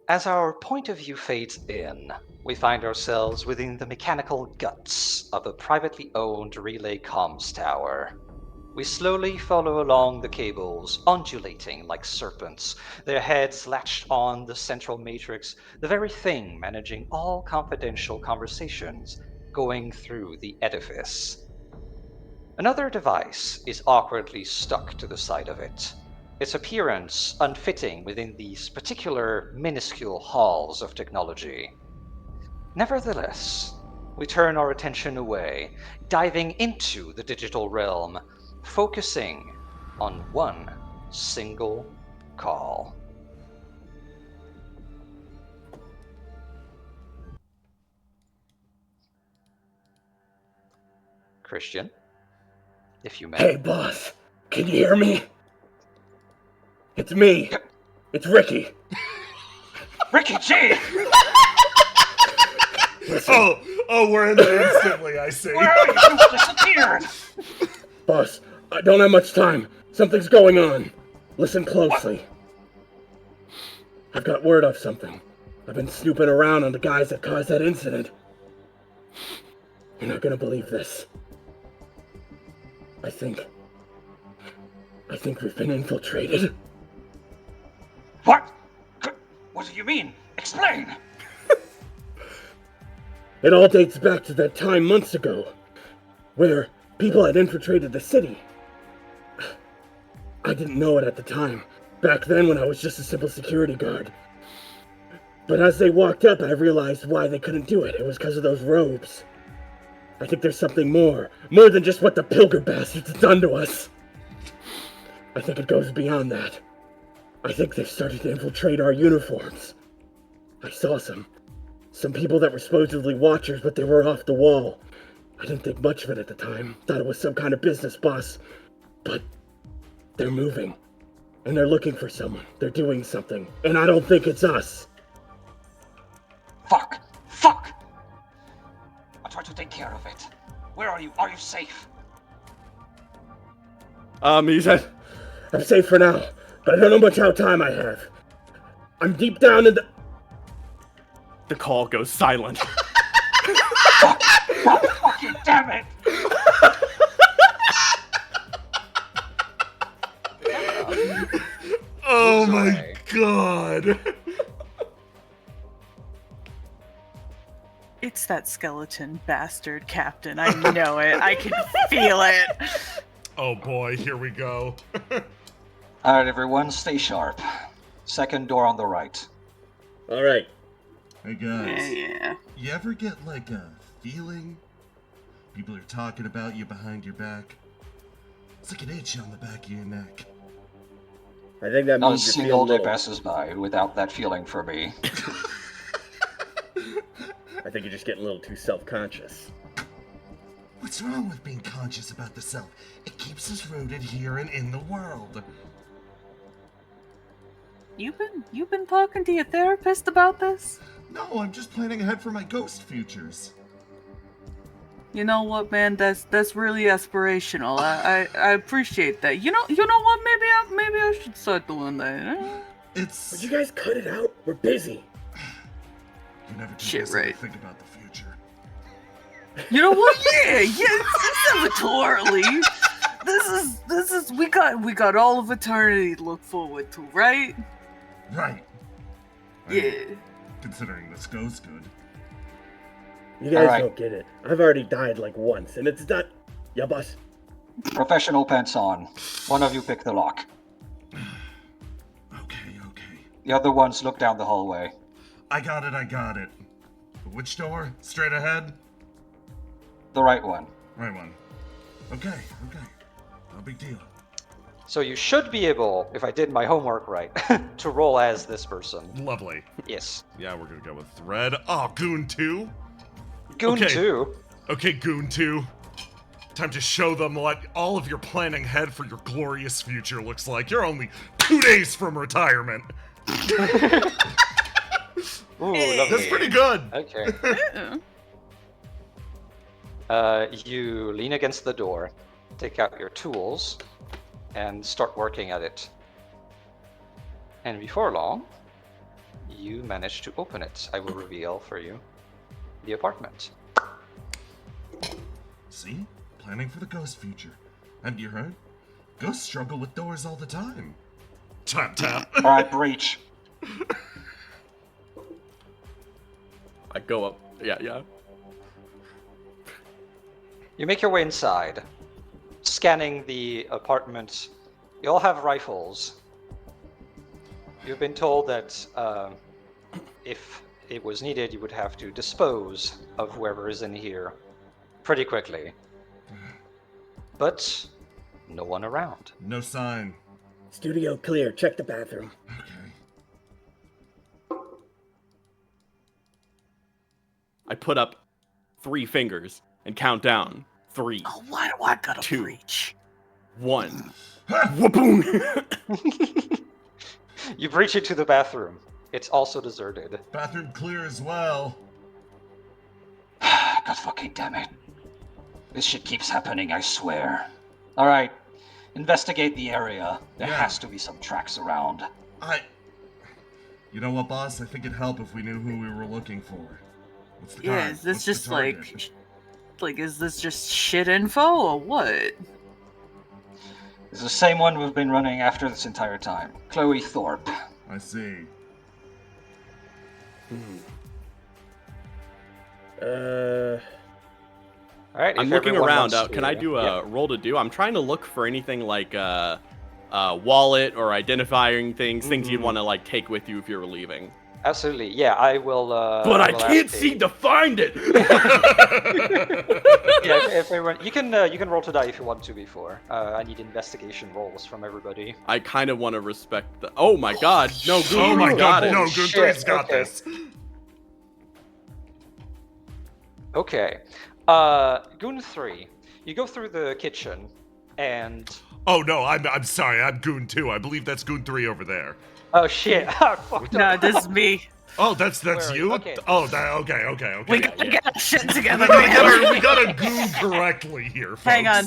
As our point of view fades in, we find ourselves within the mechanical guts of a privately owned relay comms tower. We slowly follow along the cables, undulating like serpents, their heads latched on the central matrix, the very thing managing all confidential conversations going through the edifice. Another device is awkwardly stuck to the side of it, its appearance unfitting within these particular minuscule halls of technology. Nevertheless, we turn our attention away, diving into the digital realm, focusing on one single call. Christian, if you may. Hey, boss. Can you hear me? It's me. It's Ricky. Ricky G! Listen, We're in there instantly, I see. Where are you? You disappeared! boss, I don't have much time. Something's going on. Listen closely. I've got word of something. I've been snooping around on the guys that caused that incident. You're not gonna believe this. I think we've been infiltrated. What? What do you mean? Explain! It all dates back to that time months ago, where people had infiltrated the city. I didn't know it at the time, back then when I was just a simple security guard. But as they walked up, I realized why they couldn't do it. It was because of those robes. I think there's something more than just what the Pilger bastards have done to us. I think it goes beyond that. I think they've started to infiltrate our uniforms. I saw some people that were supposedly watchers, but they were off the wall. I didn't think much of it at the time. Thought it was some kind of business boss. But they're moving. And they're looking for someone. They're doing something. And I don't think it's us. Fuck! Fuck! I'll try to take care of it. Where are you? Are you safe? He said, I'm safe for now, but I don't know much how time I have. I'm deep down in the... The call goes silent. Fucking damn it! Oh my god. It's that skeleton bastard captain. I know it. I can feel it. Oh boy, here we go. Alright, everyone, stay sharp. Second door on the right. All right. Hey guys, Yeah. you ever get like a feeling? People are talking about you behind your back. It's like an itch on the back of your neck. I think that Not a means you're single feeling day passes by without that feeling for me. I think you're just getting a little too self-conscious. What's wrong with being conscious about the self? It keeps us rooted here and in the world. You've been talking to your therapist about this? No, I'm just planning ahead for my ghost futures. You know what, man? That's really aspirational. I appreciate that. You know what? Maybe I should start doing that. It's... Would you guys cut it out? We're busy. You're never too Shit, busy right. to think about the future. You know what? Yeah, it's never too early. This is we got all of eternity to look forward to, right? Right. Yeah. Considering this goes good. You guys Alright. don't get it. I've already died like once, and it's not... Yeah, boss? Professional pants on. One of you pick the lock. Okay. The other ones look down the hallway. I got it. Which door? Straight ahead? The right one. Right one. Okay. No big deal. So you should be able, if I did my homework right, to roll as this person. Lovely. Yes. Yeah, we're gonna go with Thread. Oh, Goon 2? Goon Okay. 2. Okay, Goon 2. Time to show them what all of your planning ahead for your glorious future looks like. You're only 2 days from retirement. Ooh, Hey. lovely. That's pretty good. Okay. You lean against the door, take out your tools, and start working at it. And before long, you manage to open it. I will reveal for you the apartment. See? Planning for the ghost future. And you heard? Ghosts struggle with doors all the time. Tap, tap. Alright, breach. I go up. Yeah. You make your way inside, scanning the apartment. You all have rifles. You've been told that if it was needed, you would have to dispose of whoever is in here pretty quickly. But no one around. No sign. Studio clear. Check the bathroom. Okay. I put up 3 fingers and count down. 3, Oh, why do I gotta 2. breach? 1. Whoop-boom! You breach into the bathroom. It's also deserted. Bathroom clear as well. God fucking damn it. This shit keeps happening, I swear. Alright, investigate the area. There Yeah. has to be some tracks around. You know what, boss? I think it'd help if we knew who we were looking for. What's the Yeah, card? is this What's the just target? is this just shit info or what? It's the same one we've been running after this entire time. Chloe Thorpe. I see. Alright, I'm looking around. Can I do a roll to do? I'm trying to look for anything like wallet or identifying things, things you'd want to like take with you if you were leaving. Absolutely, yeah, I will. But I will can't ask seem a- to find it. Yeah, if everyone, you can roll to die if you want to before. I need investigation rolls from everybody. I kind of want to respect the. Oh my god! No, Goon Oh my got god, it. no, Holy Goon shit, 3's got okay. this. Okay, Goon 3, you go through the kitchen, and Oh no, I'm sorry, I'm Goon 2. I believe that's Goon 3 over there. oh shit, I fucked No, up. this is me. Oh, that's Where are you? you? Okay. Oh, okay. We Yeah, gotta yeah. get our shit together, We man. we got a Goon correctly here, folks. Hang on.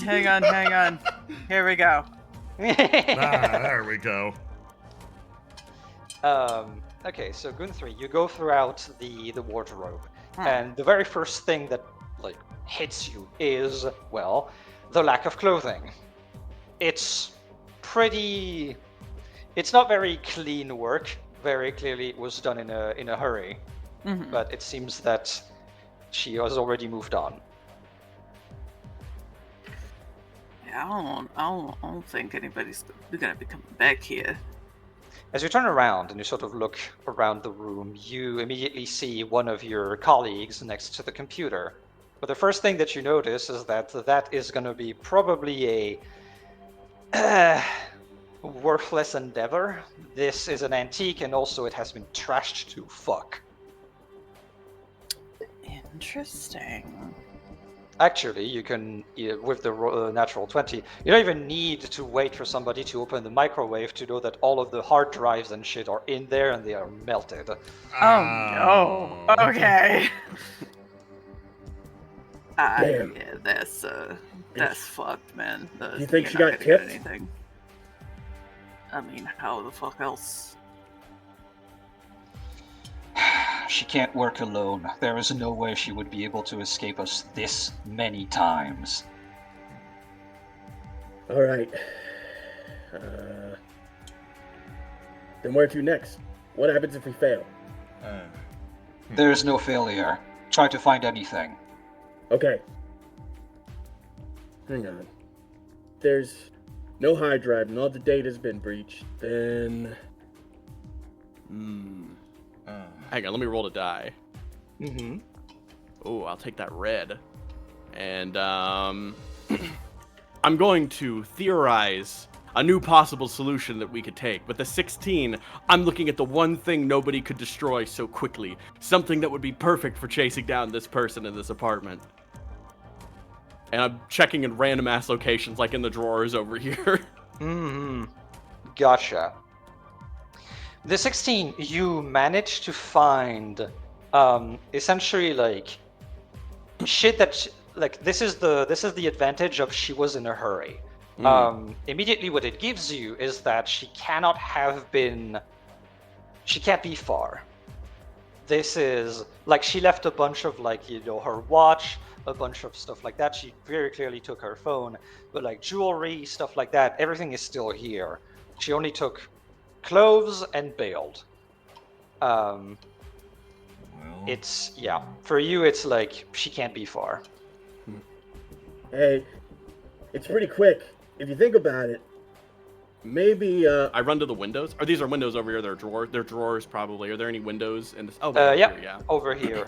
Here we go. There we go. Okay, so Goon 3, you go throughout the wardrobe, and the very first thing that like hits you is, well, the lack of clothing. It's pretty. It's not very clean work. Very clearly, it was done in a hurry, but it seems that she has already moved on. Yeah, I don't think anybody's gonna be coming back here. As you turn around and you sort of look around the room, you immediately see one of your colleagues next to the computer. But the first thing that you notice is that is going to be probably a worthless endeavor. This is an antique, and also it has been trashed to fuck. Interesting. Actually, you can, with the natural 20, you don't even need to wait for somebody to open the microwave to know that all of the hard drives and shit are in there and they are melted. Oh no. Okay. Damn. Yeah, that's fucked, man. You think you're she not got gonna get tipped? anything. I mean, how the fuck else? She can't work alone. There is no way she would be able to escape us this many times. All right. Then where to next? What happens if we fail? There is no failure. Try to find anything. Okay. Hang on. There's no hard drive and all the data's been breached. Then Hang on, let me roll to die. Mm-hmm. Oh, I'll take that red. And I'm going to theorize a new possible solution that we could take. With the 16, I'm looking at the one thing nobody could destroy so quickly. Something that would be perfect for chasing down this person in this apartment. And I'm checking in random ass locations, like in the drawers over here. Mm-hmm. Gotcha. The 16, you managed to find essentially like shit that like this is the advantage of she was in a hurry. Immediately what it gives you is that she can't be far. This is like she left a bunch of like, you know, her watch, a bunch of stuff like that. She very clearly took her phone, but like jewelry, stuff like that, everything is still here. She only took clothes and bailed. Well, It's, yeah, for you it's like she can't be far. Hey, it's pretty quick. If you think about it, maybe, I run to the windows. Or these are windows over here. They're drawers. They're drawers probably. Are there any windows in this? Oh, Yeah, here, yeah. over here,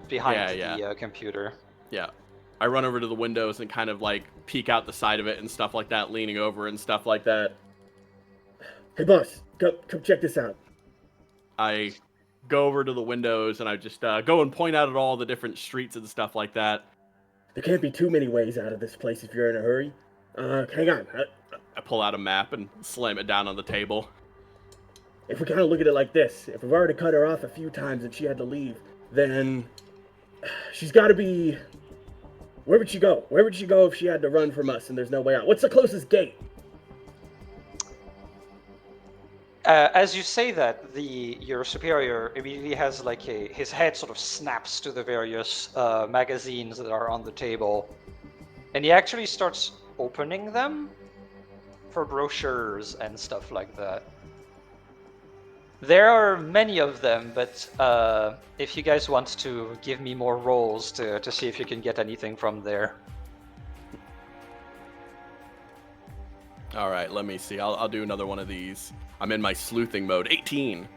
behind Yeah, the computer. Yeah. I run over to the windows and kind of like peek out the side of it and stuff like that, leaning over and stuff like that. Hey, boss, come check this out. I go over to the windows and I just go and point out at all the different streets and stuff like that. There can't be too many ways out of this place if you're in a hurry. Hang on. I pull out a map and slam it down on the table. If we kind of look at it like this, if we've already cut her off a few times and she had to leave, then she's got to be... Where would she go? Where would she go if she had to run from us and there's no way out? What's the closest gate? As you say that, your superior immediately has like his head sort of snaps to the various magazines that are on the table, and he actually starts opening them for brochures and stuff like that. There are many of them, but if you guys want to give me more rolls to see if you can get anything from there. All right, let me see. I'll do another one of these. I'm in my sleuthing mode. 18.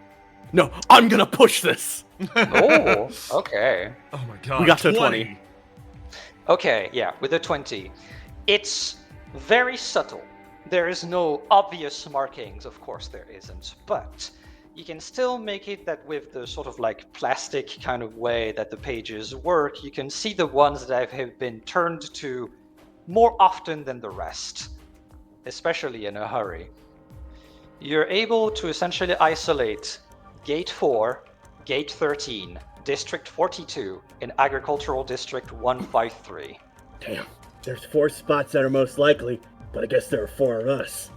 No, I'm gonna push this. Oh, okay. oh my god. We got to 20. Okay, yeah, with a 20. It's very subtle. There is no obvious markings, of course there isn't, but you can still make it that with the sort of like plastic kind of way that the pages work, you can see the ones that have been turned to more often than the rest, especially in a hurry. You're able to essentially isolate Gate 4, Gate 13, District 42, and Agricultural District 153. Damn, there's 4 spots that are most likely, but I guess there are 4 of us.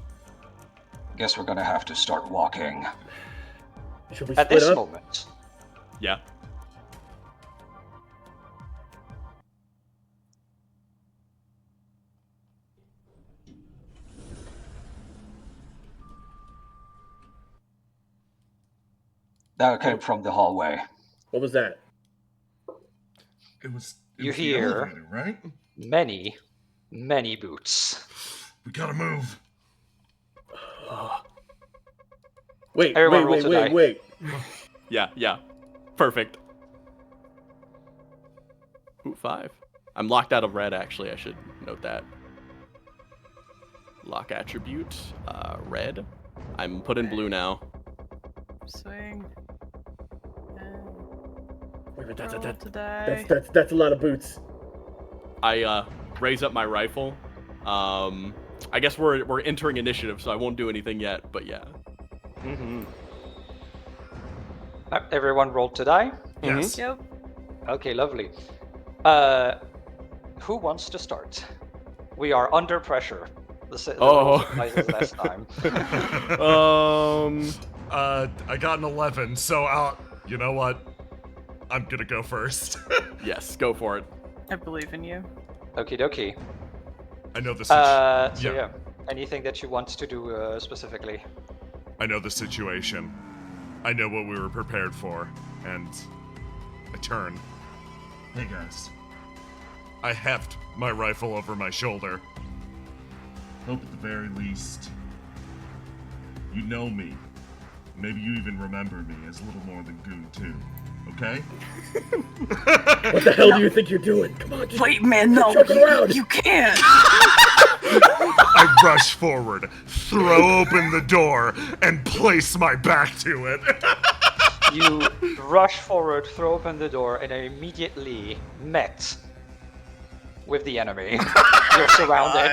Guess we're gonna have to start walking. Should we At split this up? moment, Yeah. That came from the hallway. What was that? It was You the hear- elevator, right? many boots. We gotta move. Wait, Everyone roll to die. wait. Yeah. Perfect. Ooh, 5. I'm locked out of red, actually. I should note that. Lock attribute, red. I'm put in blue now. Swing. Wait, Roll to that's die. a lot of boots. I raise up my rifle. I guess we're entering initiative, so I won't do anything yet, but yeah. Mm-hmm. Everyone rolled to die? Yes. Yep. Okay, lovely. Who wants to start? We are under pressure. The Oh. rules applies as last time. I got an 11, so you know what? I'm gonna go first. Yes, go for it. I believe in you. Okie dokie. I know this. So yeah. yeah, anything that you want to do specifically? I know the situation. I know what we were prepared for, and I turn. Hey guys. I heft my rifle over my shoulder. Hope at the very least you know me. Maybe you even remember me as little more than Goon 2. Okay? What the hell do you think you're doing? Come on, just Wait, man, no, Chuck around. you can't. I rush forward, throw open the door, and place my back to it. You rush forward, throw open the door, and are immediately met with the enemy. You're surrounded.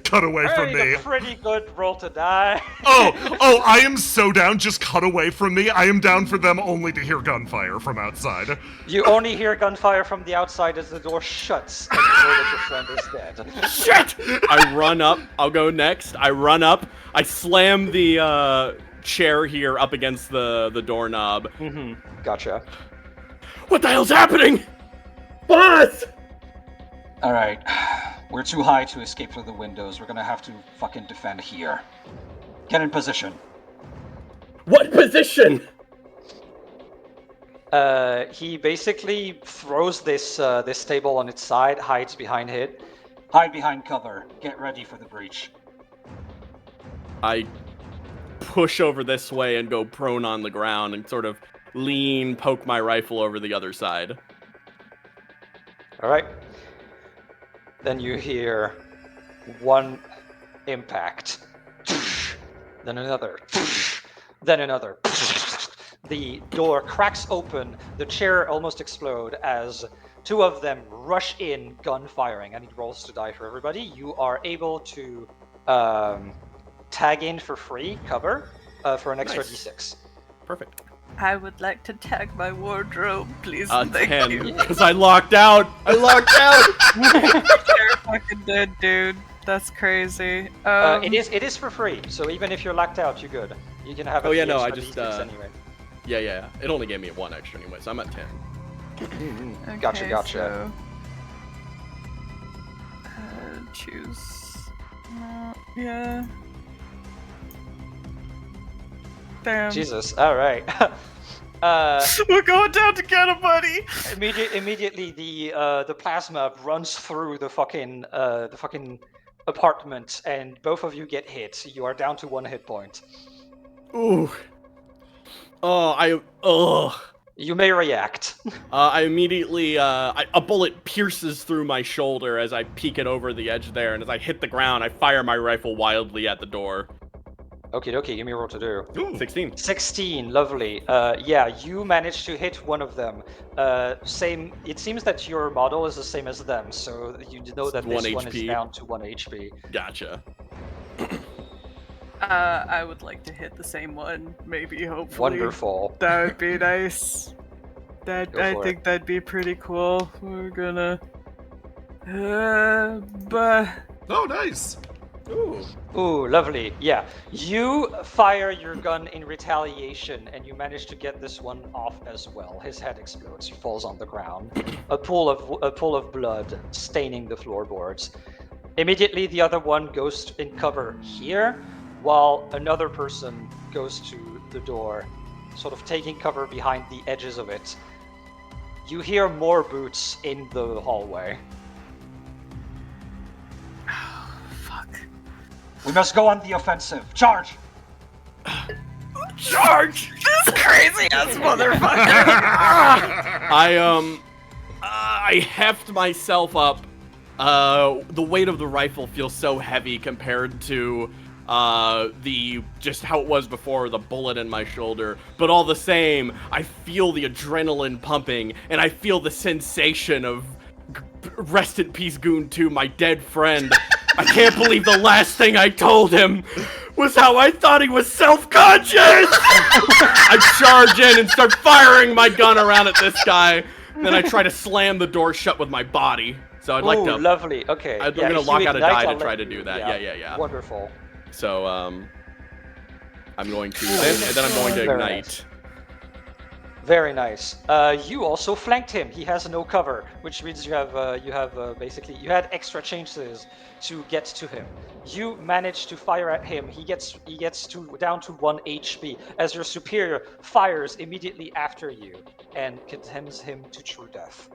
Cut away from Alright, me. a pretty good roll to die. Oh, I am so down. Just cut away from me. I am down for them only to hear gunfire from outside. You only hear gunfire from the outside as the door shuts and you know that your friend is dead. Shit! I run up. I'll go next. I run up. I slam the chair here up against the doorknob. Gotcha. What the hell's happening? Boss! Alright. We're too high to escape through the windows. We're gonna have to fucking defend here. Get in position. What position? He basically throws this table on its side, hides behind it. Hide behind cover. Get ready for the breach. I push over this way and go prone on the ground and sort of lean, poke my rifle over the other side. All right. Then you hear one impact, then another, then another. The door cracks open, the chair almost explodes as two of them rush in, gun firing. I need rolls to die for everybody. You are able to tag in for free cover for an extra Nice. D6. Perfect. I would like to tag my wardrobe, please. Thank 10, you. because I locked out. You're fucking dead, dude. That's crazy. It is for free, so even if you're locked out, you're good. You can have. Oh, yeah, the no, I extra just, D6 anyway. Yeah. It only gave me 1 extra anyway, so I'm at 10. Okay, Gotcha. So, choose. Yeah. Damn. Jesus. All right. We're going down together, buddy. Immediately, the plasma runs through the fucking apartment, and both of you get hit. You are down to 1 hit point. Ooh. Oh, You may react. I immediately, a bullet pierces through my shoulder as I peek it over the edge there, and as I hit the ground, I fire my rifle wildly at the door. Okie dokie, give me a roll to do. Ooh. 16. 16, lovely. Yeah, you managed to hit one of them. Same. It seems that your model is the same as them, so you know that this 1 one is HP. down to 1 HP. Gotcha. I would like to hit the same one, maybe, hopefully. Wonderful. That would be nice. Go I for think it. that'd be pretty cool. We're gonna. But. Oh, nice. Ooh. Ooh, lovely. Yeah, you fire your gun in retaliation, and you manage to get this one off as well. His head explodes. He falls on the ground. A pool of blood staining the floorboards. Immediately, the other one goes in cover here, while another person goes to the door, sort of taking cover behind the edges of it. You hear more boots in the hallway. Fuck. We must go on the offensive. Charge! Charge! This crazy ass motherfucker! I heft myself up. The weight of the rifle feels so heavy compared to just how it was before, the bullet in my shoulder. But all the same, I feel the adrenaline pumping, and I feel the sensation of rest in peace, Goon 2, my dead friend. I can't believe the last thing I told him was how I thought he was self-conscious! I charge in and start firing my gun around at this guy. Then I try to slam the door shut with my body. So I'd like Ooh, to... lovely. Okay. I'm yeah, gonna if lock you out a ignite, die I'll to try let to you- do that. Yeah. Wonderful. So, I'm going to... Then I'm going to Very ignite. nice. Very nice. You also flanked him. He has no cover, which means you have basically you had extra chances to get to him. You managed to fire at him. He gets down to 1 HP as your superior fires immediately after you and condemns him to true death.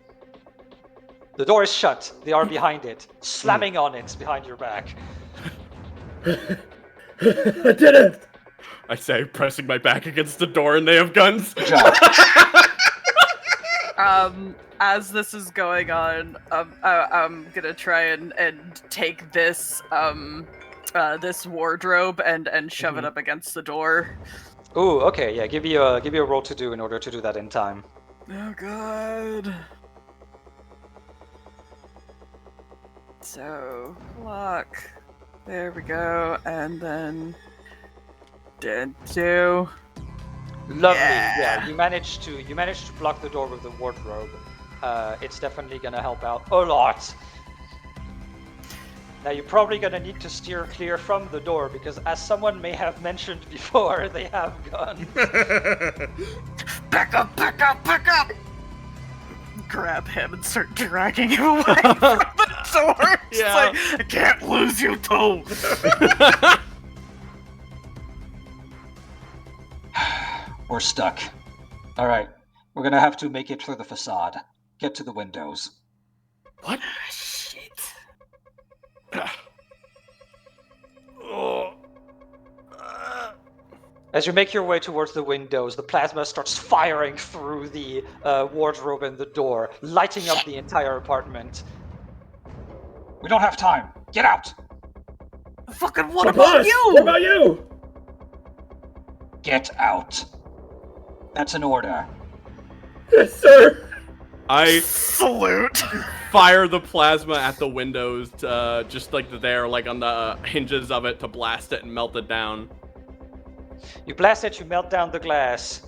The door is shut. They are behind it, slamming on it behind your back. I did it! I say, pressing my back against the door, and they have guns. Good job. As this is going on, I'm gonna try and take this this wardrobe and shove it up against the door. Ooh, okay, yeah. Give you a roll to do in order to do that in time. Oh god. So lock. There we go, and then did two. Lovely. Yeah. Yeah, you managed to block the door with the wardrobe. It's definitely gonna help out a lot. Now you're probably gonna need to steer clear from the door because, as someone may have mentioned before, they have guns. Back up, back up, back up! Grab him and start dragging him away from the door. It's Yeah. like, I can't lose you too. We're stuck. Alright, we're gonna have to make it through the facade. Get to the windows. What? Shit. Oh. As you make your way towards the windows, the plasma starts firing through the wardrobe and the door, lighting up the entire apartment. We don't have time. Get out! Fucking what But about boss, you? What about you? Get out. That's an order. Yes, sir. I Salute. fire the plasma at the windows, just like there, like on the hinges of it, to blast it and melt it down. You blast it, you melt down the glass.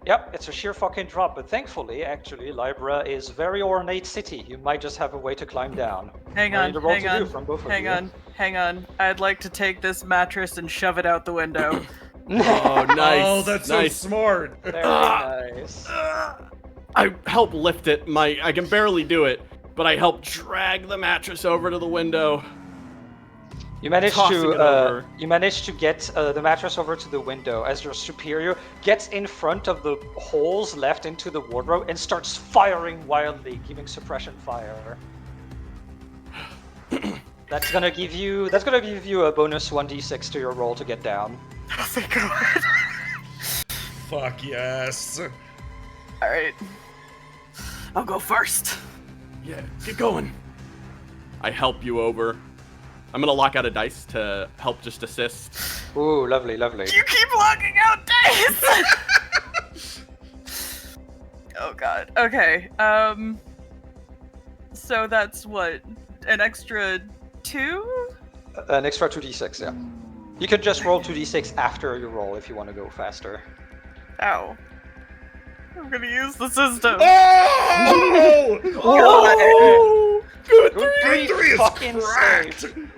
Yep, it's a sheer fucking drop, but thankfully, actually, Libra is a very ornate city. You might just have a way to climb down. Hang I on, need a roll hang to on, do from both of hang you. on, hang on. I'd like to take this mattress and shove it out the window. Oh, nice. Oh, that's nice. so smart. Very nice. I help lift it. I can barely do it, but I help drag the mattress over to the window. You managed Tossing it over. to get the mattress over to the window as your superior gets in front of the holes left into the wardrobe and starts firing wildly, giving suppression fire. That's gonna give you a bonus 1d6 to your roll to get down. Oh, thank God. Fuck yes. Alright. I'll go first. Yeah, get going. I help you over. I'm gonna lock out a dice to help just assist. Ooh, lovely, lovely. You keep locking out dice! Oh God. Okay. So that's what? An extra 2? An extra 2d6, yeah. You can just roll 2d6 after you roll if you want to go faster. Ow. I'm gonna use the system. Oh! Oh! Good Good three is fucking cracked. save.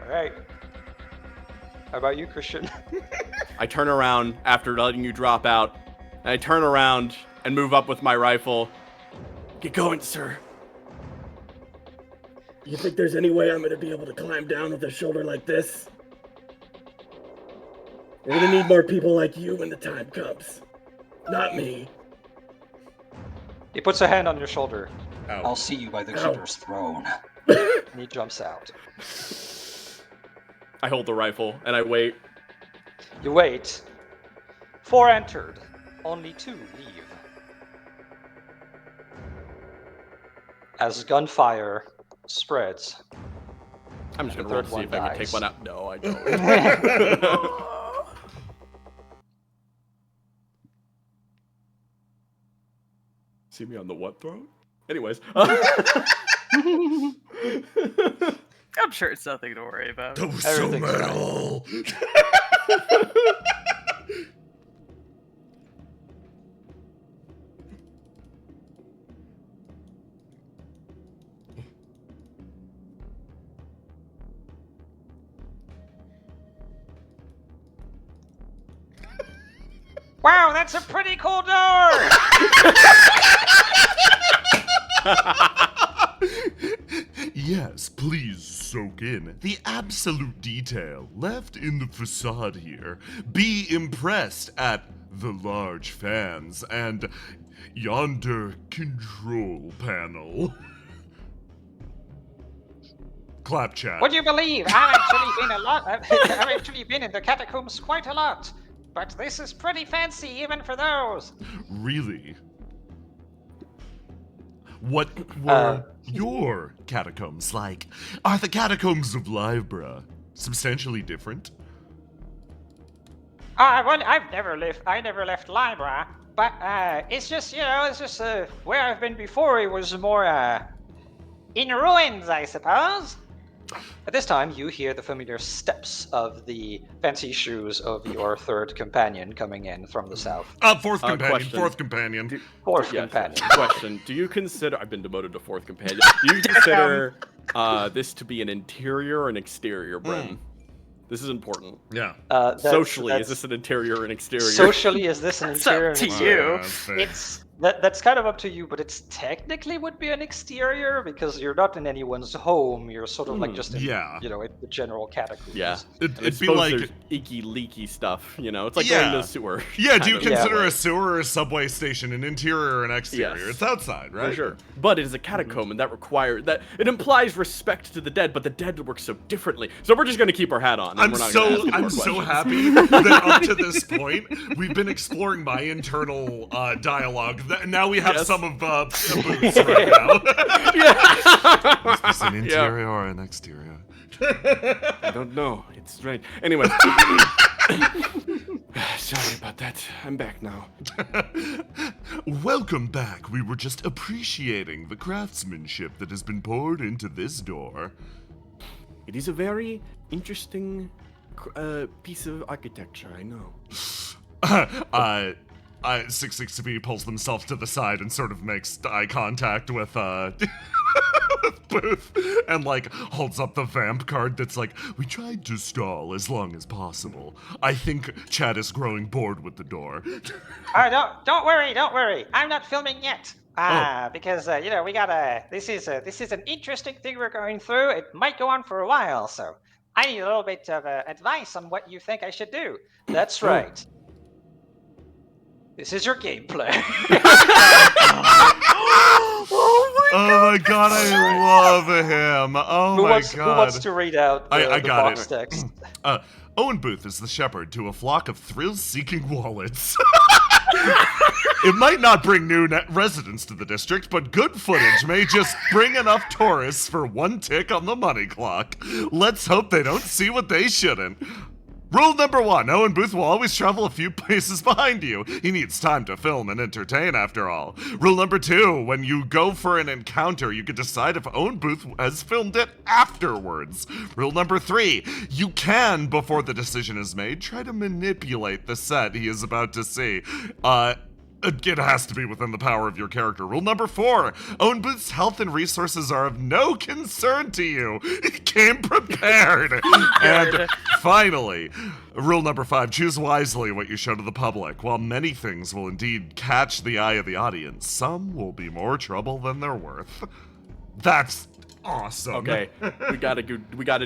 Alright. How about you, Christian? I turn around after letting you drop out, and I turn around and move up with my rifle. Get going, sir. You think there's any way I'm gonna be able to climb down with a shoulder like this? We're gonna need more people like you when the time comes. Not me. He puts a hand on your shoulder I'll see you by the Ow. Keeper's throne. and he jumps out. I hold the rifle and I wait. You wait. 4 entered. Only 2 leave. As gunfire spreads. I'm just The gonna roll third to see one if I can dies. take one out. No, I don't. See me on the what throne? Anyways. I'm sure it's nothing to worry about. That was so Everything's metal. Wow, that's a pretty cool door! Yes, please soak in the absolute detail left in the facade here. Be impressed at the large fans and yonder control panel. Clap chat. Would you believe I've actually been in the catacombs quite a lot. But this is pretty fancy even for those. Really? What were your catacombs like? Are the catacombs of Libra substantially different? Well, I never left Libra, but it's just where I've been before. It was more in ruins, I suppose. At this time, you hear the familiar steps of the fancy shoes of your third companion coming in from the south. Fourth companion. Question. Fourth companion. Fourth Yeah, companion. Question: do you consider? I've been demoted to fourth companion. Do you consider this to be an interior or an exterior brim? This is important. Yeah. Socially, is this an interior or an exterior? Socially, is this an It's interior? up to and you. That's fair. It's that's kind of up to you, but it's technically would be an exterior because you're not in anyone's home. You're sort of like just in, Yeah. in the general catacombs. Yeah. It'd And I be suppose like. there's icky, leaky stuff. It's like going to a sewer. Yeah, do you kind of. consider Yeah. a sewer or a subway station an interior or an exterior? Yes. It's outside, right? For sure. But it is a catacomb, and that it implies respect to the dead, but the dead work so differently. So we're just going to keep our hat on. And I'm we're not gonna ask any I'm more so questions. happy that up to this point we've been exploring my internal dialogue. Now we have Yes. some of Boots right now. Is this an interior or an exterior? I don't know. It's strange. Anyway. Sorry about that. I'm back now. Welcome back. We were just appreciating the craftsmanship that has been poured into this door. It is a very interesting piece of architecture, I know. 660B pulls themselves to the side and sort of makes eye contact with with Booth and like holds up the vamp card that's like, we tried to stall as long as possible. I think Chad is growing bored with the door. Don't worry. I'm not filming yet. Because we gotta. This is an interesting thing we're going through. It might go on for a while, so I need a little bit of advice on what you think I should do. That's right. This is your gameplay. Oh my god, I love him. Oh who my wants, god. Who wants to read out I the got box it. text? Owen Booth is the shepherd to a flock of thrill-seeking wallets. It might not bring new residents to the district, but good footage may just bring enough tourists for one tick on the money clock. Let's hope they don't see what they shouldn't. Rule number 1, Owen Booth will always travel a few paces behind you. He needs time to film and entertain, after all. Rule number 2, when you go for an encounter, you can decide if Owen Booth has filmed it afterwards. Rule number 3, you can, before the decision is made, try to manipulate the set he is about to see. It has to be within the power of your character. Rule number 4, Owen Booth's health and resources are of no concern to you. He came prepared. And finally, rule number 5, choose wisely what you show to the public. While many things will indeed catch the eye of the audience, some will be more trouble than they're worth. That's awesome. Okay, we gotta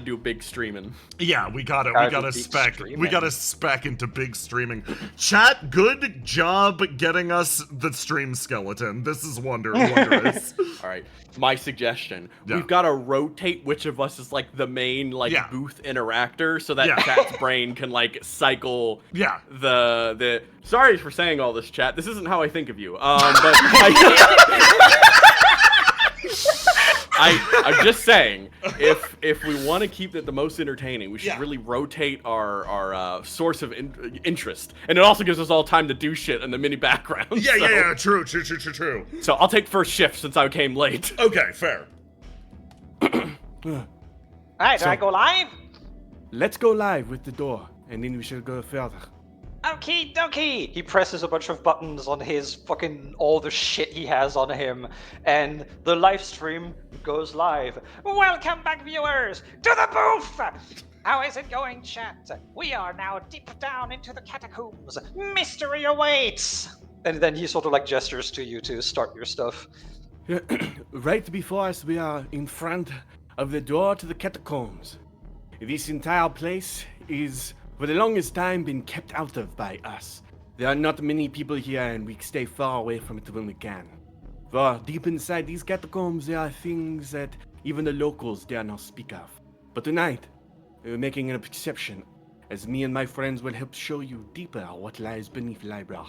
do big streaming. Yeah, we gotta Big spec. streaming. We gotta spec into big streaming. Chat, good job getting us the stream skeleton. This is wondrous. All right, my suggestion: Yeah. we've got to rotate which of us is like the main Yeah. booth interactor, so that Yeah. chat's brain can cycle. Yeah. The. Sorry for saying all this, chat. This isn't how I think of you. But I'm just saying, if we want to keep it the most entertaining, we should Yeah. really rotate our source of interest, and it also gives us all time to do shit in the mini background. Yeah, true. So I'll take first shift since I came late. Okay, fair. Alright, do I go live? Let's go live with the door, and then we shall go further. Okie dokie! He presses a bunch of buttons on his all the shit he has on him, and the live stream goes live. Welcome back, viewers, to the booth! How is it going, chat? We are now deep down into the catacombs. Mystery awaits! And then he sort of gestures to you to start your stuff. Right before us, we are in front of the door to the catacombs. This entire place is, for the longest time, been kept out of by us. There are not many people here, and we stay far away from it when we can. For deep inside these catacombs, there are things that even the locals dare not speak of. But tonight, we're making an exception, as me and my friends will help show you deeper what lies beneath Libra.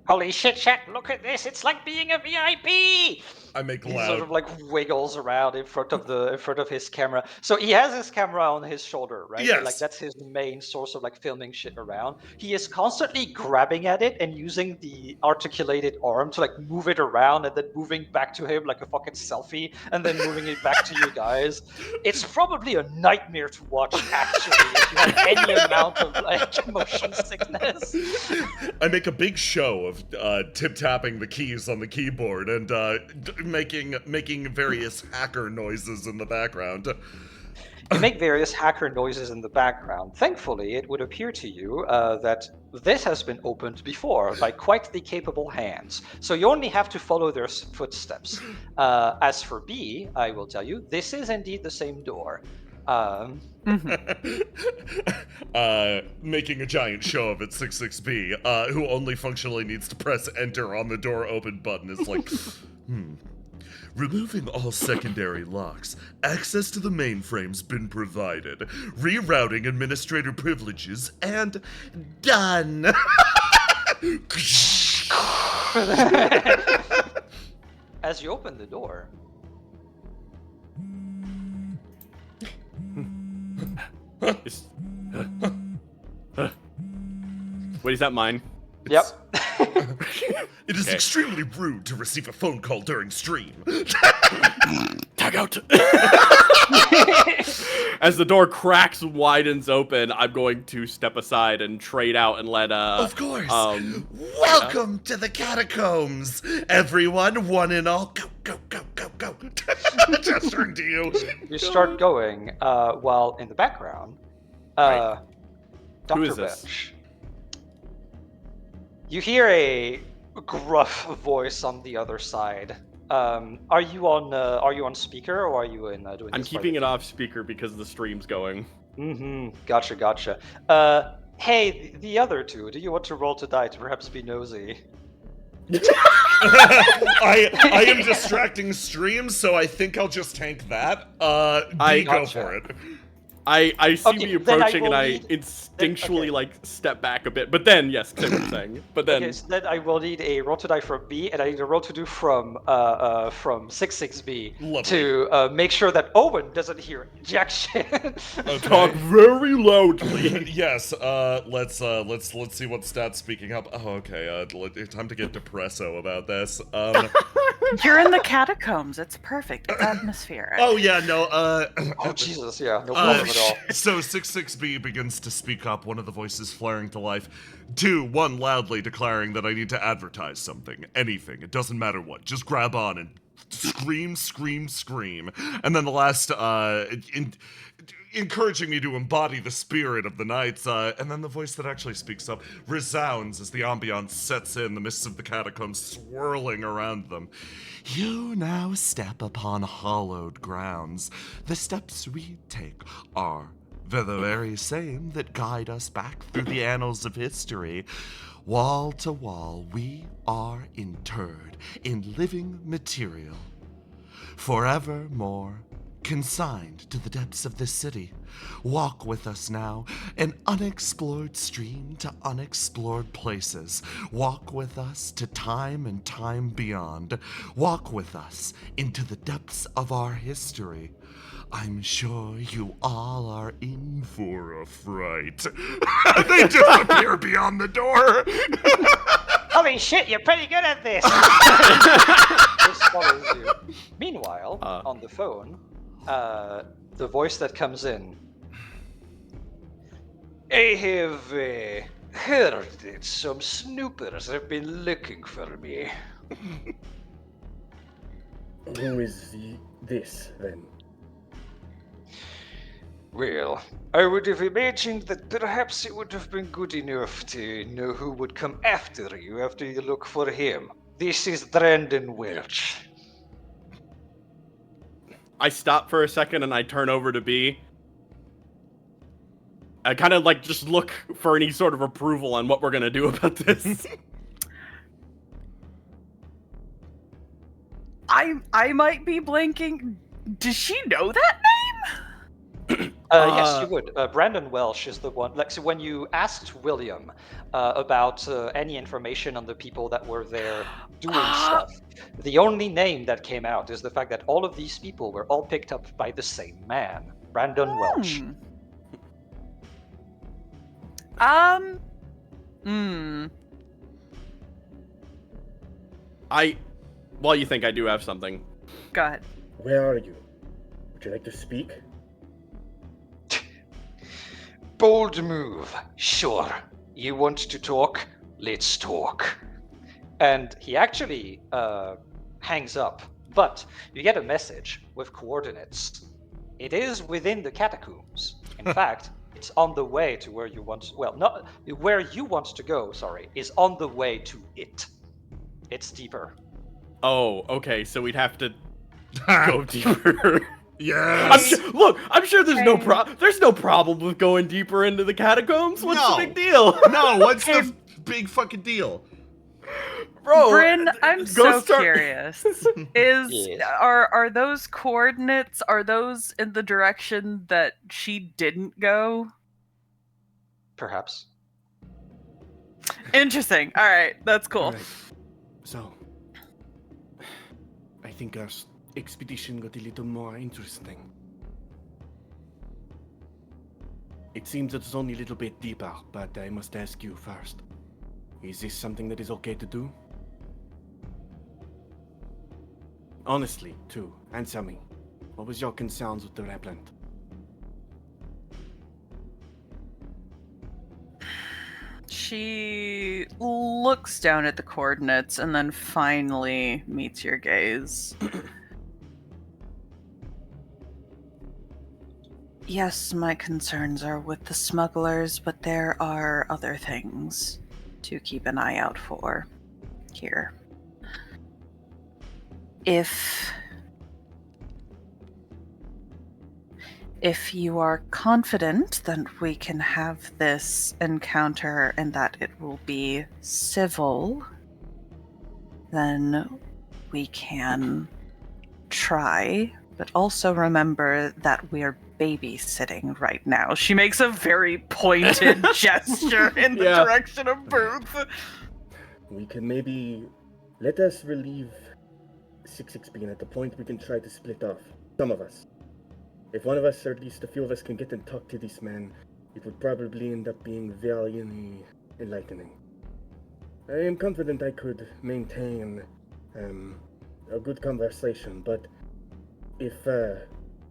Holy shit, chat, look at this, it's like being a VIP! I make He sort of loud. like wiggles around in front of his camera. So he has his camera on his shoulder, right? Yes. Like that's his main source of like filming shit around. He is constantly grabbing at it and using the articulated arm to like move it around and then moving back to him like a fucking selfie and then moving it back to you guys. It's probably a nightmare to watch actually if you have any amount of like motion sickness. I make a big show of tip-tapping the keys on the keyboard and making various hacker noises in the background. You make various hacker noises in the background. Thankfully, it would appear to you that this has been opened before by quite the capable hands. So you only have to follow their footsteps. As for B, I will tell you, this is indeed the same door. Making a giant show of it, 66B, who only functionally needs to press enter on the door open button, is like, Removing all secondary locks, access to the mainframe's been provided. Rerouting administrator privileges, and done! As you open the door, Wait, is that mine? yep. It is Okay. extremely rude to receive a phone call during stream. Tag out! As the door cracks and widens open, I'm going to step aside and trade out and let Of course. um Welcome to the catacombs, everyone. One and all, go, go, go, go, go. Gesturing to you. You start going while in the background, Right. Dr. Who is this? Bench. You hear a gruff voice on the other side. Are you on speaker or are you in doing I'm this keeping it off speaker because the stream's going. Gotcha. Hey, the other two, do you want to roll to die to perhaps be nosy? I am distracting streams, so I think I'll just tank that. B, go Gotcha. for it. I see Okay, me then I approaching will and I need- instinctually okay. like step back a bit. But then, yes, say what I'm saying. But then Okay, so then I will need a roll to die from B, and I need a roll to do from 66B Lovely. to make sure that Owen doesn't hear jack shit. talk very loudly. Yes. Let's see what stats speaking up. Oh, okay. Time to get depresso about this. You're in the catacombs. It's perfect. It's atmospheric. Oh yeah, no. Oh Jesus, yeah, no problem at all. So 66B begins to speak up, one of the voices flaring to life. 2, 1 loudly declaring that I need to advertise something. Anything. It doesn't matter what. Just grab on and scream, scream, scream. And then the last, encouraging me to embody the spirit of the night, and then the voice that actually speaks up resounds as the ambiance sets in, the mists of the catacombs swirling around them. You now step upon hallowed grounds. The steps we take are the very same that guide us back through the annals of history. Wall to wall, we are interred in living material, forevermore consigned to the depths of this city. Walk with us now, an unexplored stream to unexplored places. Walk with us to time and time beyond. Walk with us into the depths of our history. I'm sure you all are in for a fright. They disappear beyond the door. Holy shit, you're pretty good at this! This follows you. Meanwhile, on the phone, the voice that comes in. I have heard that some snoopers have been looking for me. Who is this, then? Well, I would have imagined that perhaps it would have been good enough to know who would come after you look for him. This is Brandon Welch. I stop for a second and I turn over to B. I kind of like just look for any sort of approval on what we're gonna do about this. I might be blanking. Does she know that name? Yes, you would. Brandon Welsh is the one. Like, so when you asked William about any information on the people that were there doing stuff, the only name that came out is the fact that all of these people were all picked up by the same man, Brandon Welsh. Well, you think I do have something. Go ahead. Where are you? Would you like to speak? Bold move. Sure. You want to talk? Let's talk. And he actually hangs up. But you get a message with coordinates. It is within the catacombs. In fact, it's on the way to where you want. Well, not where you want to go. Sorry, is on the way to it. It's deeper. Oh, okay. So we'd have to go deeper. Yes. I'm sure there's no problem with going deeper into the catacombs. What's No. the big deal? No, what's the big fucking deal? Bro, Bryn, I'm so start- curious. Yes. Are those coordinates, are those in the direction that she didn't go? Perhaps. Interesting. All right, that's cool. Alright. So, I think our expedition got a little more interesting. It seems that it's only a little bit deeper, but I must ask you first. Is this something that is okay to do? Honestly, too, answer me. What was your concerns with the replant? She looks down at the coordinates and then finally meets your gaze. Yes, my concerns are with the smugglers, but there are other things to keep an eye out for here. If you are confident that we can have this encounter and that it will be civil, then we can try. But also remember that we're babysitting right now. She makes a very pointed gesture in the direction of Booth. We can maybe let us relieve 6-6 being at the point we can try to split off. Some of us. If one of us, or at least a few of us, can get and talk to this man, it would probably end up being very enlightening. I am confident I could maintain a good conversation, but if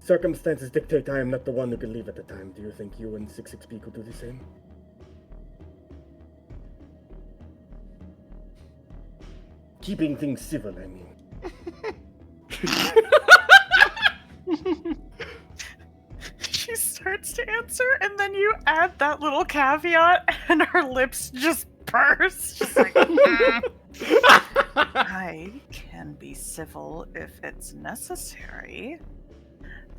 circumstances dictate I am not the one who can leave at the time, do you think you and 6-6B could do the same? Keeping things civil, I mean. She starts to answer, and then you add that little caveat, and her lips just burst. Just like, I can be civil if it's necessary.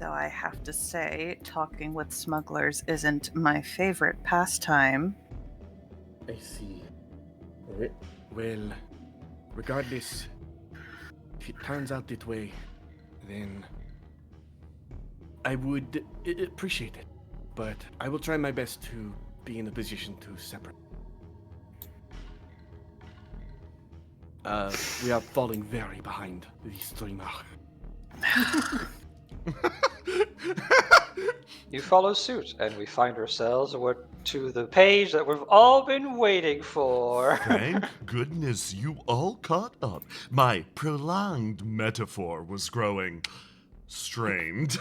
Though I have to say, talking with smugglers isn't my favorite pastime. I see. Well, regardless, if it turns out that way, then I would appreciate it. But I will try my best to be in a position to separate. We are falling very behind the streamer. You follow suit, and we find ourselves to the page that we've all been waiting for. Thank goodness you all caught up. My prolonged metaphor was growing strained.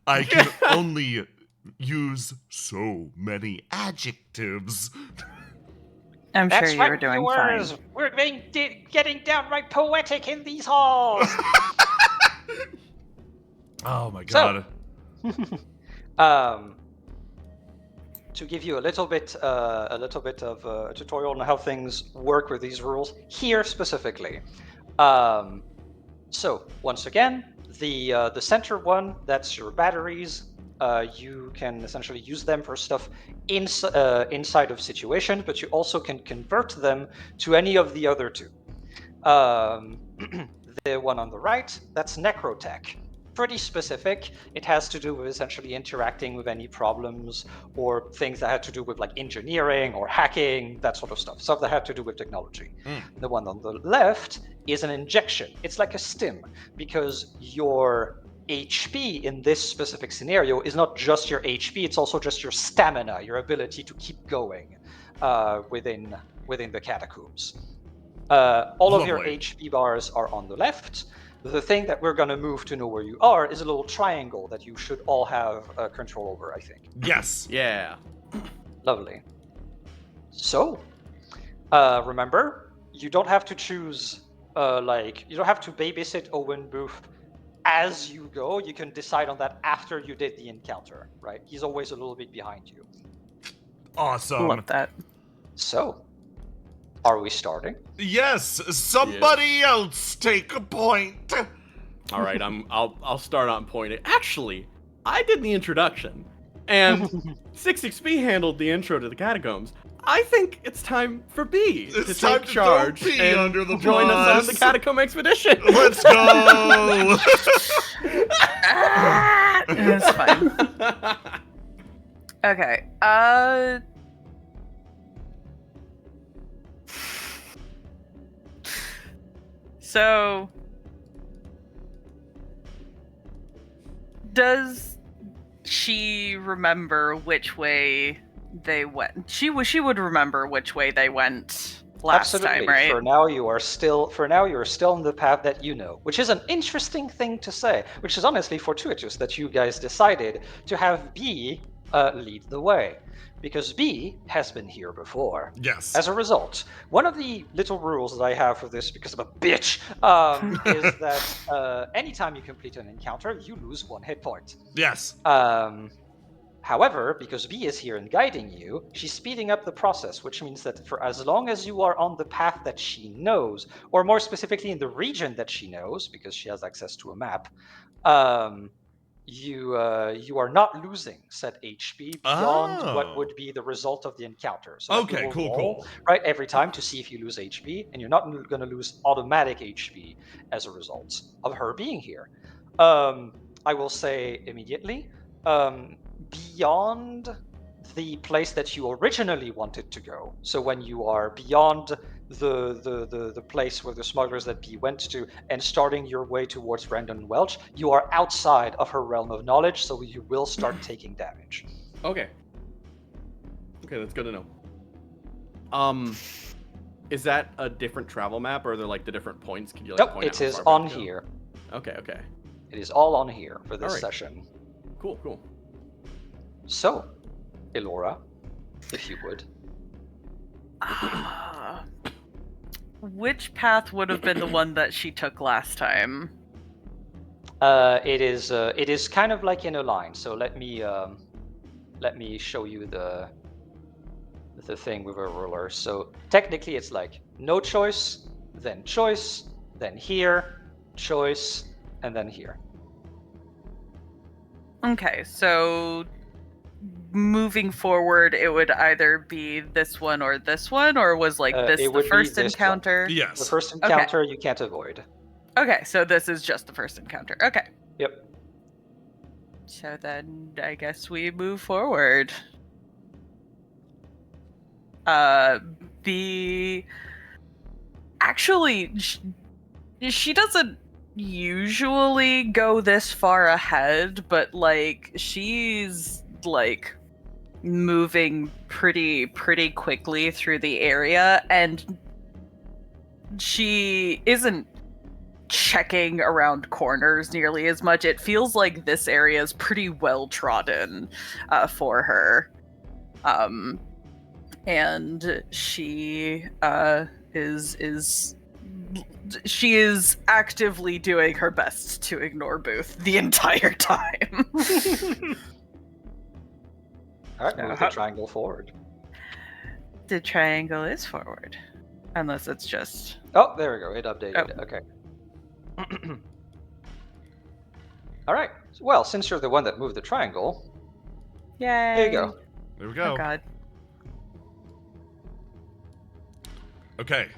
I can only use so many adjectives. I'm sure That's you right, were doing fine. viewers. We're getting downright poetic in these halls. Oh my god. To give you a little bit of a tutorial on how things work with these rules here specifically. So once again, the center one, that's your batteries. You can essentially use them for stuff inside of situations, but you also can convert them to any of the other two. The one on the right, that's necrotech. pretty specific. It has to do with essentially interacting with any problems or things that had to do with like engineering or hacking, that sort of stuff that had to do with technology. The one on the left is an injection. It's like a stim, because your HP in this specific scenario is not just your HP, it's also just your stamina, your ability to keep going within the catacombs. All of your Lovely. HP bars are on the left. The thing that we're going to move to know where you are is a little triangle that you should all have control over, I think. Yes. Yeah. Lovely. So, remember, you don't have to choose, you don't have to babysit Owen Booth as you go. You can decide on that after you did the encounter, right? He's always a little bit behind you. Awesome. Love that. So, are we starting? Yes. Somebody else take a point. All right, I'll start on point. Actually, I did the introduction, and 6XP handled the intro to the catacombs. I think it's time for B to It's time take to charge throw B and under the join us on bus. the catacomb expedition. Let's go. It's fine. Okay. So, does she remember which way they went? She would remember which way they went last Absolutely. time, right? For now, you are still on the path that you know, which is an interesting thing to say. Which is honestly fortuitous that you guys decided to have B lead the way, because B has been here before. Yes. As a result, one of the little rules that I have for this, because I'm a bitch, is that anytime you complete an encounter, you lose 1 hit point. Yes. However, because B is here and guiding you, she's speeding up the process, which means that for as long as you are on the path that she knows, or more specifically in the region that she knows, because she has access to a map, you are not losing said HP beyond what would be the result of the encounter. So that Okay, you will cool, roll, cool. right, every time to see if you lose HP, and you're not going to lose automatic HP as a result of her being here. I will say immediately, beyond the place that you originally wanted to go. So when you are beyond the place where the smugglers that B went to and starting your way towards Brandon Welch, you are outside of her realm of knowledge, so you will start taking damage. Okay, that's good to know. Is that a different travel map, or are there like the different points? Can you like Nope, point it out how is far back on to go? here. Okay. It is all on here for this All right. session. Cool. So, Elora, if you would. Which path would have been the one that she took last time? It is kind of like in a line. So let me show you the thing with a ruler. So technically, it's like no choice, then here, choice, and then here. Okay, so moving forward, it would either be this one, or was like this it the would be first this encounter? The Yes. first encounter you can't avoid. Okay, so this is just the first encounter. Okay. Yep. So then I guess we move forward. Actually, she doesn't usually go this far ahead, but like she's like moving pretty quickly through the area, and she isn't checking around corners nearly as much. It feels like this area is pretty well trodden for her. And she is actively doing her best to ignore Booth the entire time. All right, move the triangle forward. The triangle is forward, unless it's just. Oh, there we go. It updated. Oh. Okay. All right. Well, since you're the one that moved the triangle, Yay! there you go. There we go. Oh god. Okay.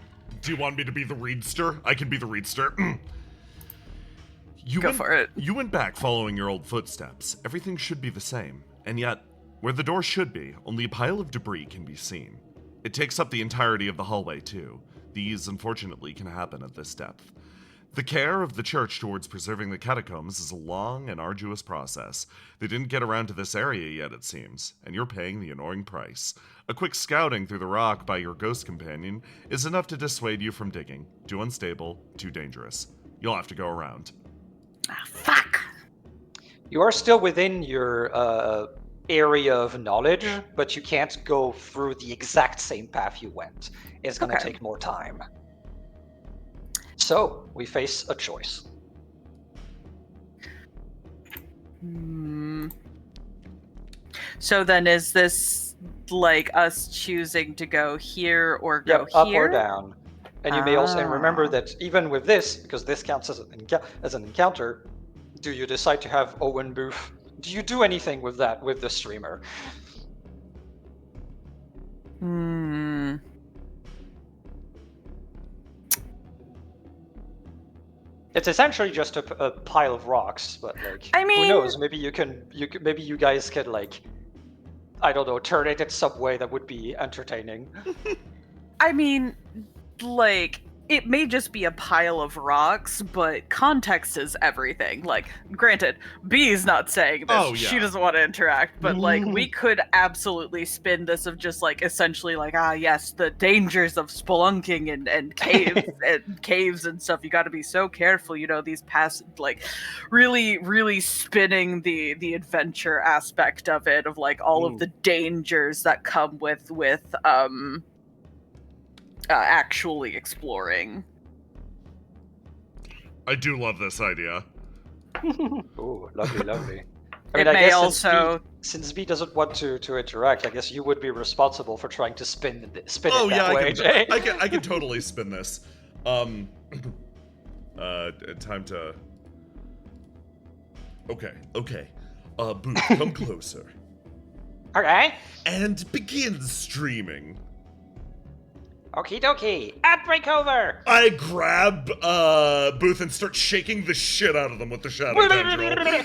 Do you want me to be the readster? I can be the readster. Go for it. You went back following your old footsteps. Everything should be the same. And yet, where the door should be, only a pile of debris can be seen. It takes up the entirety of the hallway, too. These, unfortunately, can happen at this depth. The care of the church towards preserving the catacombs is a long and arduous process. They didn't get around to this area yet, it seems, and you're paying the annoying price. A quick scouting through the rock by your ghost companion is enough to dissuade you from digging. Too unstable, too dangerous. You'll have to go around. Ah, fuck! You are still within your area of knowledge, but you can't go through the exact same path you went. It's going to take more time. So, we face a choice. So then is this like us choosing to go here or go up here? Or down. And you may also, and remember that even with this, because this counts as an encounter, do you decide to have Owen Booth? Do you do anything with that, with the streamer? It's essentially just a pile of rocks, but like, I mean, who knows? Maybe maybe you guys could like, I don't know, turn it in some way that would be entertaining. I mean, like, it may just be a pile of rocks, but context is everything. Like, granted, B's not saying this. Oh, yeah. She doesn't want to interact, but, like, we could absolutely spin this of just, like, essentially, like, yes, the dangers of spelunking and caves and caves and stuff. You gotta be so careful, you know, these past, like, really, really spinning the adventure aspect of it, of, like, all of the dangers that come with actually exploring. I do love this idea. Ooh, lovely, lovely. I It mean, I may guess also... since B doesn't want to interact, I guess you would be responsible for trying to spin it Oh that yeah, way, Jay. I can totally spin this. Time to. Okay. Booth, come closer. Okay. And begin streaming. Okie dokie. Ad break over. I grab Booth and start shaking the shit out of them with the shadow tendril.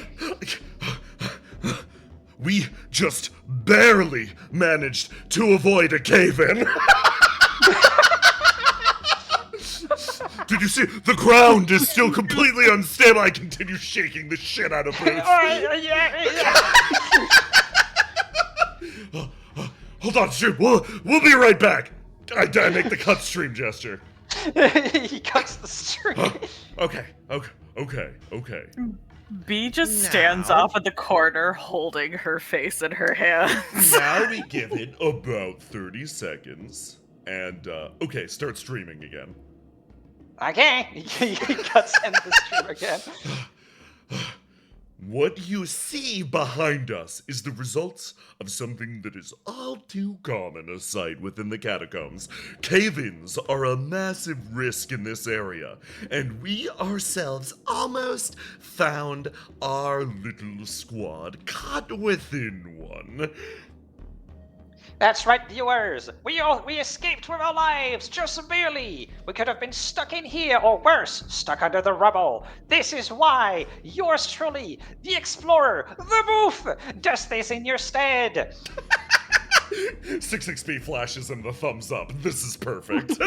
We just barely managed to avoid a cave-in. Did you see? The ground is still completely unstable. I continue shaking the shit out of Booth. Hold on, stream. We'll be right back. I make the cut stream gesture. He cuts the stream. Okay. B just stands off at the corner holding her face in her hands. Now we give it about 30 seconds. And, okay, start streaming again. Okay. He cuts in the stream again. What you see behind us is the results of something that is all too common a sight within the catacombs. Cave-ins are a massive risk in this area, and we ourselves almost found our little squad caught within one. That's right, viewers. We escaped with our lives, just barely. We could have been stuck in here, or worse, stuck under the rubble. This is why yours truly, the explorer, the Booth, does this in your stead. 66B flashes him the thumbs up. This is perfect.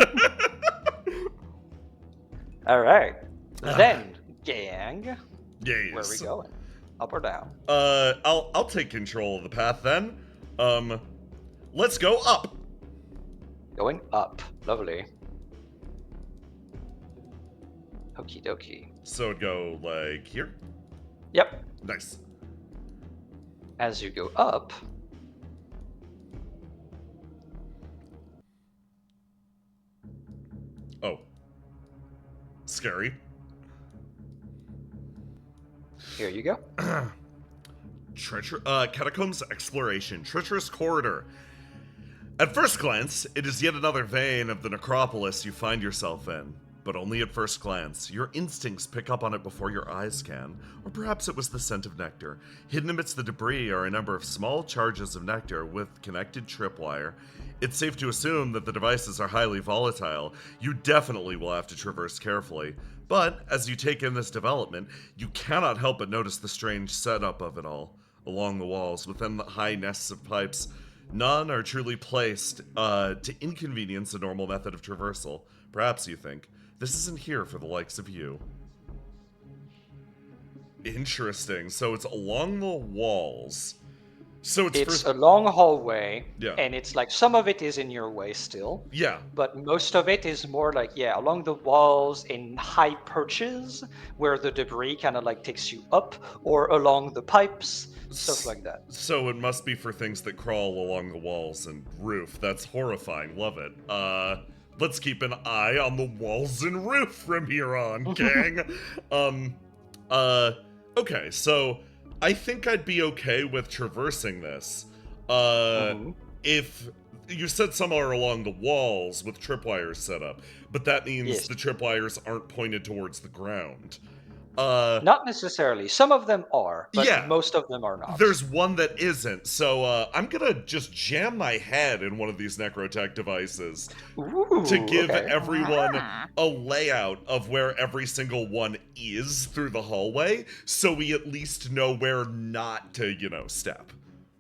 All right. Then, gang. Yes. Where are we going? Up or down? I'll take control of the path then. Let's go up. Going up. Lovely. Okie dokie. So it'd go like here? Yep. Nice. As you go up, Oh. Scary. here you go. Catacombs exploration. Treacherous corridor. At first glance, it is yet another vein of the necropolis you find yourself in. But only at first glance. Your instincts pick up on it before your eyes can. Or perhaps it was the scent of nectar. Hidden amidst the debris are a number of small charges of nectar with connected tripwire. it's safe to assume that the devices are highly volatile. You definitely will have to traverse carefully. But as you take in this development, you cannot help but notice the strange setup of it all. Along the walls, within the high nests of pipes, none are truly placed to inconvenience a normal method of traversal. Perhaps you think, this isn't here for the likes of you. Interesting. So it's along the walls. So it's a long hallway, Yeah. and it's like some of it is in your way still. Yeah. But most of it is more like, along the walls in high perches where the debris kind of like takes you up, or along the pipes, stuff like that. So it must be for things that crawl along the walls and roof. That's horrifying. Love it. Let's keep an eye on the walls and roof from here on, gang. Okay, so I think I'd be okay with traversing this. If you said some are along the walls with tripwires set up, but that means the tripwires aren't pointed towards the ground. Not necessarily. Some of them are, but most of them are not. There's one that isn't, so I'm gonna just jam my head in one of these necrotech devices to give everyone a layout of where every single one is through the hallway, so we at least know where not to, step.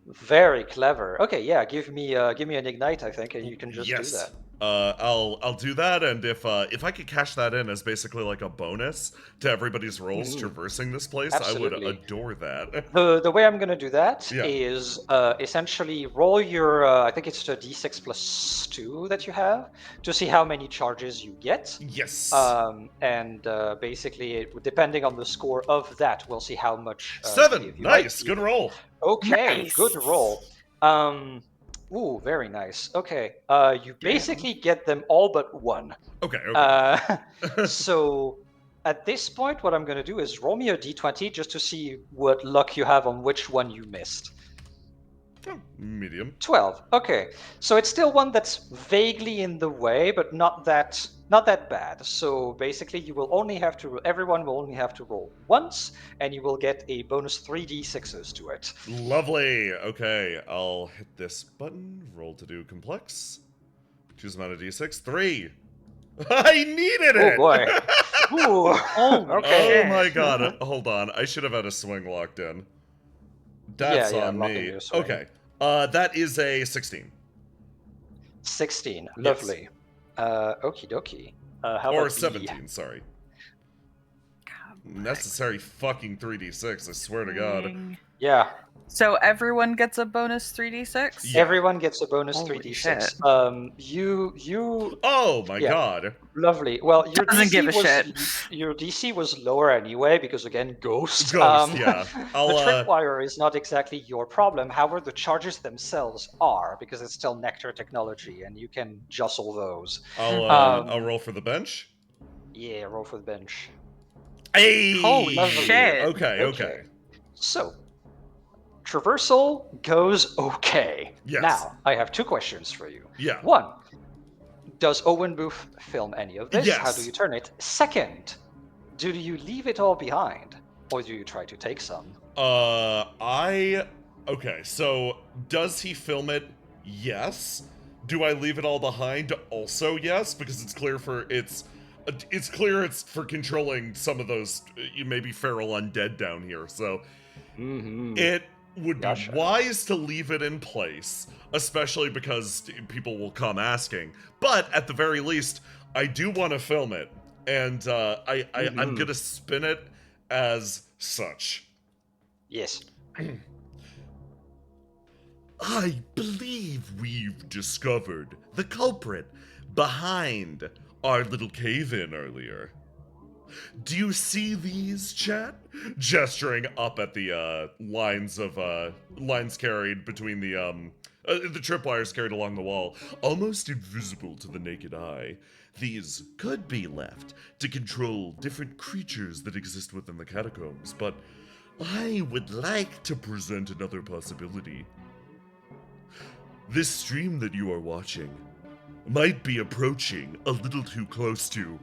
Very clever. Okay, yeah, give me an ignite, I think, and you can just do that. I'll do that, and if I could cash that in as basically like a bonus to everybody's rolls traversing this place, Absolutely. I would adore that. The way I'm gonna do that is essentially roll your I think it's the d6 plus 2 that you have to see how many charges you get. Yes. And basically, depending on the score of that, we'll see how much. 7. Nice. Good roll. Okay. Nice. Good roll. Ooh, very nice. Okay, you basically get them all but one. Okay. So at this point, what I'm going to do is roll me a d20 just to see what luck you have on which one you missed. Oh, medium. 12. Okay, so it's still one that's vaguely in the way, but not that bad. So basically, everyone will only have to roll once, and you will get a bonus 3d6s to it. Lovely. Okay, I'll hit this button. Roll to do complex. Choose amount of d6. 3. I needed it. Oh boy. Ooh. Okay. Oh my god. Hold on. I should have had a swing locked in. That's on me. Okay. That is a 16. 16. Lovely. Okie dokie. How or about 17, sorry. Necessary fucking 3d6, I swear to god. Yeah. So everyone gets a bonus 3d6? Yeah. Everyone gets a bonus Holy 3d6. shit. You. Oh my god. Lovely. Well, your Doesn't DC give a shit. Your DC was lower anyway because again, ghost. Yeah. The tripwire is not exactly your problem. However, the charges themselves are because it's still Nectar technology, and you can jostle those. I'll roll for the bench. Yeah, roll for the bench. Hey. Holy shit. Okay. So, traversal goes okay. Yes. Now, I have two questions for you. Yeah. One, does Owen Booth film any of this? Yes. How do you turn it? Second, do you leave it all behind? Or do you try to take some? Okay, so does he film it? Yes. Do I leave it all behind? Also yes, because it's clear it's for controlling some of those maybe feral undead down here, so it would be wise to leave it in place, especially because people will come asking. But at the very least, I do want to film it, and I'm gonna spin it as such. Yes. I believe we've discovered the culprit behind our little cave-in earlier. Do you see these, chat? Gesturing up at the lines carried between the tripwires carried along the wall, almost invisible to the naked eye. These could be left to control different creatures that exist within the catacombs, but I would like to present another possibility. This stream that you are watching might be approaching a little too close to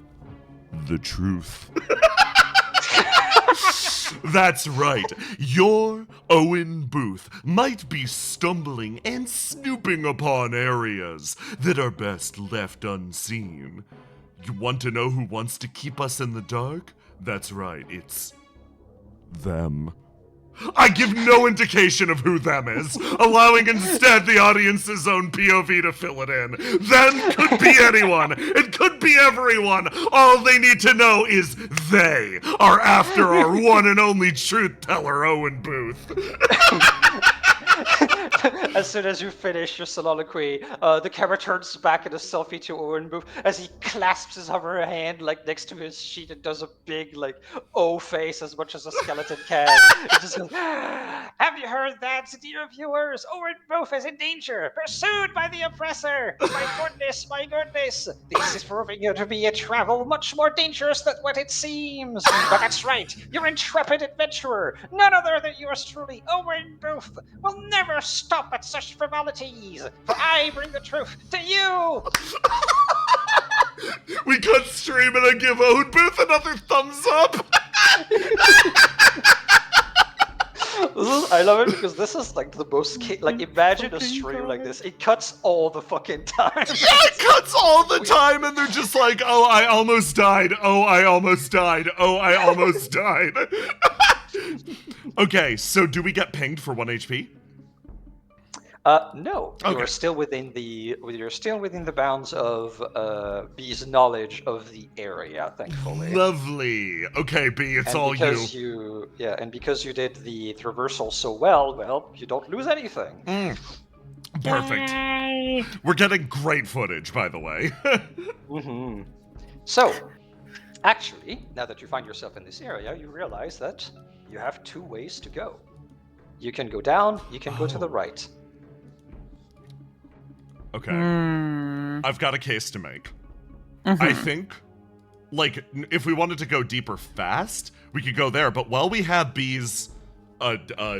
the truth. That's right. Your Owen Booth might be stumbling and snooping upon areas that are best left unseen. You want to know who wants to keep us in the dark? That's right, it's them. I give no indication of who them is, allowing instead the audience's own POV to fill it in. Them could be anyone. It could be everyone. All they need to know is they are after our one and only truth teller, Owen Booth. As soon as you finish your soliloquy, the camera turns back in a selfie to Owen Booth as he clasps his other hand like next to his sheet and does a big like O face as much as a skeleton can. It just goes, "Have you heard that, dear viewers? Owen Booth is in danger, pursued by the oppressor. My goodness, my goodness! This is proving to be a travel much more dangerous than what it seems. But that's right, your intrepid adventurer, none other than yours truly, Owen Booth, will never stop at such frivolities, for I bring the truth to you!" We cut stream and I give Owen Booth another thumbs up. I love it because this is like the most like imagine a stream like this. It cuts all the fucking time. Yeah, it cuts all the time and they're just like, oh, I almost died. Oh, I almost died. Oh, I almost died. Okay, so do we get pinged for 1 HP? No. Okay. You're still within the bounds of B's knowledge of the area, thankfully. Lovely. Okay, B, it's And all because you. and because you did the traversal so well, you don't lose anything. Perfect. We're getting great footage, by the way. Mm-hmm. So, actually, now that you find yourself in this area, you realize that you have 2 ways to go. You can go down, you can go to the right. Okay. I've got a case to make. I think, like, if we wanted to go deeper fast, we could go there, but while we have B's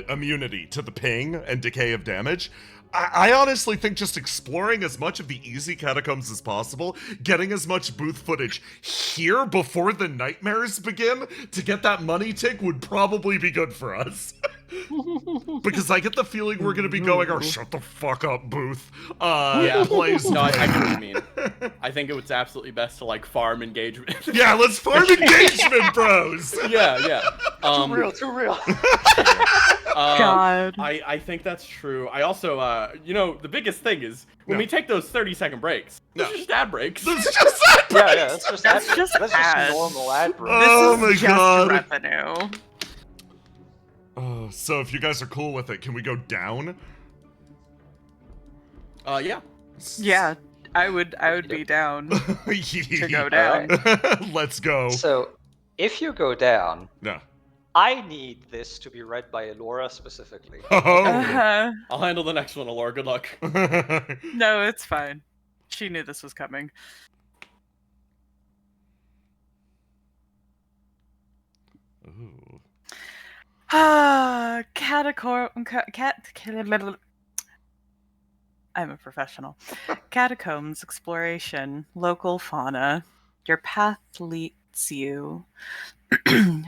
immunity to the ping and decay of damage, I honestly think just exploring as much of the easy catacombs as possible, getting as much booth footage here before the nightmares begin to get that money tick would probably be good for us. Because I get the feeling we're gonna be going, oh, shut the fuck up, Booth. Yeah. Plays. No, I get what you mean. I think it was absolutely best to like farm engagement. Yeah, let's farm engagement, bros. Yeah. Too real. God. I think that's true. I also, the biggest thing is when we take those 30-second breaks, those are just ad breaks. It's just that. Yeah, that's just that's ads. normal ad break. Oh This my is just god. revenue. So if you guys are cool with it, can we go down? Yeah. Yeah, I would be down to go down. Let's go. So, if you go down, Yeah. I need this to be read by Elora specifically. Oh. Uh-huh. I'll handle the next one, Alora. Good luck. No, it's fine. She knew this was coming. Ooh. I'm a professional. Catacombs, exploration, local fauna. Your path leads you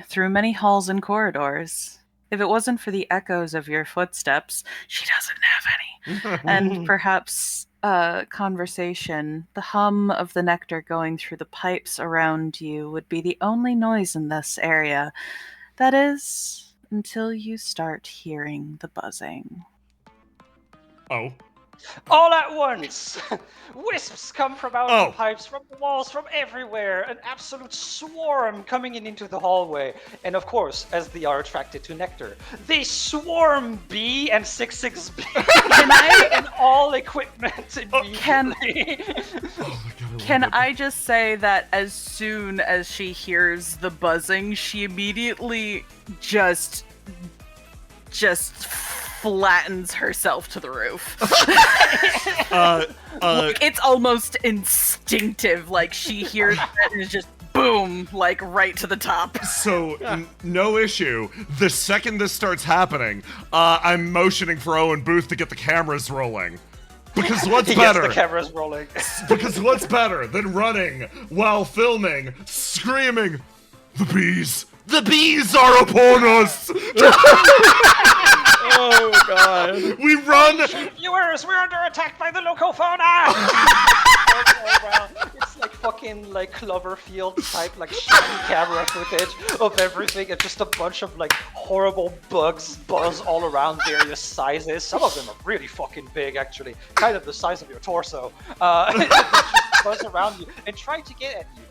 through many halls and corridors. If it wasn't for the echoes of your footsteps, she doesn't have any, and perhaps conversation, the hum of the nectar going through the pipes around you would be the only noise in this area. That is, until you start hearing the buzzing. Oh. All at once! Wisps come from out Oh. the pipes, from the walls, from everywhere. An absolute swarm coming in into the hallway. And of course, as they are attracted to nectar, they swarm B and 66B and all equipment immediately. Oh my god. Can I just say that as soon as she hears the buzzing, she immediately just flattens herself to the roof. It's almost instinctive. Like she hears it and it's just boom, like right to the top. So, no issue. The second this starts happening, I'm motioning for Owen Booth to get the cameras rolling. Because what's He better? gets the cameras rolling. Because what's better than running while filming, screaming, "The bees! The bees are upon us! Oh god. We run! Viewers, we're under attack by the locofauna! It's like fucking like Cloverfield type like shitty camera footage of everything and just a bunch of like horrible bugs buzz all around various sizes. Some of them are really fucking big actually, kind of the size of your torso. They just buzz around you and try to get at you.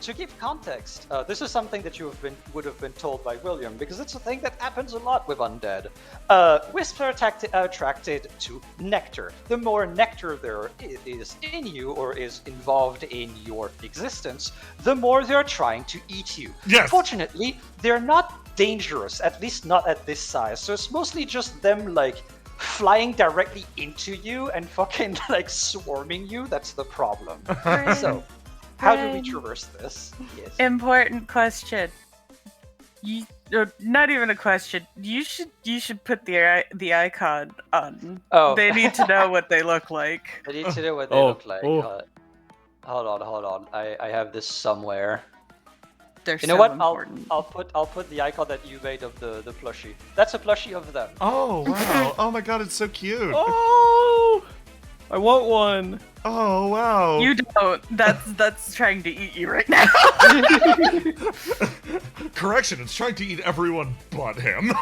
To give context, this is something that you would have been told by William, because it's a thing that happens a lot with undead. Wisps are attracted to nectar. The more nectar there is in you or is involved in your existence, the more they're trying to eat you. Yes. Fortunately, they're not dangerous, at least not at this size. So it's mostly just them like flying directly into you and fucking like swarming you. That's the problem. So. How do we traverse this? Yes. Important question. Not even a question. You should put the icon on. Oh. They need to know what they look like. I need to know what they look like. Hold on. I have this somewhere. They're You know so what? important. I'll put the icon that you made of the plushie. That's a plushie of them. Oh, wow. Oh my god, it's so cute. Oh, I want one. Oh, wow. You don't. That's trying to eat you right now. Correction, it's trying to eat everyone but him.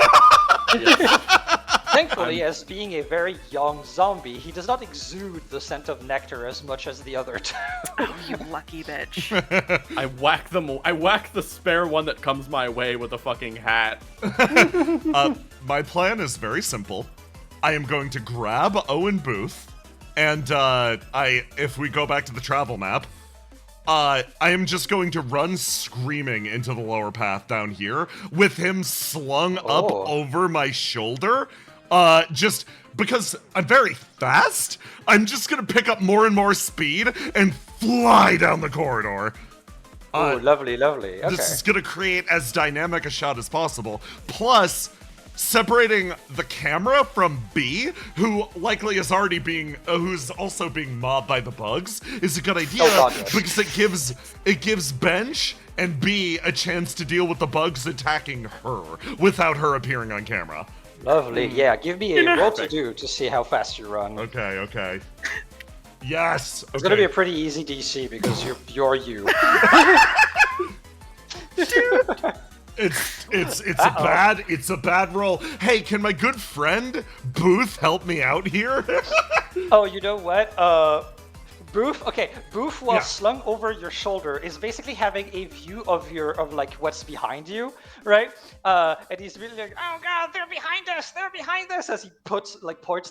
Thankfully, as being a very young zombie, he does not exude the scent of nectar as much as the other two. Oh, you lucky bitch. I whack the spare one that comes my way with a fucking hat. My plan is very simple. I am going to grab Owen Booth, and if we go back to the travel map, I am just going to run screaming into the lower path down here with him slung up over my shoulder. Just because I'm very fast, I'm just gonna pick up more and more speed and fly down the corridor. Oh, lovely. Okay. This is gonna create as dynamic a shot as possible. Plus, separating the camera from B, who likely is already who's also being mobbed by the bugs, is a good idea because it gives Bench and B a chance to deal with the bugs attacking her without her appearing on camera. Lovely. Yeah, give me a roll to do to see how fast you run. Okay. Yes. Okay. It's gonna be a pretty easy DC because you're you. It's a bad roll. Hey, can my good friend Booth help me out here? Oh, you know what? Booth, while slung over your shoulder, is basically having a view of like what's behind you, right? And he's really like, oh god, they're behind us, as he points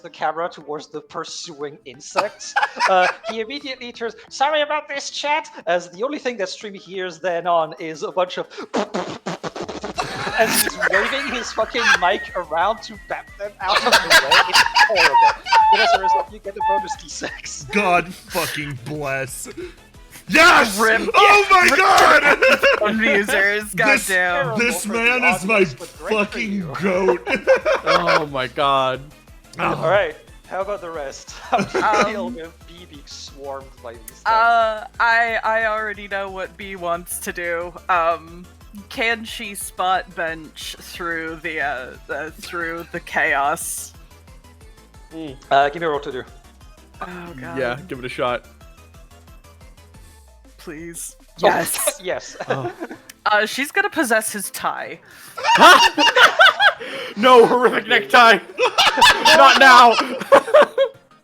the camera towards the pursuing insects. He immediately turns, sorry about this, chat, as the only thing that Stream hears then on is a bunch of and he's waving his fucking mic around to bat them out of the way. It's horrible. But as a result, you get a bonus D6. God fucking bless. Yes! Rip. Oh my god! Abusers, goddamn. This man is my fucking goat. Oh my god. Alright, how about the rest? How do you deal with B being swarmed by these things? I already know what B wants to do. Can she spot Bench through the chaos? Give me a roll to do. Oh god. Yeah, give it a shot. Please. Yes. Yes. She's gonna possess his tie. No, horrific necktie! Not now!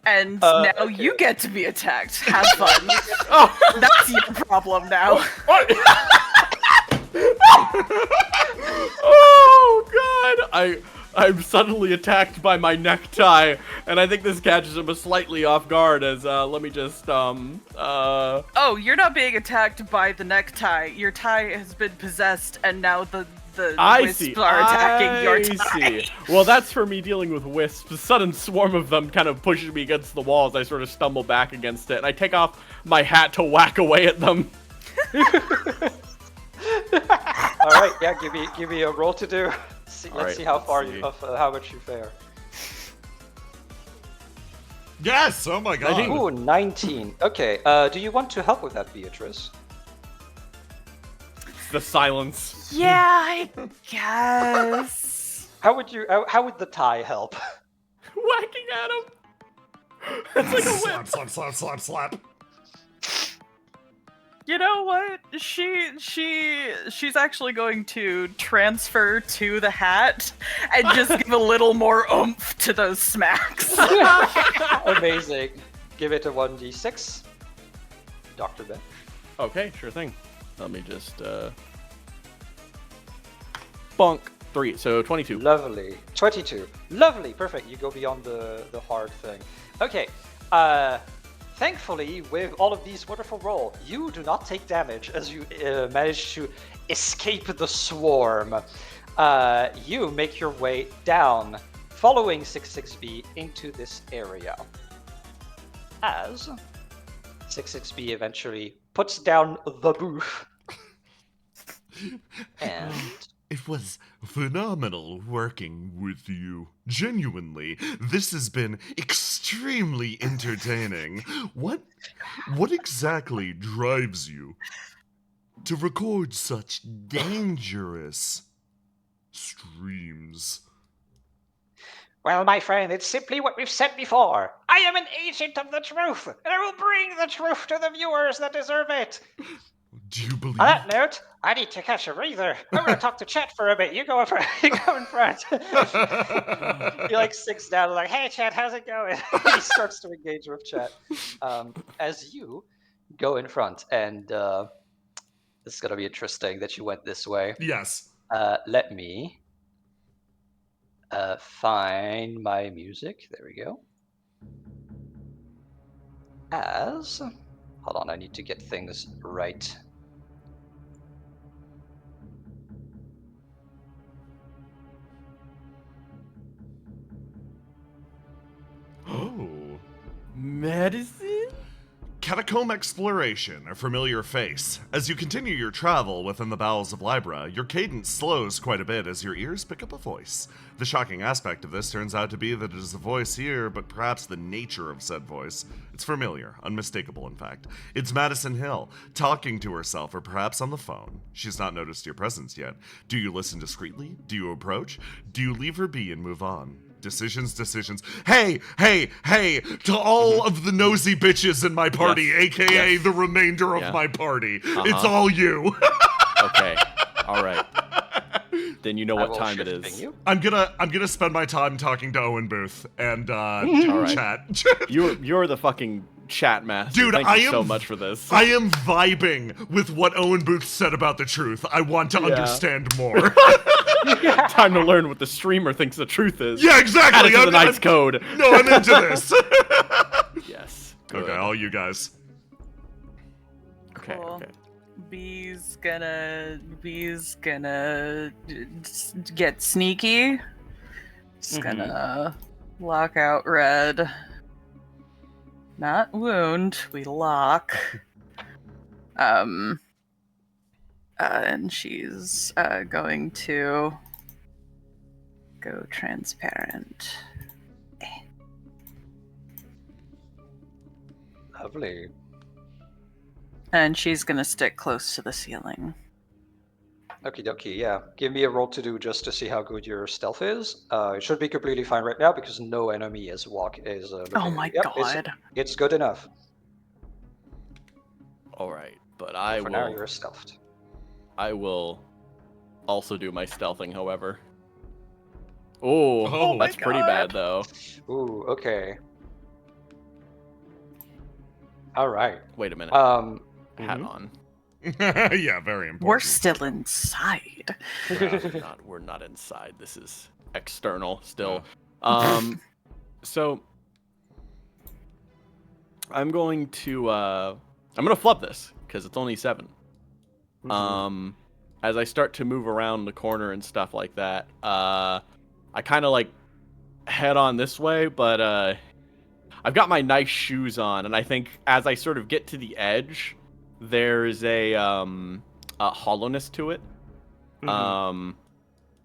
And now you get to be attacked. Have fun. Oh, that's your problem now. Oh god! I'm suddenly attacked by my necktie, and I think this catches him slightly off guard as let me just Oh, you're not being attacked by the necktie. Your tie has been possessed, and now the wisps are attacking your tie. Well, that's for me dealing with wisps. A sudden swarm of them kind of pushes me against the walls. I sort of stumble back against it, and I take off my hat to whack away at them. All right, yeah, give me a roll to do. Let's see how much you fare. Yes! Oh my god. Ooh, 19. Okay, do you want to help with that, Beatrice? The silence. Yeah, I guess. How would the tie help? Whacking at him. It's like a whip. Slap. You know what? She's actually going to transfer to the hat and just give a little more oomph to those smacks. Amazing. Give it a 1d6. Dr. Ben. Okay, sure thing. Let me just bonk 3, so 22. Lovely. 22. Lovely. Perfect. You go beyond the hard thing. Okay. Thankfully, with all of these wonderful rolls, you do not take damage as you manage to escape the swarm. You make your way down, following 66B into this area. As 66B eventually puts down the booth. And It was phenomenal working with you. Genuinely, this has been extremely entertaining. What exactly drives you to record such dangerous streams? well, my friend, it's simply what we've said before. I am an agent of the truth, and I will bring the truth to the viewers that deserve it. Do you believe? On that note, I need to catch a breather. I'm going to talk to Chet for a bit. You go in front. You go in front. He like sits down, like, "Hey, Chet, how's it going?" He starts to engage with Chet as you go in front, and this is going to be interesting that you went this way. Yes. Let me find my music. There we go. Hold on, I need to get things right. Oh. Medicine? Catacomb exploration, a familiar face. As you continue your travel within the bowels of Libra, your cadence slows quite a bit as your ears pick up a voice. The shocking aspect of this turns out to be that it is a voice here, but perhaps the nature of said voice. It's familiar, unmistakable in fact. It's Madison Hill, talking to herself or perhaps on the phone. She's not noticed your presence yet. Do you listen discreetly? Do you approach? Do you leave her be and move on? Decisions. Hey, to all of the nosy bitches in my party, Yes. aka Yes. the remainder of Yeah. my party. It's all you. Okay. All right. Then you know I what will time it shift is. you. I'm gonna spend my time talking to Owen Booth and right. chat. You're the fucking chat master. Dude, Thank I you am so much for this. I am vibing with what Owen Booth said about the truth. I want to Yeah. understand more. Time to learn what the streamer thinks the truth is. Yeah, exactly. Add it to the I'm- Knight's Code. No, I'm into this. Yes. Good. Okay, all you guys. Okay. Cool. Okay. B's gonna get sneaky. Just gonna lock out red. Not wound, we lock. And she's going to go transparent. Lovely. And she's gonna stick close to the ceiling. Okie dokie, yeah. Give me a roll to do just to see how good your stealth is. It should be completely fine right now because no enemy is looking Oh at my you. Yep, god. It's good enough. All right, but I For now, will. you're stealthed. I will also do my stealthing, however. Oh, Oh my that's pretty God. bad though. Ooh, okay. All right. Wait a minute. Hat Mhm. on. Yeah, very important. We're still inside. We're not inside. This is external still. So I'm going to flub this because it's only 7. As I start to move around the corner and stuff like that, I kind of like head on this way, but I've got my nice shoes on, and I think as I sort of get to the edge, there's a hollowness to it. And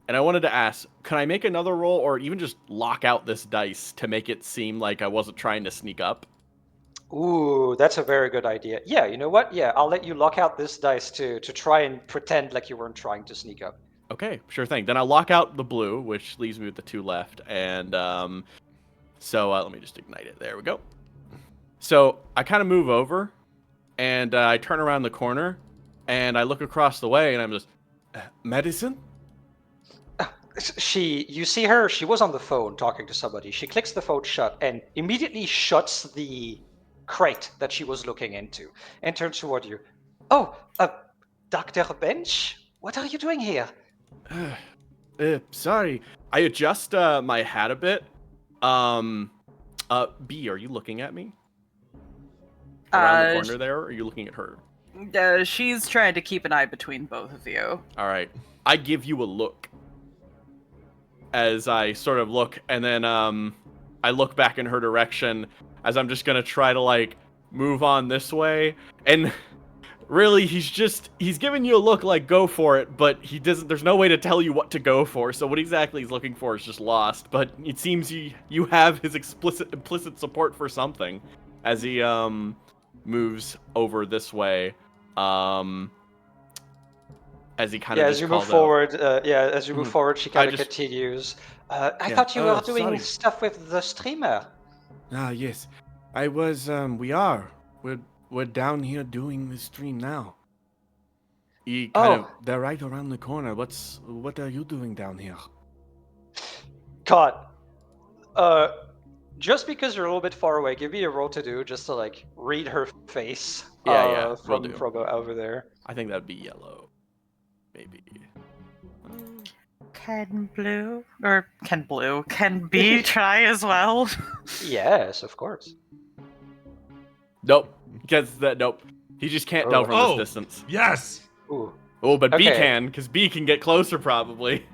I wanted to ask, can I make another roll or even just lock out this dice to make it seem like I wasn't trying to sneak up? Ooh, that's a very good idea. Yeah, you know what? Yeah, I'll let you lock out this dice to try and pretend like you weren't trying to sneak up. Okay, sure thing. Then I'll lock out the blue, which leaves me with the 2 left. And so let me just ignite it. There we go. So I kind of move over, and I turn around the corner, and I look across the way, and I'm just, Medicine? You see her, she was on the phone talking to somebody. She clicks the phone shut and immediately shuts the crate that she was looking into and turns toward you. Oh, Dr. Bench? What are you doing here? Sorry. I adjust my hat a bit. B, are you looking at me? Around the corner there, or are you looking at her? She's trying to keep an eye between both of you. All right. I give you a look. As I sort of look, and then I look back in her direction as I'm just gonna try to like move on this way. And really, he's giving you a look like go for it, but he doesn't. There's no way to tell you what to go for. So what exactly he's looking for is just lost. But it seems you have his implicit support for something as he moves over this way. As he kind of as you move forward, as you move forward, she kind of continues. I thought you were doing sorry. stuff with the streamer. Ah, yes. I was, we are. We're down here doing the stream now. They're right around the corner. What are you doing down here? God. Just because you're a little bit far away, give me a roll to do just to like read her face. From over there. I think that'd be yellow. Maybe. Can B try as well? Yes, of course. Nope. Nope. He just can't tell from this distance. Yes! Ooh. Oh, but B Okay. can, because B can get closer probably.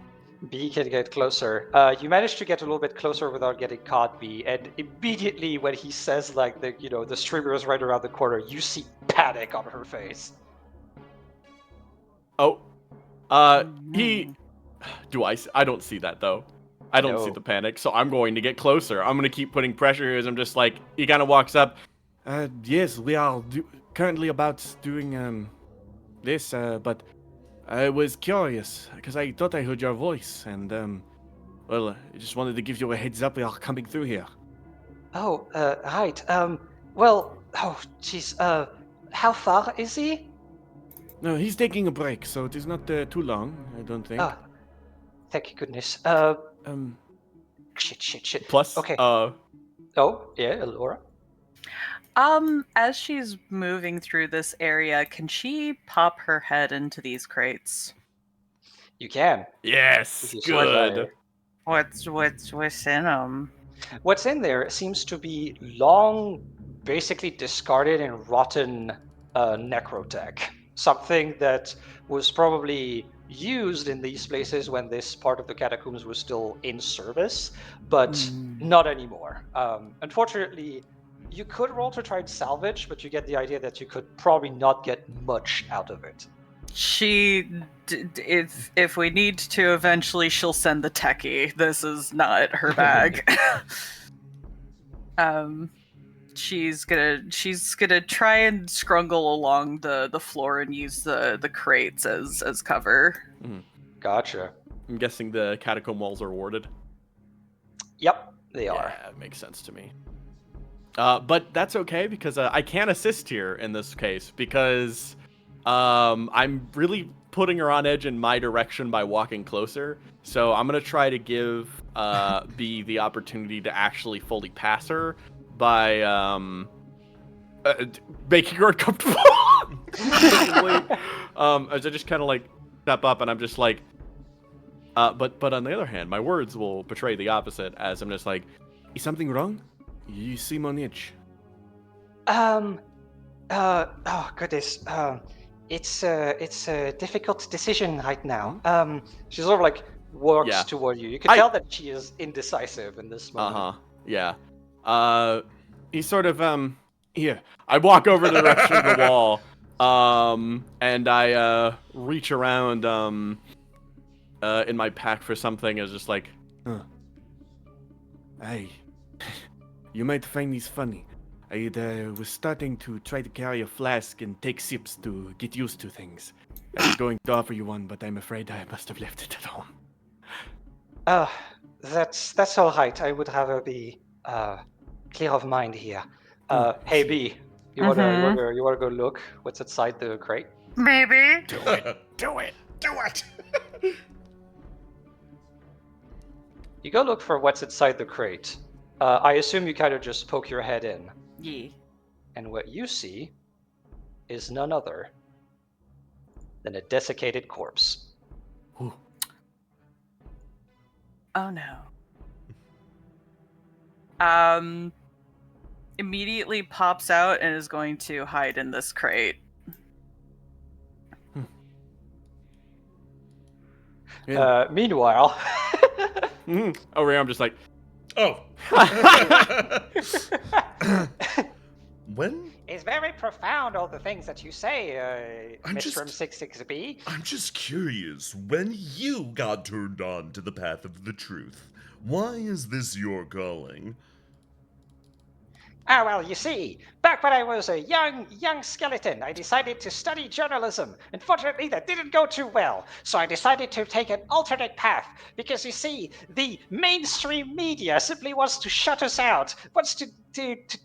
B can get closer. You managed to get a little bit closer without getting caught, B. And immediately when he says like the streamer is right around the corner, you see panic on her face. Oh. I don't see that though. I don't see the panic, so I'm going to get closer. I'm going to keep putting pressure here as I'm just like, he kind of walks up. Yes, we are currently about doing, this, but I was curious, because I thought I heard your voice, and, well, I just wanted to give you a heads up we are coming through here. Oh, right. Well, oh, jeez. How far is he? No, he's taking a break, so it is not too long, I don't think. Ah, thank goodness. Shit. Plus, Okay. Oh, yeah, Laura. As she's moving through this area, can she pop her head into these crates? You can. yes, good. What's in them? What's in there seems to be long, basically discarded and rotten necrotech. Something that was probably used in these places when this part of the catacombs was still in service, but not anymore. Unfortunately, you could roll to try and salvage, but you get the idea that you could probably not get much out of it. If we need to, eventually she'll send the techie. This is not her bag. She's gonna try and scrungle along the floor and use the crates as cover. Gotcha. I'm guessing the catacomb walls are warded. Yep, they are. Yeah, it makes sense to me. But that's okay because I can assist here in this case because I'm really putting her on edge in my direction by walking closer. So I'm gonna try to give B the opportunity to actually fully pass her by making her uncomfortable. As I just kind of like step up and I'm just like, but on the other hand, my words will portray the opposite as I'm just like, Is something wrong? You seem on edge. Oh goodness. It's a difficult decision right now. She sort of like walks toward you. You can tell that she is indecisive in this moment. Yeah. He sort of here. I walk over the direction of the wall. And I reach around in my pack for something. It's just like, Hey, you might find these funny. I was starting to try to carry a flask and take sips to get used to things. I was going to offer you one, but I'm afraid I must have left it at home. That's all right. I would rather be clear of mind here. Hey B, you wanna go look what's inside the crate? Maybe. Do it. Do it. Do it. You go look for what's inside the crate. I assume you kind of just poke your head in, Yeah. and what you see is none other than a desiccated corpse. Ooh. Oh no. Immediately pops out and is going to hide in this crate. Meanwhile, Oh, Ray, I'm just like, Oh. When? it's very profound, all the things that you say, I'm Mr. just- M66B. I'm just curious, when you got turned on to the path of the truth, why is this your calling? Ah, well, you see, back when I was a young skeleton, I decided to study journalism. Unfortunately, that didn't go too well, so I decided to take an alternate path. Because you see, the mainstream media simply wants to shut us out, wants to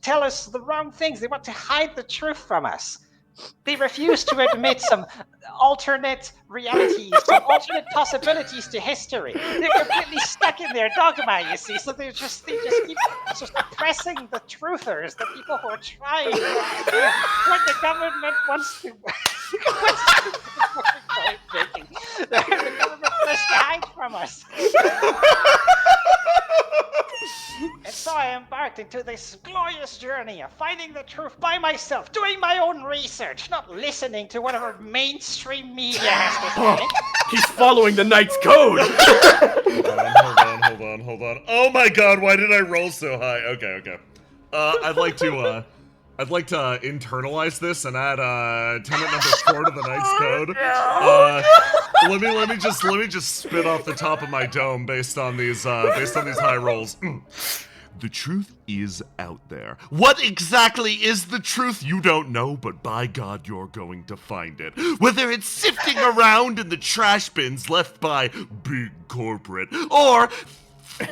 tell us the wrong things. They want to hide the truth from us. They refuse to admit some alternate realities, some alternate possibilities to history. They're completely stuck in their dogma, you see. So they just keep suppressing the truthers, the people who are trying what the government wants to. The government wants to hide from us. And so I embarked into this glorious journey of finding the truth by myself, doing my own research, not listening to whatever mainstream media has to say. he's following the Knight's Code. Hold on. Oh my god, why did I roll so high? Okay. I'd like to internalize this and add tenant number 4 to the Knight's Code. Let me just spit off the top of my dome based on these high rolls. The truth is out there. What exactly is the truth? You don't know, but by God, you're going to find it. Whether it's sifting around in the trash bins left by big corporate, or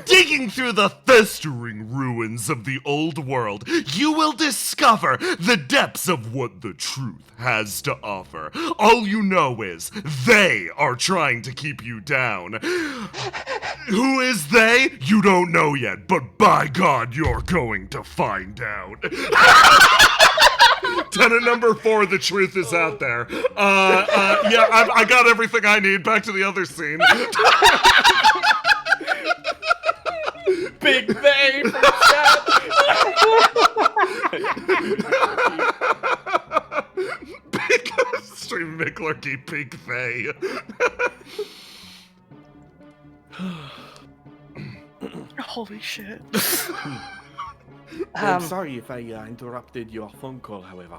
digging through the festering ruins of the old world, you will discover the depths of what the truth has to offer. All you know is they are trying to keep you down. Who is they? You don't know yet, but by God, you're going to find out. Tenant number 4, the truth is out there. Yeah, I got everything I need. Back to the other scene. Big Bay from chat. Big stream McClurky Pink Faye. Holy shit. I'm sorry if I interrupted your phone call, however.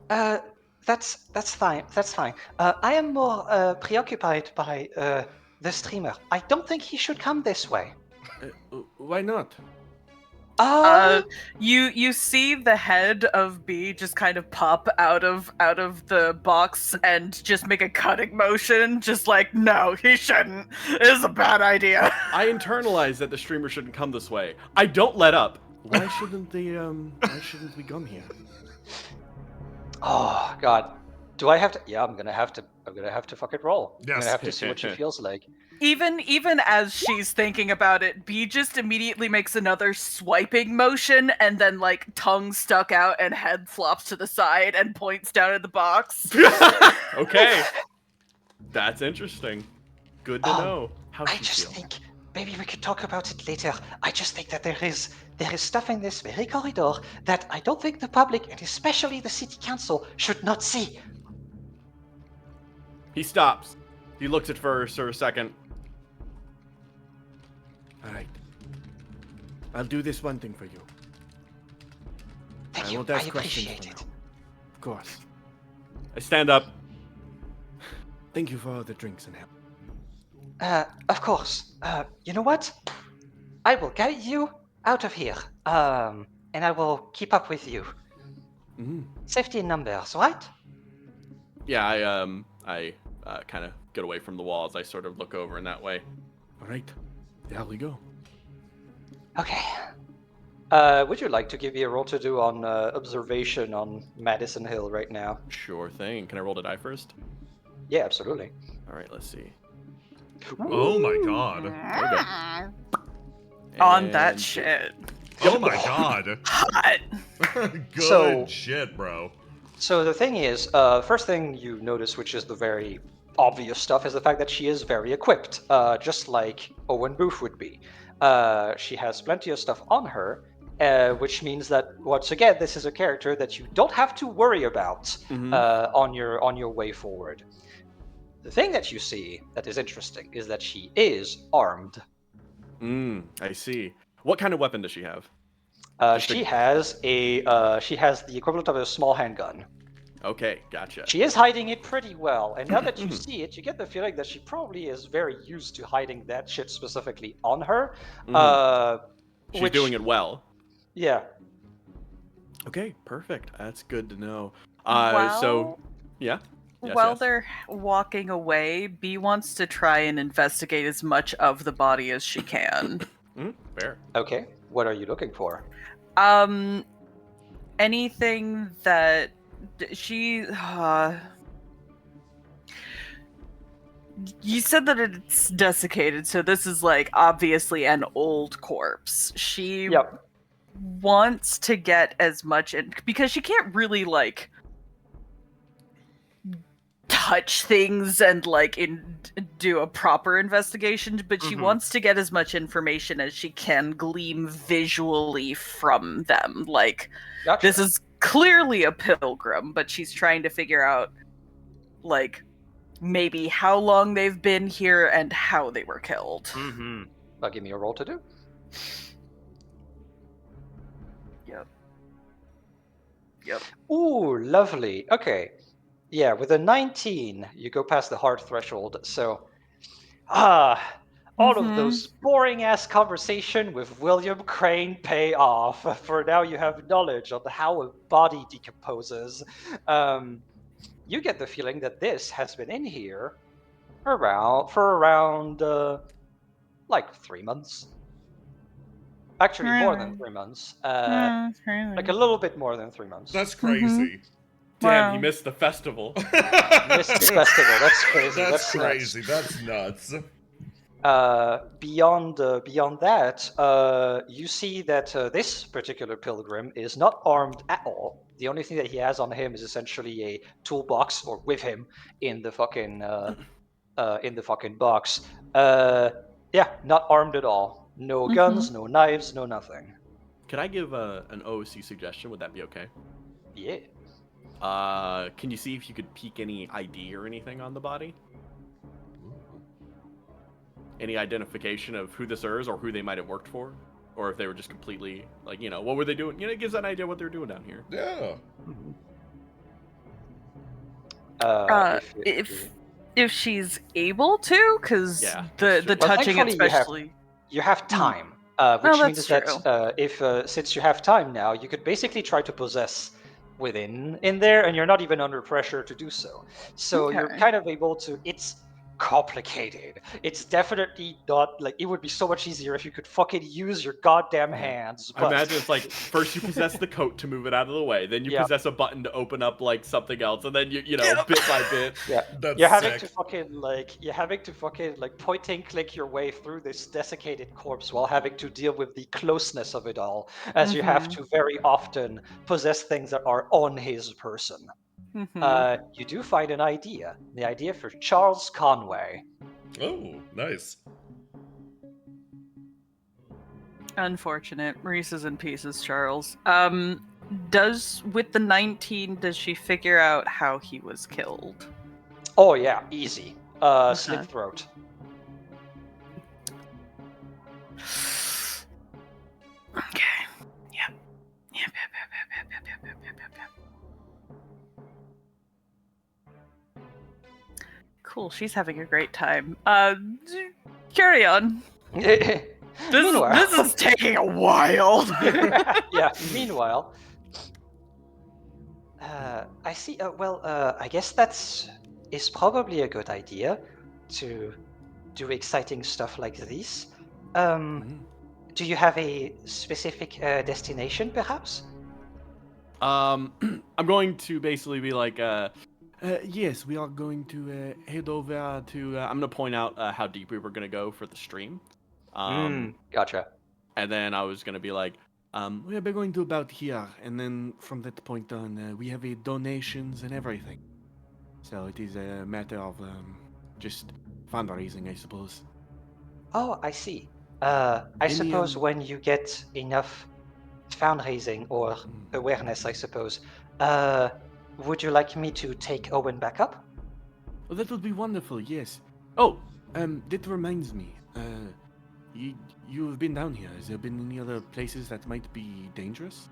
That's fine. That's fine. I am more preoccupied by the streamer. I don't think he should come this way. Why not? You see the head of B just kind of pop out of the box and just make a cutting motion, just like, no, he shouldn't. It's a bad idea. I internalize that the streamer shouldn't come this way. I don't let up. Why shouldn't we come here? Oh God, do I have to? Yeah, I'm gonna have to fucking roll. I'm Yes. gonna have to see what she feels like. Even as she's thinking about it, B just immediately makes another swiping motion and then like tongue stuck out and head flops to the side and points down at the box. Okay. That's interesting. Good to know. I just think maybe we could talk about it later. I just think that there is stuff in this very corridor that I don't think the public and especially the city council should not see. He stops. He looks at her for a second. Alright. I'll do this one thing for you. Thank I you. won't I ask questions appreciate for it. now. Of course. I stand up. Thank you for all the drinks and help. Of course. You know what? I will get you out of here. And and I will keep up with you. Mm-hmm. Safety in numbers, right? Yeah, I kind of get away from the walls. I sort of look over in that way. All right, there we go. Okay. Would you like to give me a roll to do on observation on Madison Hill right now? Sure thing. Can I roll to die first? Yeah, absolutely. All right, let's see. Oh my god. There we go. On that And- shit. Oh my god. Hot. Good So- shit, bro. So the thing is, first thing you notice, which is the very obvious stuff, is the fact that she is very equipped, just like Owen Booth would be. She has plenty of stuff on her, which means that once again, this is a character that you don't have to worry about Mhm. on your way forward. The thing that you see that is interesting is that she is armed. I see. What kind of weapon does she have? Just She has the equivalent of a small handgun. Okay, gotcha. She is hiding it pretty well, and now that you see it, you get the feeling that she probably is very used to hiding that shit specifically on her. She's Which- doing it well. Yeah. Okay, perfect. That's good to know. Well- So, yeah. Yes, While yes. they're walking away, B wants to try and investigate as much of the body as she can. Fair. Okay. What are you looking for? Anything that she. You said that it's desiccated, so this is like obviously an old corpse. She Yep. wants to get as much in because she can't really like touch things and like do a proper investigation, but she wants to get as much information as she can glean visually from them. Like, Gotcha. this is clearly a pilgrim, but she's trying to figure out like maybe how long they've been here and how they were killed. Mm-hmm. Give me a roll to do. Yep. Ooh, lovely. Okay. Yeah, with a 19, you go past the hard threshold. So, all of those boring ass conversation with William Crane pay off. For now, you have knowledge of how a body decomposes. You get the feeling that this has been in here around like 3 months. Actually, more than 3 months. Like a little bit more than 3 months. That's crazy. Damn, Wow. you missed the festival. Missed the festival. That's crazy. That's nuts. crazy. That's nuts. Beyond that, you see that this particular pilgrim is not armed at all. The only thing that he has on him is essentially a toolbox, or with him in the fucking box. Yeah, not armed at all. No guns, no knives, no nothing. Could I give an OOC suggestion? Would that be okay? Yeah. Can you see if you could peek any ID or anything on the body? Any identification of who this is or who they might have worked for? Or if they were just completely, like, you know, what were they doing? You know, it gives an idea what they're doing down here. Yeah. If she's able to, because Yeah, the that's true. touching thankfully especially. You have time, Oh, which that's means that if since you have time now, you could basically try to possess within in there, and you're not even under pressure to do so. So you're Okay. kind of able to. It's complicated. It's definitely not like it would be so much easier if you could fucking use your goddamn hands. I But imagine it's like first you possess the coat to move it out of the way, then you Yeah. possess a button to open up like something else, and then you know bit by bit. yeah, That's you're having sick. to fucking like point and click your way through this desiccated corpse while having to deal with the closeness of it all, as you have to very often possess things that are on his person. You do find an idea. The idea for Charles Conway. Oh, nice. Unfortunate. Reese's in pieces, Charles. With the 19, does she figure out how he was killed? Oh yeah, easy. Slit throat. Okay. Yep. Yep. Cool. She's having a great time. Carry on. This is taking a while. Yeah. Meanwhile, I see. I guess is probably a good idea to do exciting stuff like this. Do you have a specific destination, perhaps? I'm going to basically be like, yes, we are going to head over to. I'm gonna point out how deep we were gonna go for the stream. Gotcha. And then I was gonna be like, we're going to about here, and then from that point on, we have donations and everything. So it is a matter of just fundraising, I suppose. Oh, I see. I suppose when you get enough fundraising or awareness, I suppose, would you like me to take Owen back up? Well, that would be wonderful, yes. Oh, that reminds me. You've been down here. Has there been any other places that might be dangerous?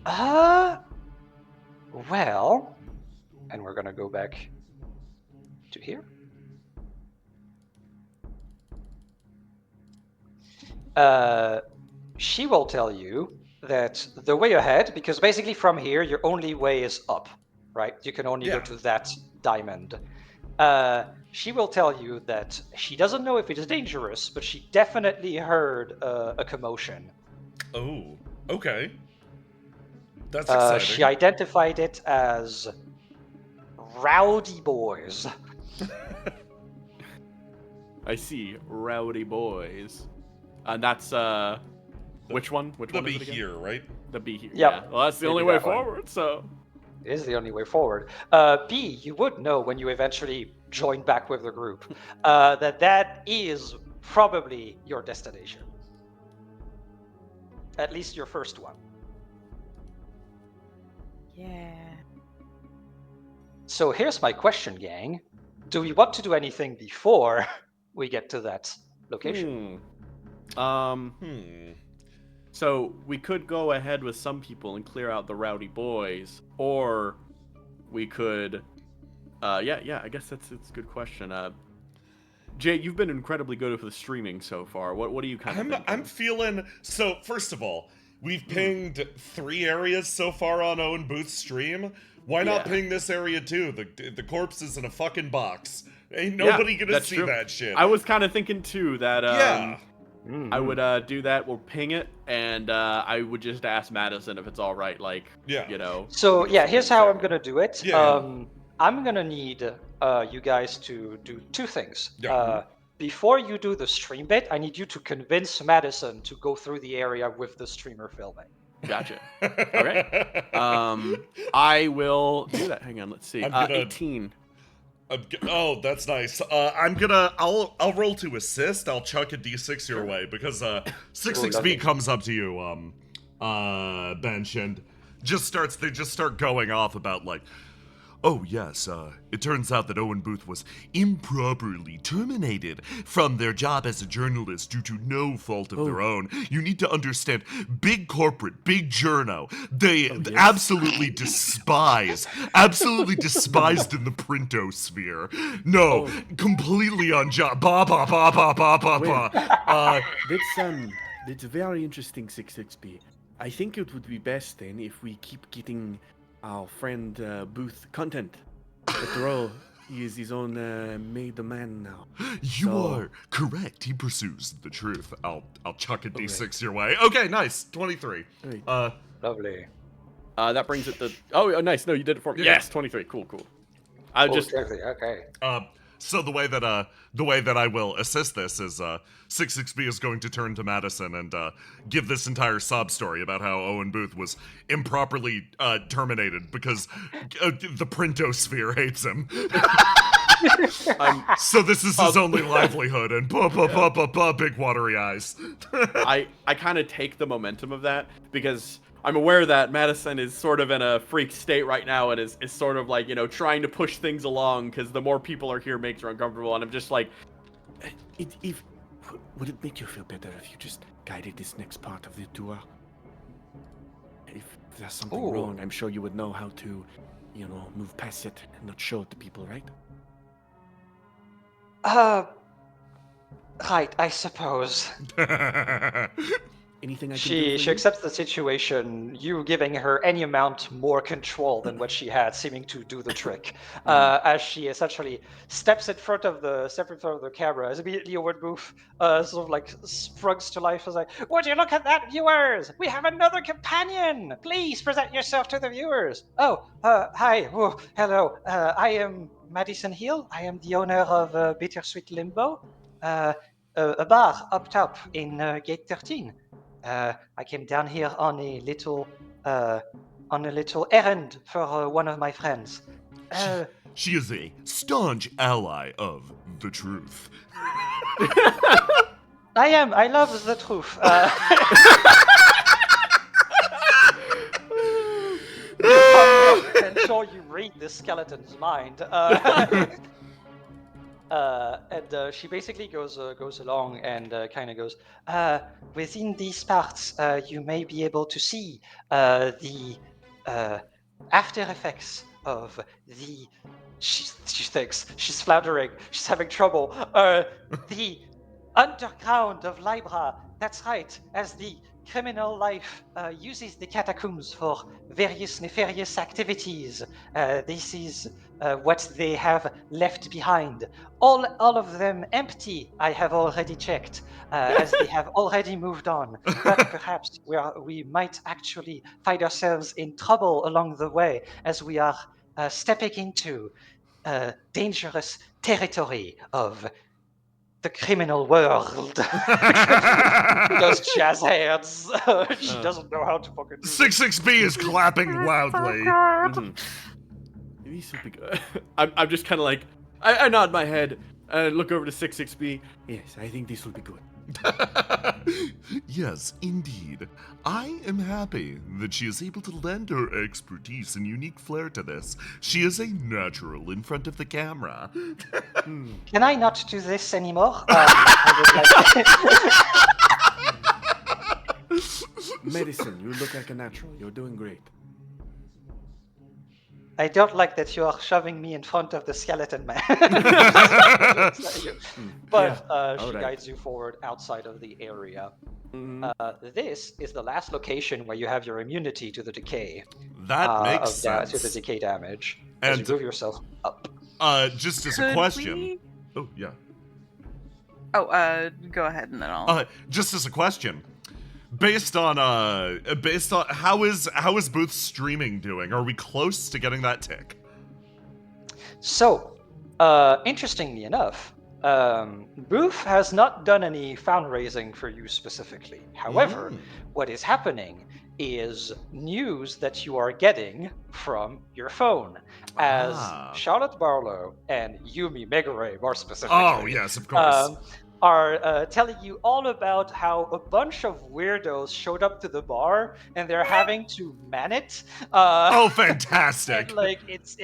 Well, and we're gonna go back to here. She will tell you that the way ahead, because basically from here, your only way is up, right? You can only go to that diamond. She will tell you that she doesn't know if it is dangerous, but she definitely heard a commotion. Oh, okay. That's exciting. She identified it as rowdy boys. I see, rowdy boys. And that's which one? Which The one is be it again? here, right? The be here. Yep. Yeah. Well, that's the Maybe only way that one. forward. So. It is the only way forward. B, you would know when you eventually join back with the group that is probably your destination. At least your first one. Yeah. So here's my question, gang. Do we want to do anything before we get to that location? So we could go ahead with some people and clear out the rowdy boys, or we could, I guess it's a good question. Jay, you've been incredibly good with the streaming so far. What do you kind of think? I'm feeling. So first of all, we've pinged 3 areas so far on Owen Booth's stream. Why not ping this area too? The corpse is in a fucking box. Ain't nobody gonna see that shit. I was kind of thinking too that I would do that. We'll ping it, and I would just ask Madison if it's all right. Like, you know. So here's how I'm gonna do it. Yeah. I'm gonna need you guys to do 2 things. Yeah. Before you do the stream bit, I need you to convince Madison to go through the area with the streamer filming. Gotcha. All right. I will do that. Hang on. Let's see. 18. Oh, that's nice. I'll roll to assist. I'll chuck a d6 your way because 6xp comes up to you, Bench, and they just start going off about like, oh yes, it turns out that Owen Booth was improperly terminated from their job as a journalist due to no fault of their own. You need to understand, big corporate, big journo, they absolutely despised in the printosphere. No, completely on job. That's very interesting, 6xp. I think it would be best then if we keep getting our friend Booth content. After all, he is his own made man now. You are correct. He pursues the truth. I'll chuck a d6 your way. Okay, nice. 23. Right. Lovely. That brings it to. Oh, nice. No, you did it for me. Yeah. Yes, 23. Cool. Okay. So the way that I will assist this is 6xp is going to turn to Madison and give this entire sob story about how Owen Booth was improperly terminated because the printosphere hates him. So this is his only livelihood, and big watery eyes. I kind of take the momentum of that because I'm aware that Madison is sort of in a freak state right now and is sort of like, trying to push things along because the more people are here makes her uncomfortable. And I'm just like, would it make you feel better if you just guided this next part of the tour? If there's something wrong, I'm sure you would know how to, move past it and not show it to people, right? Right, I suppose. Anything I can do She for you? accepts the situation, you giving her any amount more control than what she had, seeming to do the trick. As she essentially steps in front of the camera, as immediately Owen Booth sort of like sprugs to life, as like, "Would you look at that, viewers? We have another companion. Please present yourself to the viewers." Oh, hi, oh, hello. I am Madison Hill. I am the owner of Bittersweet Limbo, a bar up top in Gate 13. I came down here on a little errand for one of my friends. She is a staunch ally of the truth. I am. I love the truth. I'm sure you read the skeleton's mind. And she basically goes along and kind of goes, within these parts, you may be able to see the after effects of the. She thinks she's floundering. She's having trouble. The underground of Libra. That's right. As the criminal life uses the catacombs for various nefarious activities. This is what they have left behind. All of them empty, I have already checked, as they have already moved on. But perhaps we might actually find ourselves in trouble along the way as we are stepping into dangerous territory of the criminal world. She does jazz hands. She doesn't know how to fucking do this. 66B is clapping loudly. This would be good. I'm just kind of like, I nod my head and look over to 66B. Yes, I think this will be good. Yes, indeed. I am happy that she is able to lend her expertise and unique flair to this. She is a natural in front of the camera. Can I not do this anymore? I would like- Medicine, you look like a natural. You're doing great. I don't like that you are shoving me in front of the skeleton man. But she guides you forward outside of the area. This is the last location where you have your immunity to the decay. That makes sense. To the decay damage. As And you move yourself up. just as Could a question. we- Oh, yeah. Oh, go ahead and then I'll. Just as a question. Based on how is Booth's streaming doing? Are we close to getting that tick? So, interestingly enough, Booth has not done any fundraising for you specifically. However, what is happening is news that you are getting from your phone, as Charlotte Barlow and Yumi Megure, more specifically. Oh, yes, of course. Are telling you all about how a bunch of weirdos showed up to the bar and they're having to man it. Oh, fantastic! And, like it's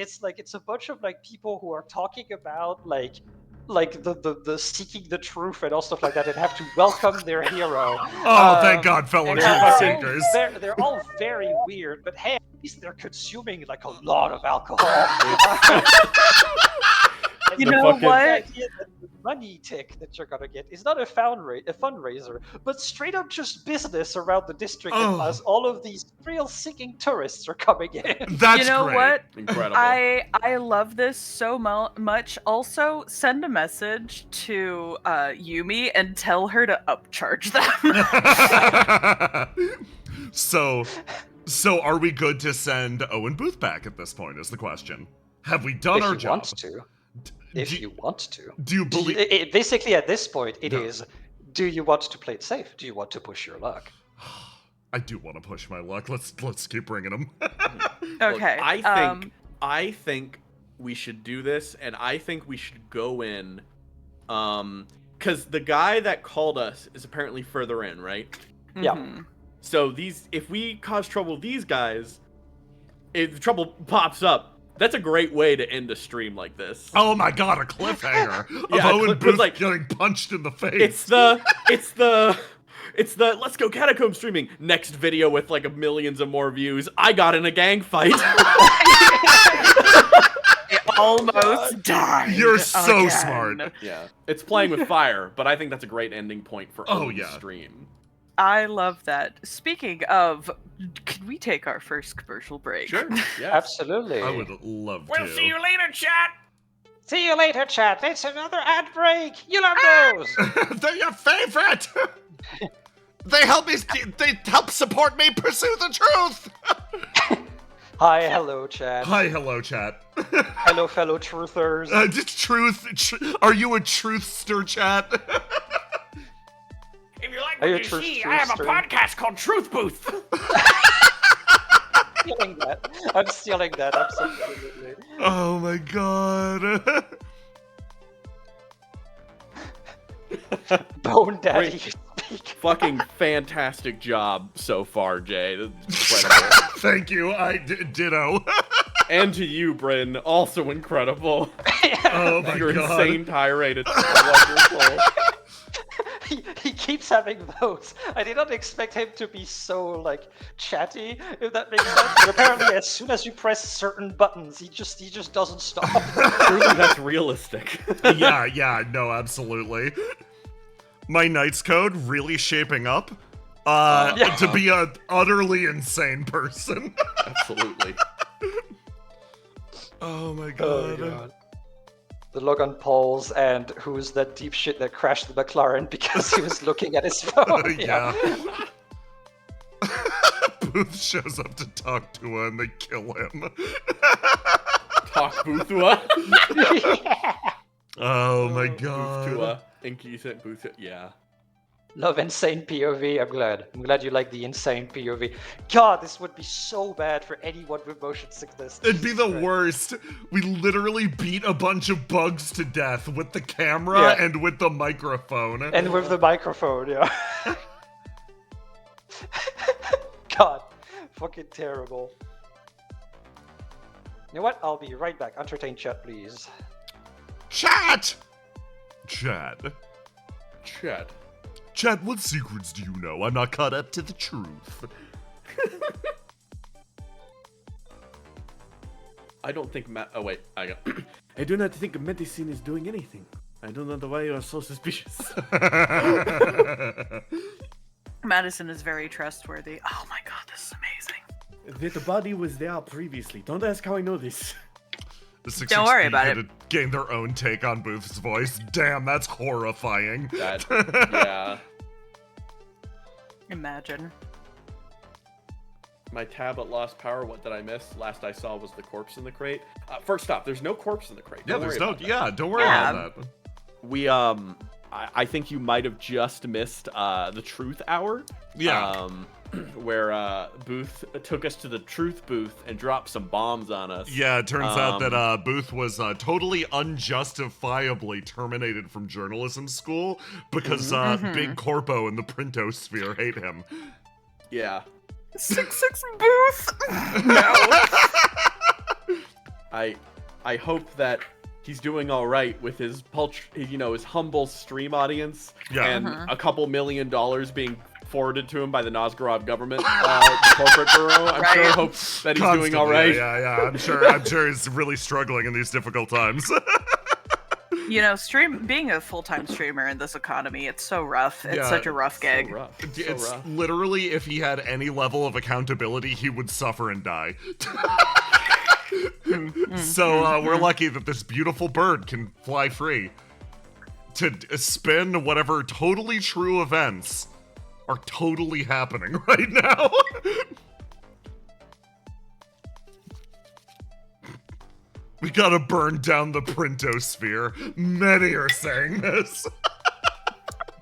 a bunch of like people who are talking about like the seeking the truth and all stuff like that, and have to welcome their hero. Oh, thank God, fellow and truth seekers. They're all very weird, but hey, at least they're consuming like a lot of alcohol. You know what? The money tick that you're gonna get is not a fundraiser, but straight up just business around the district, as all of these thrill-seeking tourists are coming in. That's You know great. what? Incredible. I love this so much. Also, send a message to Yumi and tell her to upcharge them. So are we good to send Owen Booth back at this point? Is the question. Have we done our job? If you want to. Do you believe? Basically, at this point, it is: do you want to play it safe? Do you want to push your luck? I do want to push my luck. Let's keep bringing them. Okay. Look, I think we should do this, and I think we should go in, because the guy that called us is apparently further in, right? Yeah. So if we cause trouble with these guys, if the trouble pops up, that's a great way to end a stream like this. Oh my God, a cliffhanger of Yeah, Owen Booth like, getting punched in the face. It's the let's go catacomb streaming next video with like millions of more views. I got in a gang fight. almost died. You're so again. smart. Yeah, it's playing with fire, but I think that's a great ending point for Owen's stream. I love that. Speaking of, can we take our first commercial break? Sure. Yes. Absolutely. I would love to. We'll see you later, chat. See you later, chat. It's another ad break. You love those. They're your favorite. They help me. They help support me pursue the truth. Hi, hello, chat. Hi, hello, chat. Hello, fellow truthers. Are you a truthster, chat? If you like Are you what a you truth see, I have a truthster? podcast called Truth Booth. I'm stealing that. Absolutely. Oh my god. Bone Daddy. Fucking fantastic job so far, Jay. That's incredible. Thank you. Ditto. And to you, Bryn, also incredible. Oh my Your god. insane tirade. It's wonderful. He keeps having those. I did not expect him to be so, like, chatty, if that makes sense. But apparently, as soon as you press certain buttons, he just doesn't stop. Truly, that's realistic. Yeah, no, absolutely. My Knight's Code really shaping up to be an utterly insane person. Absolutely. Oh my Oh, god. God. The Logan Pauls and who's that deep shit that crashed the McLaren because he was looking at his phone. Yeah. Booth shows up to talk to her and they kill him. Talk Boothua. Oh my god. Boothua. Incandescent Boothua. Yeah. Love insane POV. I'm glad you like the insane POV. God, this would be so bad for anyone with motion sickness. It'd be the Christ. worst. We literally beat a bunch of bugs to death with the camera Yeah. and with the microphone. And with the microphone, yeah. God, fucking terrible. You know what? I'll be right back. Entertain chat, please. Chat! Chad. Chad. Chad, what secrets do you know? I'm not caught up to the truth. I don't think oh wait, I got I do not think medicine is doing anything. I don't know why you are so suspicious. Madison is very trustworthy. Oh my god, this is amazing. The body was there previously. Don't ask how I know this. The Don't worry 660 about had to gain their own take on Booth's voice. Damn, that's horrifying. that. Yeah. Imagine. My tablet lost power. What did I miss? Last I saw was the corpse in the crate. First off, there's no corpse in the crate. Yeah, Don't there's worry no. about that. Yeah, don't worry Yeah. about that. We I think you might have just missed the truth hour. Yeah. Where Booth took us to the truth booth and dropped some bombs on us. Yeah, it turns out that Booth was totally unjustifiably terminated from journalism school because Big Corpo and the Printosphere hate him. Yeah. 6 Booth. No. I hope that he's doing all right with his his humble stream audience Yeah. and a couple $1 million being forwarded to him by the Novgorod government corporate bureau. I'm sure hope that he's doing all right. Yeah. I'm sure he's really struggling in these difficult times. You know, being a full-time streamer in this economy, it's so rough. It's Yeah, such a rough gig. So rough. It's So rough. literally, if he had any level of accountability, he would suffer and die. So we're lucky that this beautiful bird can fly free to spin whatever totally true events are totally happening right now. We gotta burn down the Printosphere. Many are saying this.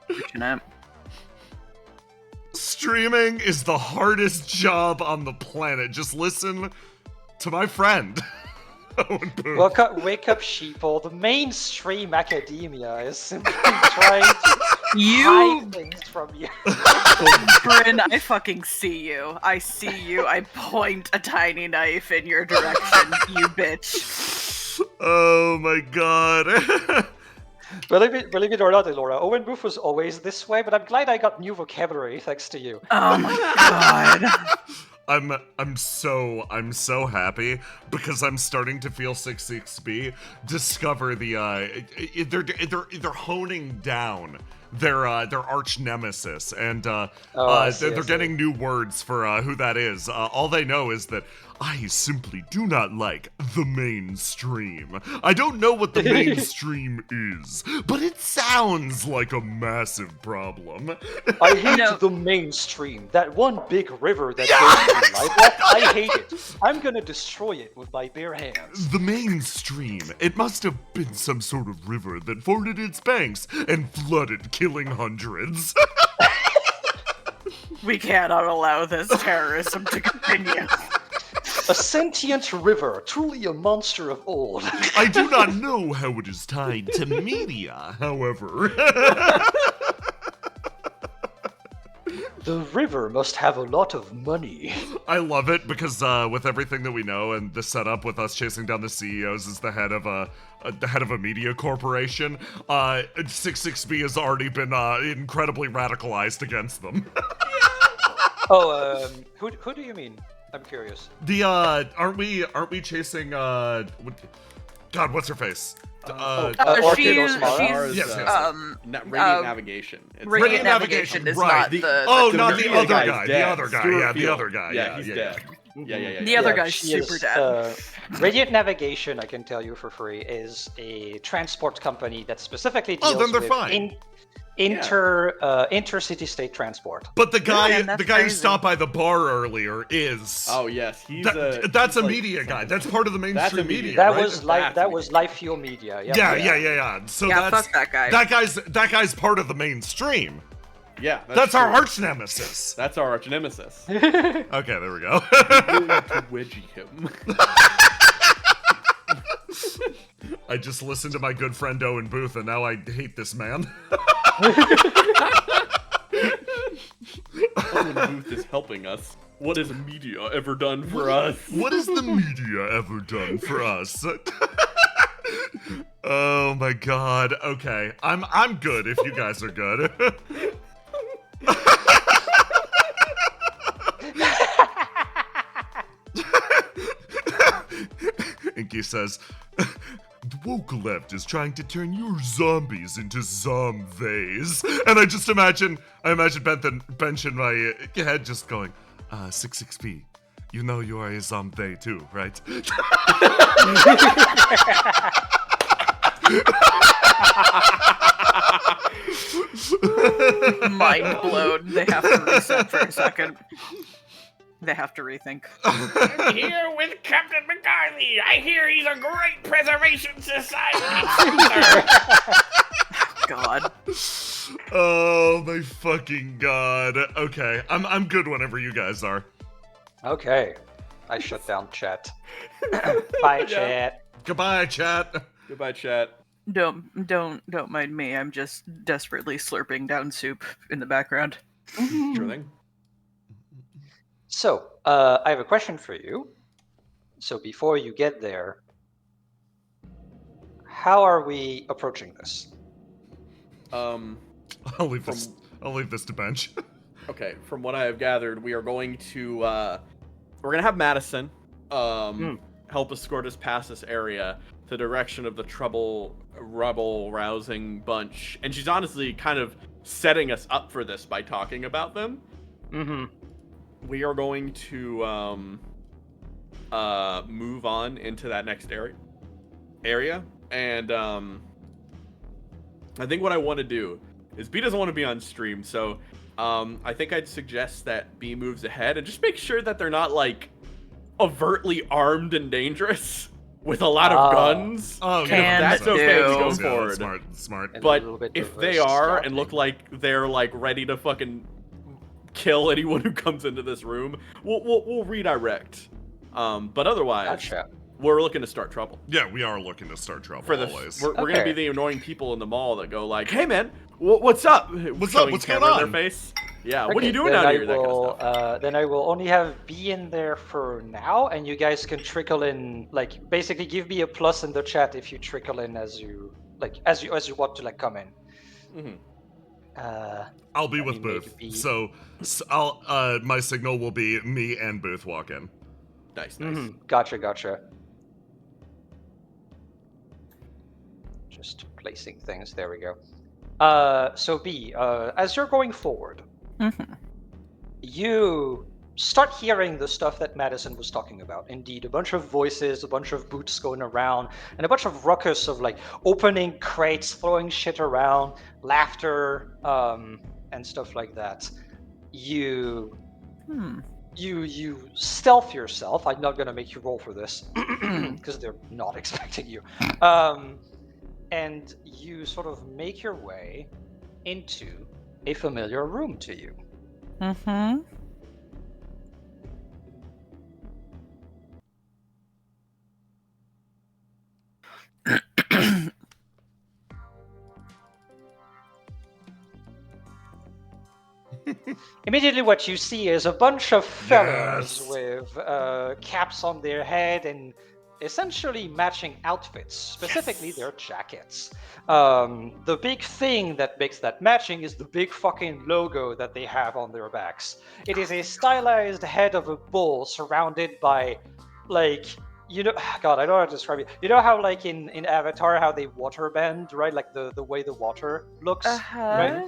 Fortunate. Streaming is the hardest job on the planet. Just listen to my friend. Owen Booth. Wake up, sheeple. The mainstream academia is simply trying to hide things from you. Bryn, I fucking see you. I see you. I point a tiny knife in your direction, you bitch. Oh my god. Believe it or not, Elora, Owen Booth was always this way, but I'm glad I got new vocabulary thanks to you. Oh my god. I'm so happy because I'm starting to feel 66B discover the they're honing down their arch nemesis, and they're getting new words for who that is. All they know is that I simply do not like the mainstream. I don't know what the mainstream is, but it sounds like a massive problem. I hate the mainstream. That one big river that goes through my life. I hate it. I'm gonna destroy it with my bare hands. The mainstream. It must have been some sort of river that forded its banks and flooded, killing hundreds. We cannot allow this terrorism to continue. A sentient river, truly a monster of old. I do not know how it is tied to media, however. The river must have a lot of money. I love it because with everything that we know and the setup with us chasing down the CEOs as the head of a media corporation, 66B has already been incredibly radicalized against them. Who do you mean? I'm curious. The aren't we chasing God, what's her face? She's yes. Radiant Navigation. Radiant Navigation is right. not the not the other guy. Dead. The other guy. Stuart Yeah, the Field. other guy. Yeah, he's dead. Yeah. The other guy's she super is, dead. Radiant Navigation, I can tell you for free, is a transport company that specifically deals then they're with fine. intercity state transport. But the guy, that's who crazy. stopped by the bar earlier is. Oh yes, that's a media guy. That's part of the mainstream media. media. That right? was Life Fuel Media. Yeah. So Yeah, that's fuck that guy. That guy's part of the mainstream. Yeah, That's our true. arch nemesis. That's our arch nemesis. Okay, there we go. Really need to wedgie him. I just listened to my good friend Owen Booth, and now I hate this man. Owen Booth is helping us. What has media ever done for us? What has the media ever done for us? Oh my god. Okay. I'm good if you guys are good. Inky says, the woke left is trying to turn your zombies into zombies. And I imagine bench in my head just going, 66B, you know you are a zombie too, right? Mind blown. They have to reset for a second. They have to rethink. I'm here with Captain McCarthy. I hear he's a great preservation society. God. Oh my fucking god. Okay, I'm good whenever you guys are. Okay. I shut down chat. Bye, chat. Goodbye, chat. Goodbye, chat. Don't mind me. I'm just desperately slurping down soup in the background. Sure thing. So, I have a question for you. So before you get there, how are we approaching this? I'll leave this to bench. Okay, from what I have gathered, we are going to we're gonna have Madison help escort us past this area to the direction of the rubble rousing bunch, and she's honestly kind of setting us up for this by talking about them. Mm-hmm. We are going to move on into that next area, and I think what I want to do is B doesn't want to be on stream, so I think I'd suggest that B moves ahead and just make sure that they're not like overtly armed and dangerous with a lot of guns. Oh, Can yeah, that's okay to go do. forward. Smart. And a But little bit if they reverse are scouting. and look like they're like ready to fucking kill anyone who comes into this room, we'll redirect. But otherwise, Gotcha. we're looking to start trouble. Yeah, we are looking to start trouble For this, always. we're gonna Okay. be the annoying people in the mall that go like, "Hey man, what's up? What's up? What's going camera on?" in their face. Yeah, what are Okay, you doing then out I here? That kind will, of stuff. Then I will only have B in there for now, and you guys can trickle in. Like, basically, give me a plus in the chat if you trickle in as you want to like come in. Mhm. I'll be let with me make Booth. B. So I'll my signal will be me and Booth walk in. Nice, nice. Gotcha. Just placing things. There we go. So B, as you're going forward, you start hearing the stuff that Madison was talking about. Indeed, a bunch of voices, a bunch of boots going around, and a bunch of ruckus of like opening crates, throwing shit around, laughter, and stuff like that. You stealth yourself. I'm not gonna make you roll for this because they're not expecting you. And you sort of make your way into a familiar room to you. Immediately what you see is a bunch of fellas Yes. with caps on their head and essentially matching outfits, specifically their jackets. The big thing that makes that matching is the big fucking logo that they have on their backs. It is a stylized head of a bull surrounded by, like, God, I don't know how to describe it. You know how, like, in Avatar, how they water bend, right? Like the way the water looks, right?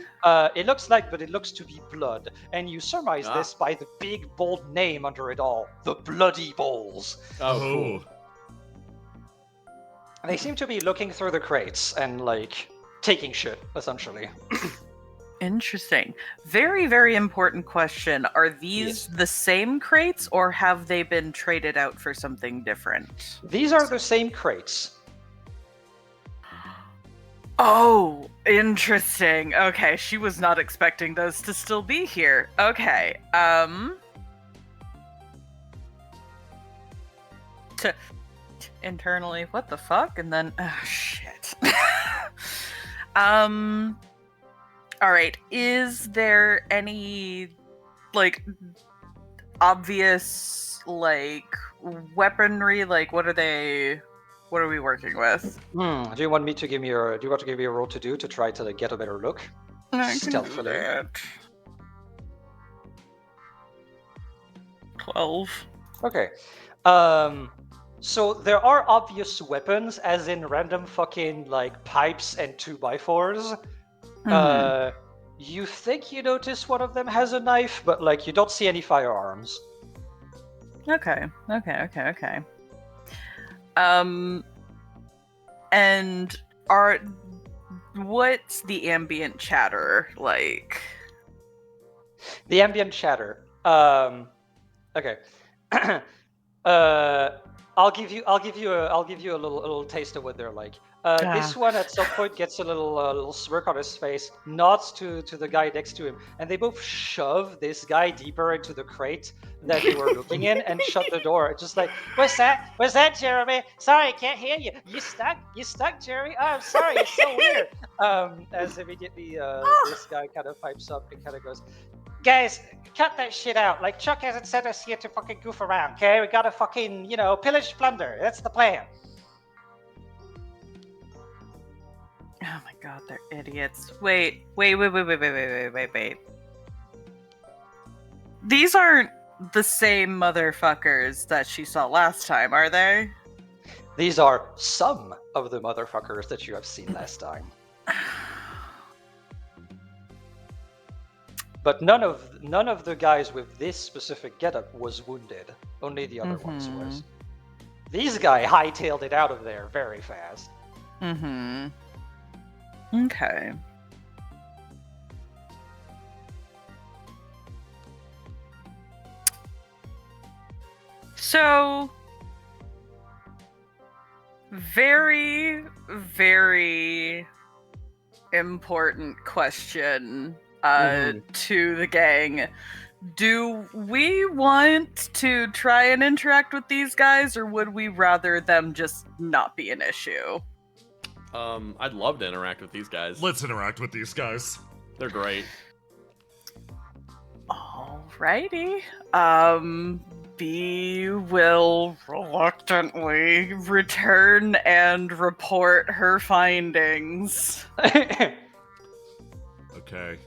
It looks like, but it looks to be blood. And you surmise this by the big, bold name under it all, the Bloody Bowls. Oh, cool. They seem to be looking through the crates and, like, taking shit, essentially. Interesting. Very, very important question. Are these the same crates, or have they been traded out for something different? These are the same crates. Oh, interesting. Okay, she was not expecting those to still be here. Okay, internally, what the fuck? And then, oh, shit. Alright, is there any, like, obvious, like, weaponry? Like, what are we working with? Do you want me to give me do you want to give me a roll to try to, like, get a better look? I can do Stealthily. that. 12. Okay. So there are obvious weapons, as in random fucking, like, pipes and 2x4s. You think you notice one of them has a knife, but, like, you don't see any firearms. Okay. And what's the ambient chatter like? The ambient chatter. Okay. I'll give you a little taste of what they're like. This one at some point gets a little smirk on his face, nods to the guy next to him, and they both shove this guy deeper into the crate that they were looking in and shut the door. Just like, what's that? What's that, Jeremy? Sorry, I can't hear you. You stuck, Jeremy? Oh, I'm sorry, it's so weird. As immediately this guy kind of pipes up and kind of goes, guys, cut that shit out. Like, Chuck hasn't sent us here to fucking goof around, okay? We gotta fucking, pillage, plunder. That's the plan. Oh my god, they're idiots. Wait. These aren't the same motherfuckers that she saw last time, are they? These are some of the motherfuckers that you have seen last time. But none of the guys with this specific getup was wounded. Only the other ones was. These guys hightailed it out of there very fast. Okay. So, very, very important question to the gang. Do we want to try and interact with these guys, or would we rather them just not be an issue? I'd love to interact with these guys. Let's interact with these guys. They're great. Alrighty. B will reluctantly return and report her findings. Okay.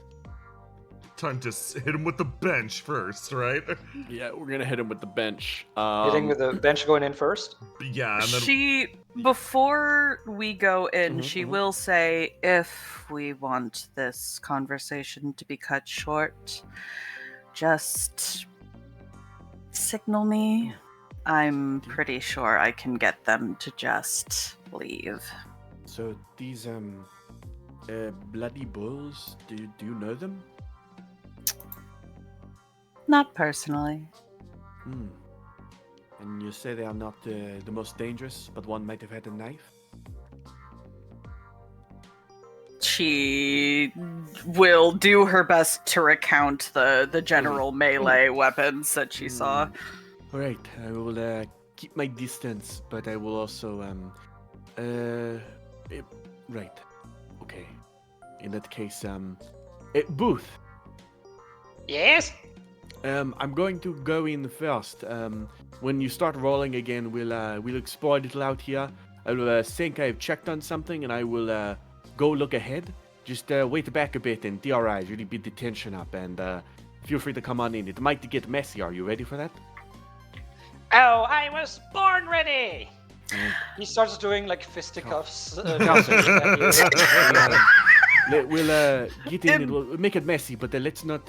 Time to hit him with the bench first, right? Yeah, we're gonna hit him with the bench. Hitting with the bench going in first? Yeah, and then She, before we go in, she will say, if we want this conversation to be cut short, just signal me. I'm pretty sure I can get them to just leave. So these bloody bulls, do you know them? Not personally. And you say they are not the most dangerous, but one might have had a knife? She will do her best to recount the general melee weapons that she saw. Alright, I will keep my distance, but I will also right. Okay. In that case, Booth. Yes? I'm going to go in first. When you start rolling again, we'll explore a little out here. I will think I've checked on something, and I will go look ahead. Just wait back a bit and DRI, really beat the tension up, and feel free to come on in. It might get messy. Are you ready for that? Oh, I was born ready! He starts doing like fisticuffs. We'll get in and we'll make it messy, but let's not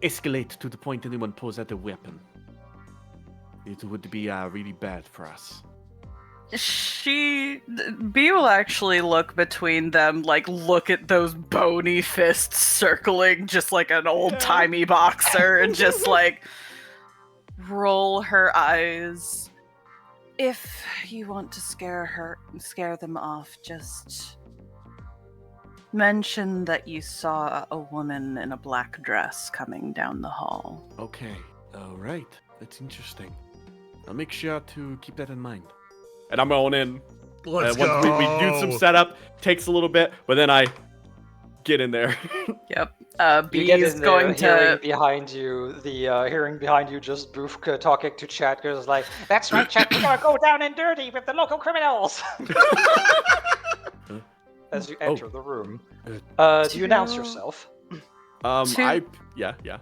escalate to the point anyone pulls out a weapon. It would be really bad for us. B will actually look between them, like look at those bony fists circling just like an old-timey boxer, and just like roll her eyes. If you want to scare them off, just mention that you saw a woman in a black dress coming down the hall. Okay, alright. That's interesting. I'll make sure to keep that in mind. And I'm going in. Let's once go. we do some setup, takes a little bit, but then I get in there. Yep. B You get is in going there, hearing to. behind you, hearing behind you, just Boof talking to Chad, goes like, That's right, Chad. We're gonna go down and dirty with the local criminals. as you enter the room. Do you announce yourself? Yeah.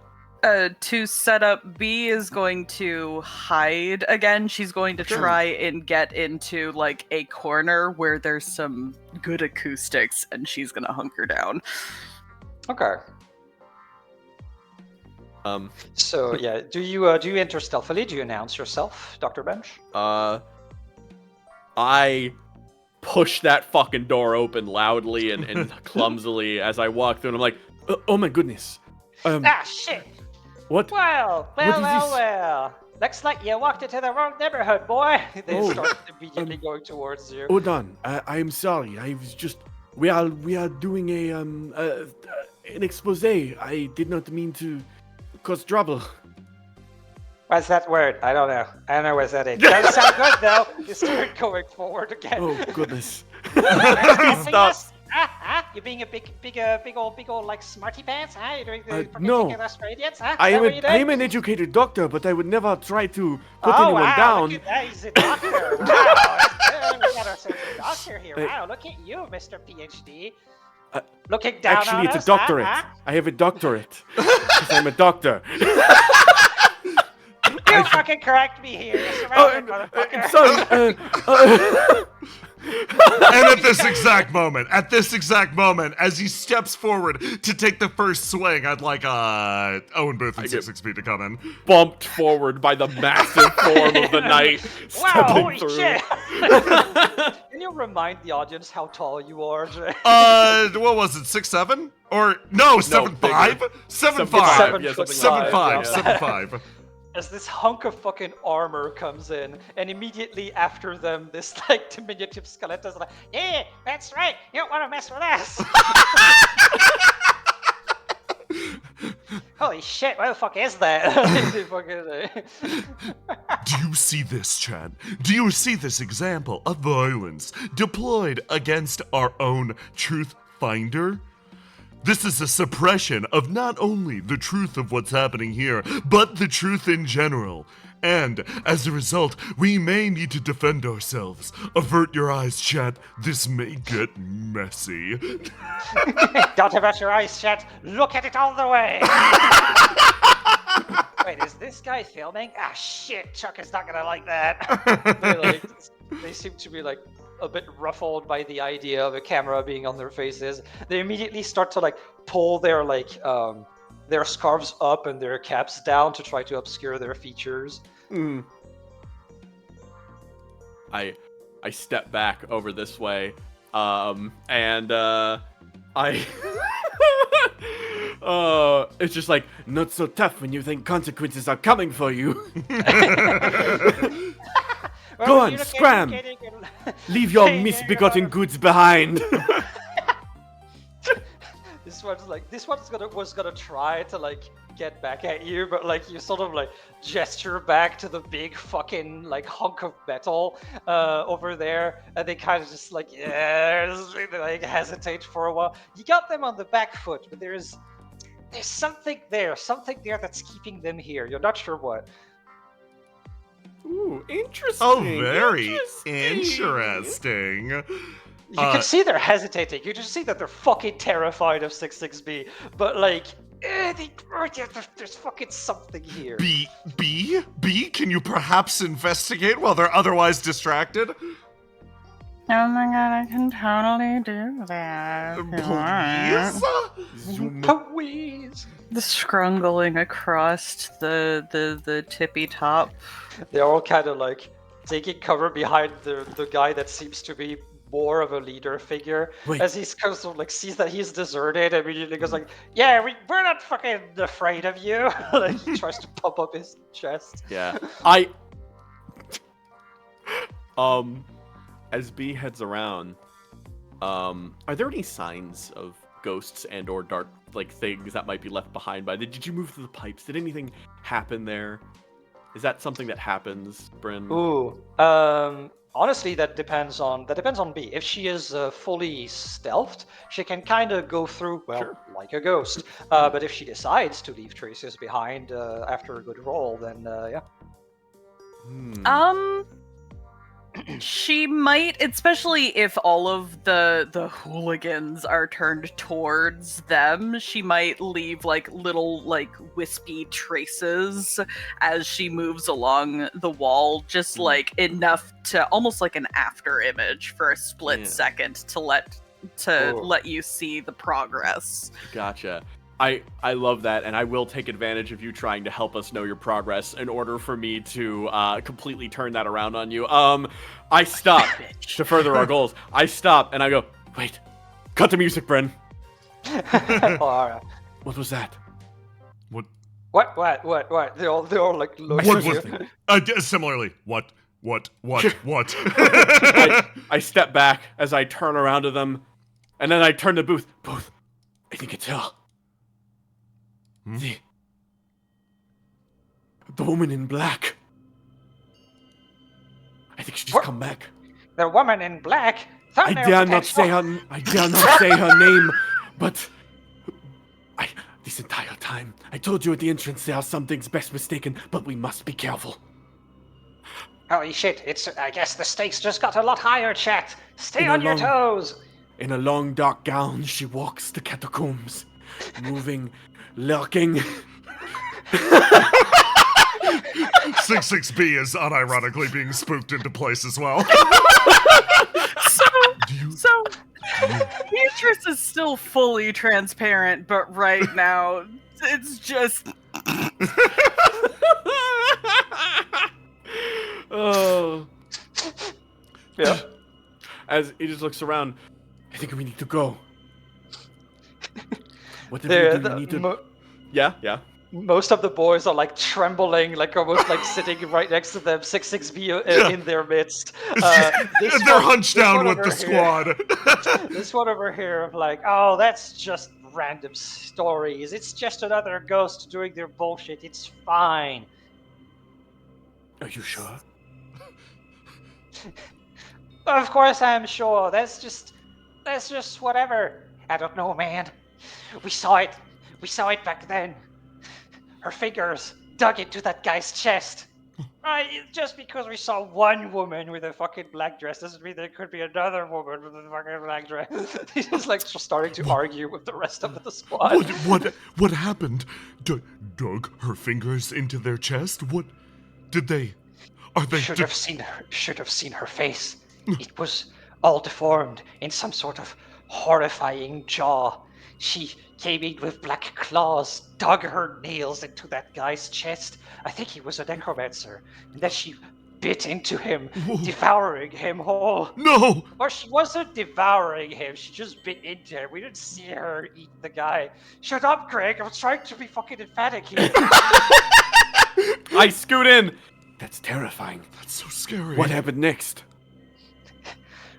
To set up, B is going to hide again. She's going to try and get into like a corner where there's some good acoustics, and she's gonna hunker down. Okay. So yeah, do you enter stealthily? Do you announce yourself, Dr. Bench? I push that fucking door open loudly and clumsily as I walk through, and I'm like, Oh my goodness. Shit. What? Well. Looks like you walked into the wrong neighborhood, boy. They start immediately going towards you. Hold on. I am sorry. I was just. We are doing an expose. I did not mean to cause trouble. What's that word? I don't know. I don't know what's that. It doesn't sound good though. You start going forward again. Oh goodness. Stop. You being a big old like smarty pants, huh? You're doing the no. taking us for idiots, huh? I Is that what am an educated doctor, but I would never try to put oh, anyone wow, down. Look at that. He's a doctor. Wow. We got ourselves a doctor here. Wow, look at you, Mr. PhD. Looking down Actually, on it's us, a doctorate. Huh? I have a doctorate. Because I'm a doctor. You fucking correct me here, you surrounded, motherfucker. Sorry. And at this exact moment, as he steps forward to take the first swing, I'd like Owen Booth and 6 feet to come in. Bumped forward by the massive form of the knight Wow, stepping holy through. shit. Can you remind the audience how tall you are, Jay? What was it, 6'7"? Or no, 7'5"? 7'5". 7'5", yeah, something like that. 7'5". As this hunk of fucking armor comes in, and immediately after them, this like diminutive skeleton is like, Yeah, that's right. You don't want to mess with us. Holy shit, what the fuck is that? Do you see this, Chad? Do you see this example of violence deployed against our own truth finder? This is a suppression of not only the truth of what's happening here, but the truth in general. And, as a result, we may need to defend ourselves. Avert your eyes, chat. This may get messy. Don't avert your eyes, chat. Look at it all the way. Wait, is this guy filming? Ah, shit. Chuck is not gonna like that. They seem to be like a bit ruffled by the idea of a camera being on their faces. They immediately start to like pull their their scarves up and their caps down to try to obscure their features. I step back over this way, and it's just like, not so tough when you think consequences are coming for you. Go on, scram! Leave your misbegotten goods behind. This one's gonna try to like get back at you, but like you sort of like gesture back to the big fucking like hunk of metal over there, and they kind of just like like hesitate for a while. You got them on the back foot, but there's something there that's keeping them here. You're not sure what. Ooh, interesting. Oh, very interesting. You can see they're hesitating. You just see that they're fucking terrified of 66B. But like, there's fucking something here. B, can you perhaps investigate while they're otherwise distracted? Oh my god, I can totally do that. Please? The scrungling across the tippy top. They're all kind of like taking cover behind the guy that seems to be more of a leader figure. Wait. As he's kind of like sees that he's deserted, immediately goes like, "Yeah, we're not fucking afraid of you." Like he tries to pump up his chest. Yeah. As B heads around, are there any signs of ghosts and or dark like things that might be left behind by did you move through the pipes? Did anything happen there? Is that something that happens, Bryn? Ooh, honestly, that depends on B. If she is fully stealthed, she can kind of go through like a ghost. But if she decides to leave traces behind after a good roll, then yeah. She might, especially if all of the hooligans are turned towards them, she might leave like little like wispy traces as she moves along the wall, just like enough to almost like an after image for a split second to let you see the progress. Gotcha. I love that, and I will take advantage of you trying to help us know your progress in order for me to completely turn that around on you. I stop to further our goals. I stop and I go, wait, cut the music, Bryn. Alright. What was that? What? They're all like looking at you. Similarly, what? I step back as I turn around to them, and then I turn to Booth. Booth, I think it's her. The woman in black. I think she just come back. The woman in black? I dare not say her name, but this entire time, I told you at the entrance there are some things best mistaken, but we must be careful. Holy shit, I guess the stakes just got a lot higher, chat. Stay on your toes. In a long dark gown, she walks the catacombs, moving, lurking. 66B is unironically being spooked into place as well. So Beatrice is still fully transparent, but right now it's just. Oh. Yeah. As he just looks around, I think we need to go. Whatever we need to. Yeah. Most of the boys are like trembling, like almost like sitting right next to them. 66B in their midst. They're hunched down with the squad. This one over here of like, oh, that's just random stories. It's just another ghost doing their bullshit. It's fine. Are you sure? Of course I'm sure. That's just whatever. I don't know, man. We saw it back then. Her fingers dug into that guy's chest. Just because we saw one woman with a fucking black dress doesn't mean there could be another woman with a fucking black dress. He's just like starting to argue with the rest of the squad. What happened? Dug her fingers into their chest? What did they? Are they? Should have seen her face. It was all deformed in some sort of horrifying jaw. She came in with black claws, dug her nails into that guy's chest. I think he was a necromancer. And then she bit into him, devouring him whole. No! Or she wasn't devouring him, she just bit into him. We didn't see her eat the guy. Shut up, Greg. I'm trying to be fucking emphatic here. I scoot in. That's terrifying. That's so scary. What happened next?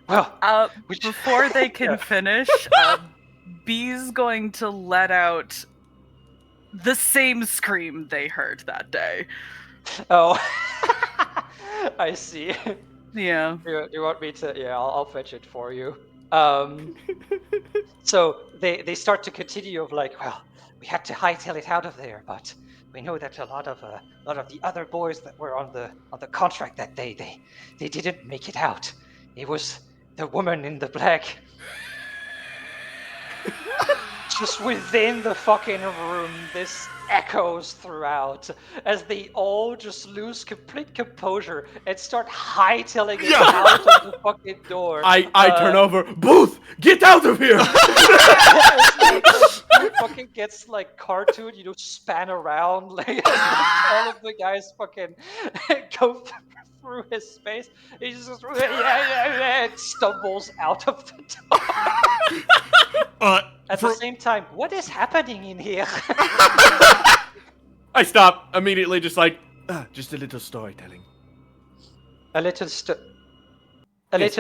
Well, before they can finish, B's going to let out the same scream they heard that day. Oh, I see. Yeah. Do you want me to? Yeah, I'll fetch it for you. So they start to continue of like, well, we had to hightail it out of there, but we know that a lot of the other boys that were on the contract that day, they didn't make it out. It was the woman in the black. Just within the fucking room, this echoes throughout as they all just lose complete composure and start hightailing it out of the fucking door. I turn over. Booth, get out of here! It fucking gets like cartoon, span around like all of the guys fucking go through his space. He just and stumbles out of the door. At the same time, what is happening in here? I stop immediately, just like, just a little storytelling. A little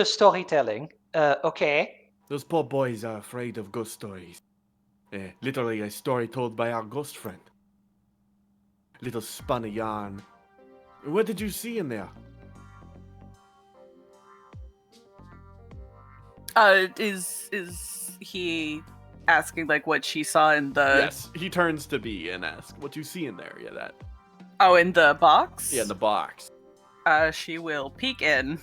storytelling. Okay. Those poor boys are afraid of ghost stories. Literally a story told by our ghost friend. Little spun of yarn. What did you see in there? Is he asking like what she saw in the? Yes, he turns to B and asks, "What you see in there?" Yeah, that. Oh, in the box? Yeah, in the box. She will peek in.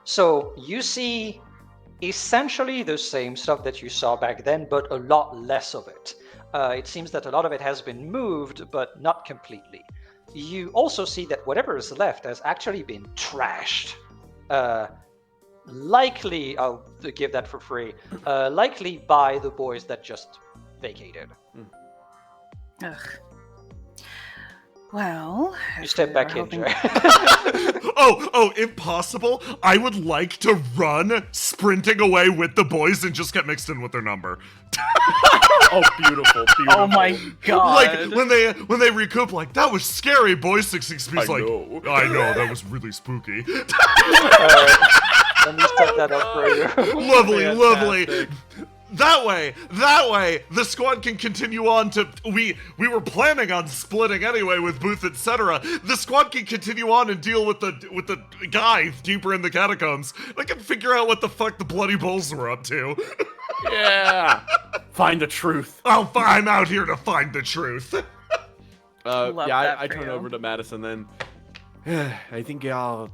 So you see essentially the same stuff that you saw back then, but a lot less of it. It seems that a lot of it has been moved, but not completely. You also see that whatever is left has actually been trashed. Likely, I'll give that for free, likely by the boys that just vacated. Ugh. Well, You step back in, Jay. Oh, if possible, I would like to run sprinting away with the boys and just get mixed in with their number. Oh, beautiful. Oh my god. Like, when they recoup, like, that was scary, boys. 666's like, I know, that was really spooky. Let me set that up for you. Lovely. That way, the squad can continue on to. We were planning on splitting anyway with Booth, etc. The squad can continue on and deal with the guy deeper in the catacombs. They can figure out what the fuck the bloody bulls were up to. Yeah. Find the truth. I'm out here to find the truth. I turn over to Madison then. I think our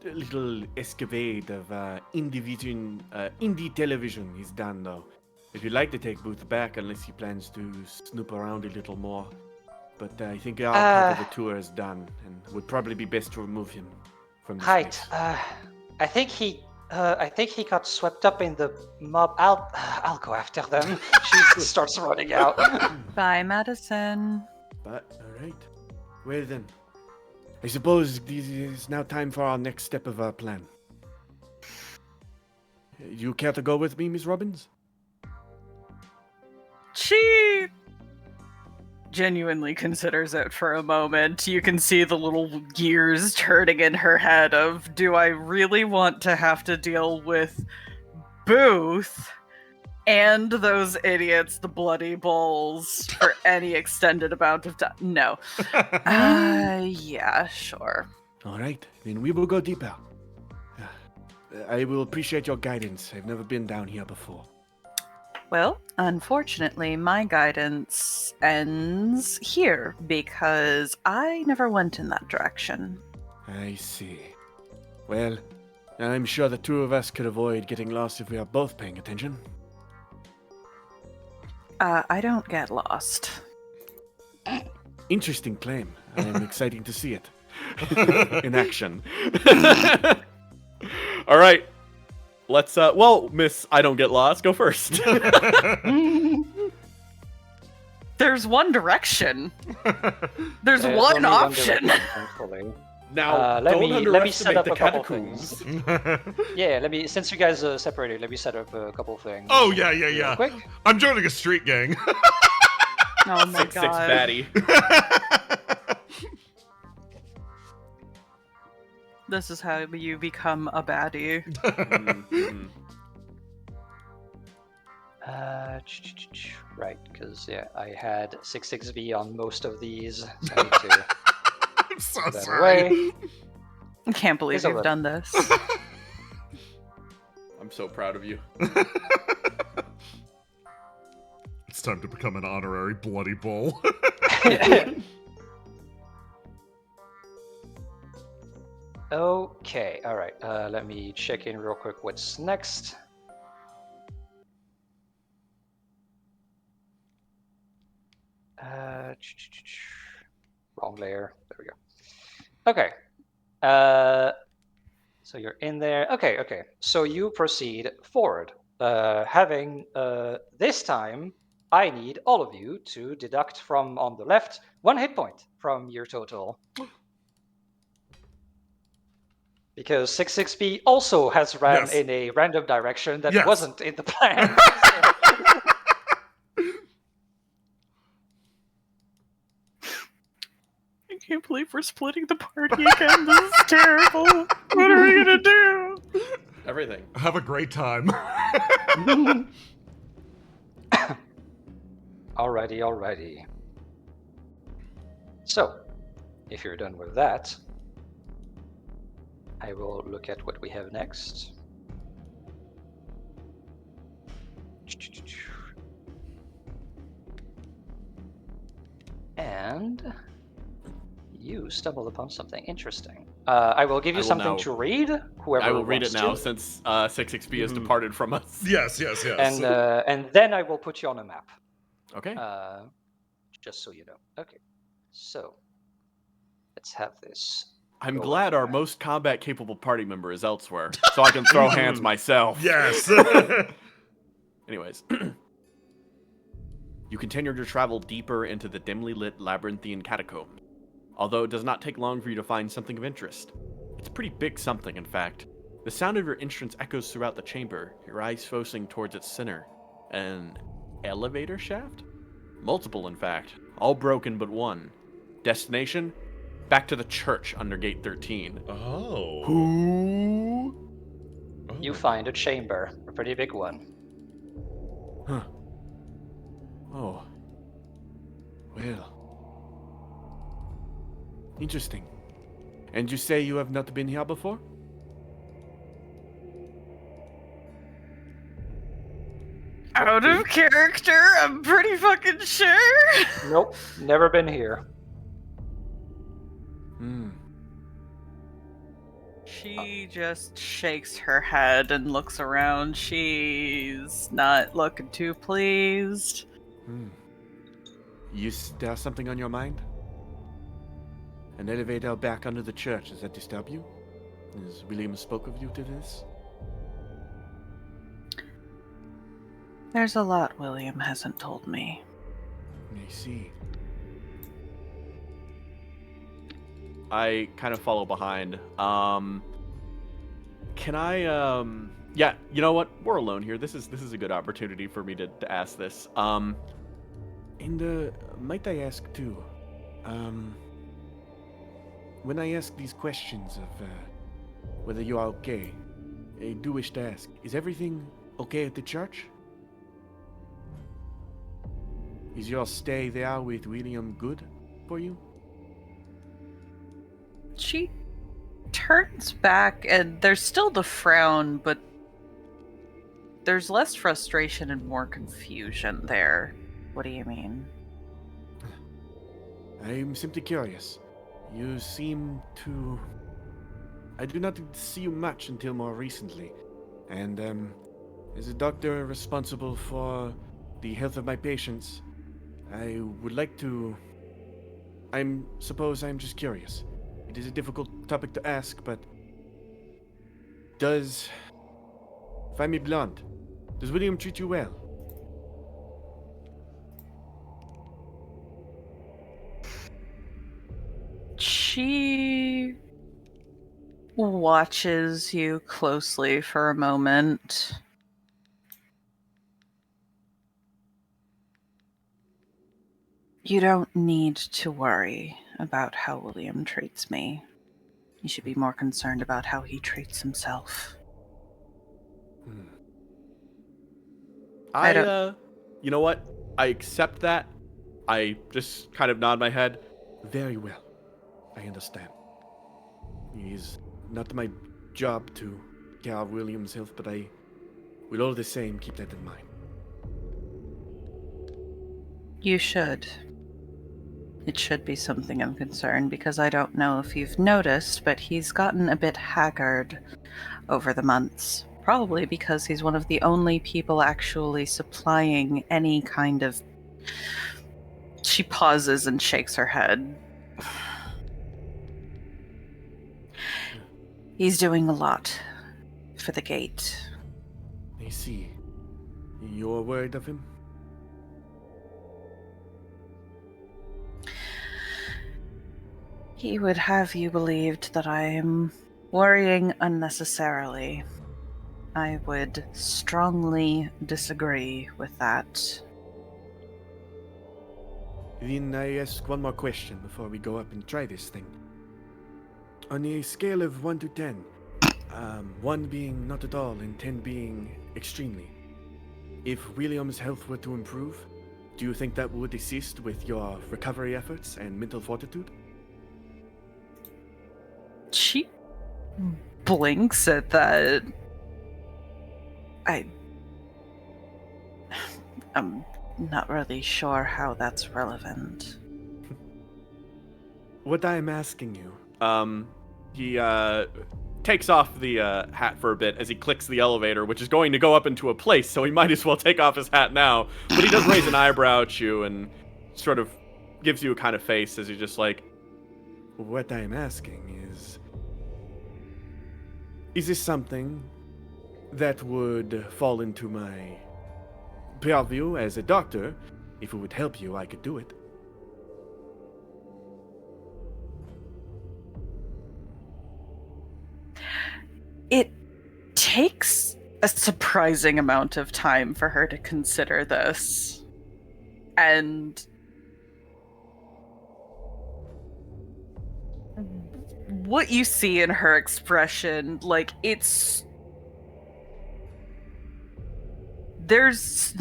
little escapade of indie television is done, though. If you'd like to take Booth back, unless he plans to snoop around a little more. But I think our part of the tour is done, and it would probably be best to remove him from the space. I think he got swept up in the mob. I'll go after them. She starts running out. Bye, Madison. But, alright. Well then. I suppose this is now time for our next step of our plan. You care to go with me, Miss Robbins? She genuinely considers it for a moment. You can see the little gears turning in her head of, do I really want to have to deal with Booth and those idiots, the bloody bulls, for any extended amount of time? No. Yeah, sure. Alright, then we will go deeper. I will appreciate your guidance. I've never been down here before. Well, unfortunately, my guidance ends here because I never went in that direction. I see. Well, I'm sure the two of us could avoid getting lost if we are both paying attention. I don't get lost. Interesting claim. I am excited to see it. In action. All right. Let's, Miss I Don't Get Lost, go first. There's one direction. There's There's one only option. direction, thankfully. Now, let don't me underestimate set up the a couple catacombs. things. Yeah, since you guys separated, let me set up a couple things. Oh, yeah. Real quick. I'm joining a street gang. Oh my 6'6" god. baddie. This is how you become a baddie. Mhm. Right, because I had 6-6V on most of these, so I need to I'm so put that sorry. away. I can't believe It's you've over. done this. I'm so proud of you. It's time to become an honorary bloody bull. Okay, alright, let me check in real quick what's next. Wrong layer, there we go. Okay, so you're in there. Okay, so you proceed forward. Having, this time, I need all of you to deduct from on the left 1 hit point from your total. Because 6-6B also has ran Yes. in a random direction that Yes. wasn't in the plan. I can't believe we're splitting the party again. This is terrible. What are we gonna do? Everything. Have a great time. Alrighty. So, if you're done with that, I will look at what we have next. And you stumbled upon something interesting. I will give you I will something now- to read. Whoever I will read it wants now to. since 6XP has departed from us. yes. And then I will put you on a map. Okay. Just so you know. Okay. So let's have this. I'm go glad on our the map. most combat capable party member is elsewhere, so I can throw hands myself. Yes. Anyways. You continue your travel deeper into the dimly lit labyrinthine catacombs. Although it does not take long for you to find something of interest. It's a pretty big something, in fact. The sound of your entrance echoes throughout the chamber, your eyes focusing towards its center. An elevator shaft? Multiple, in fact. All broken but one. Destination? Back to the church under gate 13. Oh. Who? You find a chamber, a pretty big one. Huh. Oh. Well. Interesting. And you say you have not been here before? Out of character, I'm pretty fucking sure. Nope, never been here. Hmm. She just shakes her head and looks around. She's not looking too pleased. There something on your mind? An elevator back under the church, does that disturb you? Has William spoke of you to this? There's a lot William hasn't told me. I see. I kind of follow behind. Can I, yeah, you know what? We're alone here. This is a good opportunity for me to ask this. And, might I ask too, when I ask these questions of, whether you are okay, I do wish to ask, is everything okay at the church? Is your stay there with William good for you? She turns back and there's still the frown, but There's less frustration and more confusion there. What do you mean? I'm simply curious. You seem to... I do not see you much until more recently. And, as a doctor responsible for the health of my patients, I would like to... suppose I'm just curious. It is a difficult topic to ask, but... If I may be blunt, does William treat you well? She watches you closely for a moment. You don't need to worry about how William treats me. You should be more concerned about how he treats himself. You know what? I accept that. I just kind of nod my head. Very well. I understand. It is not my job to care of William's health, but I will all the same keep that in mind. You should. It should be something of concern, because I don't know if you've noticed, but he's gotten a bit haggard over the months. Probably because he's one of the only people actually supplying any kind of... She pauses and shakes her head. He's doing a lot for the gate. I see. You're worried of him? He would have you believed that I am worrying unnecessarily. I would strongly disagree with that. Then I ask one more question before we go up and try this thing. On a scale of 1 to 10, 1 being not at all and 10 being extremely, if William's health were to improve, do you think that would assist with your recovery efforts and mental fortitude? She blinks at that. I'm not really sure how that's relevant. What I'm asking you... He takes off the hat for a bit as he clicks the elevator, which is going to go up into a place, so he might as well take off his hat now. But he does raise an eyebrow at you and sort of gives you a kind of face as he's just like... What I'm asking is this something that would fall into my purview as a doctor? If it would help you, I could do it. It takes a surprising amount of time for her to consider this. And what you see in her expression, like, there's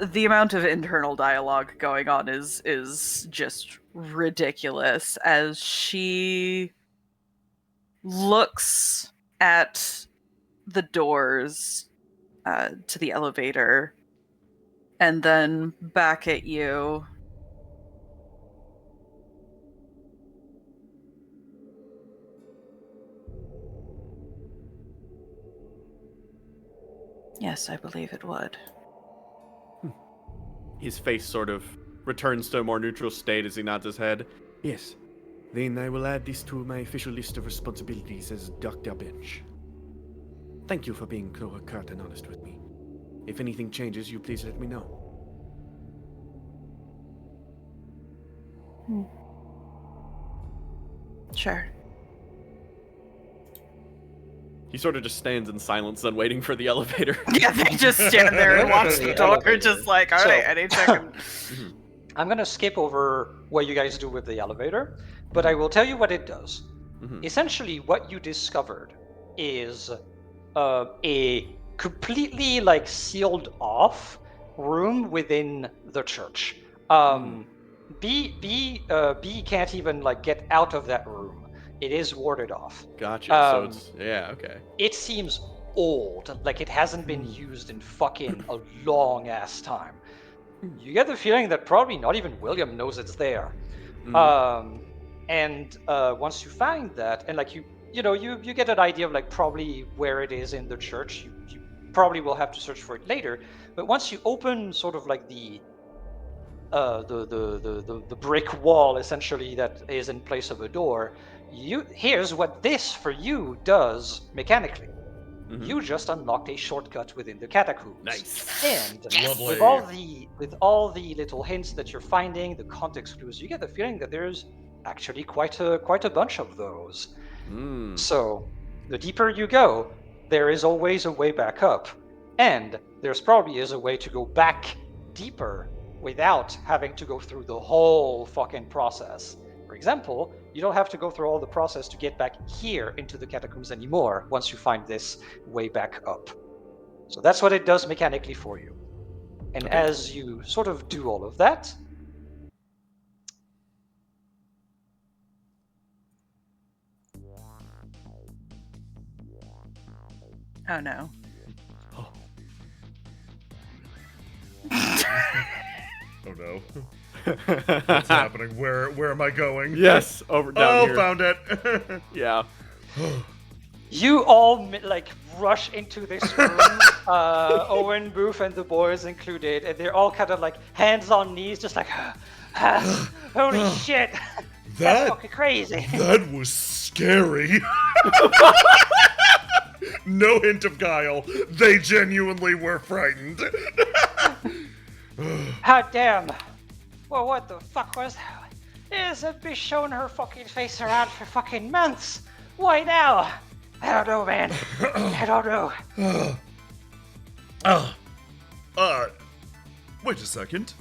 the amount of internal dialogue going on is just ridiculous as she looks at the doors to the elevator and then back at you. Yes, I believe it would. His face sort of returns to a more neutral state as he nods his head. Yes. Then I will add this to my official list of responsibilities as Dr. Bench. Thank you for being so curt and honest with me. If anything changes, you please let me know. Sure. He sort of just stands in silence, then waiting for the elevator. Yeah, they just stand there and watch the door, just like, all right, any second. I'm gonna skip over what you guys do with the elevator, but I will tell you what it does. Essentially, what you discovered is a completely sealed off room within the church. B can't even get out of that room. It is warded off. Gotcha. So it's okay. It seems old, like it hasn't been used in fucking a long ass time. You get the feeling that probably not even William knows it's there. And once you find that, and like you get an idea of like probably where it is in the church. You probably will have to search for it later. But once you open sort of like the brick wall essentially that is in place of a door, here's what this for you does mechanically. You just unlocked a shortcut within the catacombs. Nice. And Lovely. with all the little hints that you're finding, the context clues, you get the feeling that there's actually quite a bunch of those. So the deeper you go, there is always a way back up, and there's probably is a way to go back deeper without having to go through the whole fucking process. For example, you don't have to go through all the process to get back here into the catacombs anymore once you find this way back up. So that's what it does mechanically for you. And as you sort of do all of that, Oh no. Oh no. What's happening? Where am I going? Yes, over down here. Found it. Yeah. you all like rush into this room, Owen, Booth, and the boys included, and they're all kind of like hands on knees, just like, holy shit, that's fucking crazy. That was scary. No hint of guile. They genuinely were frightened. Hot damn. Well, what the fuck was that? There's a bitch showing her fucking face around for fucking months. Why now? I don't know, man. I don't know. Wait a second.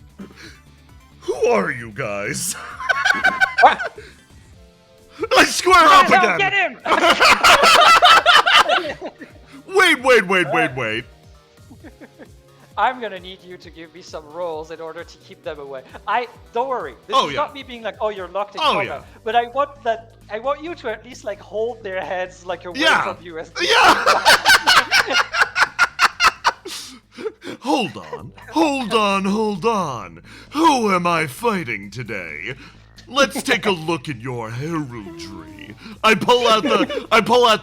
Who are you guys? What? Let's square up No, again! get him! Wait. I'm gonna need you to give me some rolls in order to keep them away. Don't worry. This is not me being like, oh, you're locked in combat. Yeah. But I want you to at least like hold their heads like away from you as Hold on. Who am I fighting today? Let's take a look at your heraldry. I pull out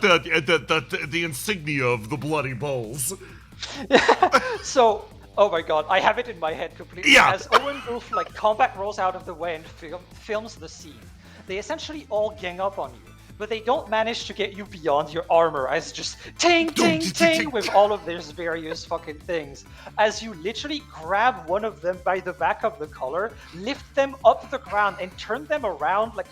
the insignia of the Bloody Bulls. So, oh my god, I have it in my head completely. Yeah. As Owen Wolf like combat rolls out of the way and films the scene, they essentially all gang up on you, but they don't manage to get you beyond your armor as just ting with all of these various fucking things. As you literally grab one of them by the back of the collar, lift them up the ground, and turn them around like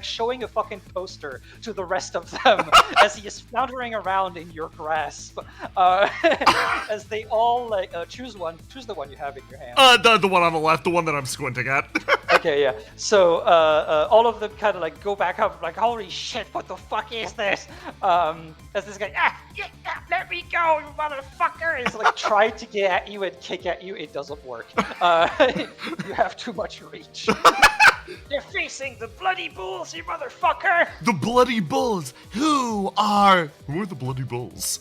showing a fucking poster to the rest of them as he is floundering around in your grasp. As they all like choose the one you have in your hand. The one on the left, the one that I'm squinting at. Okay, yeah. So all of them kind of like go back up, like, holy shit, what the fuck is this? As this guy, let me go, you motherfucker, is like trying to get at you and kick at you. It doesn't work. You have too much reach. You're facing the Bloody Bulls, you motherfucker. The Bloody Bulls. Who are the Bloody Bulls?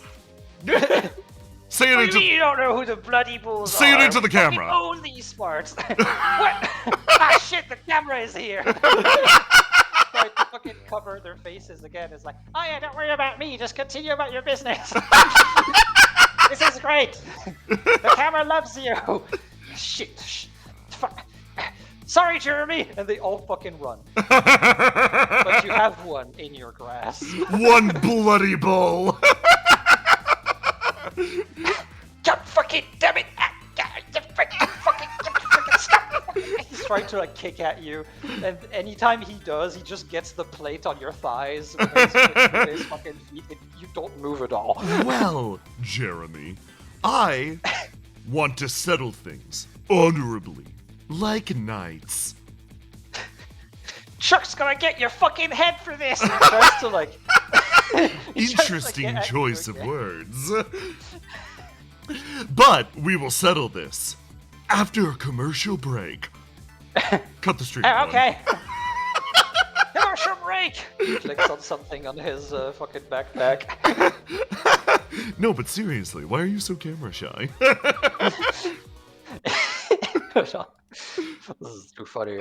Say it What do into. you mean you don't know who the Bloody Bulls are? Say it into the camera. We own these smarts. What? Ah, shit, the camera is here. Try to fucking cover their faces again. It's like, oh yeah, don't worry about me. Just continue about your business. This is great. The camera loves you. Shit. Fuck. Sorry, Jeremy. And they all fucking run. But you have one in your grasp. One Bloody Bull. God fucking damn it! Fucking stop! He's trying to like kick at you, and anytime he does, he just gets the plate on your thighs with his fucking feet, and you don't move at all. Well, Jeremy, I want to settle things honorably, like knights. Chuck's gonna get your fucking head for this! He tries to like... Interesting choice of words. But we will settle this after a commercial break. Cut the stream. Okay. Commercial break! He clicks on something on his fucking backpack. No, but seriously, why are you so camera shy? This is too funny.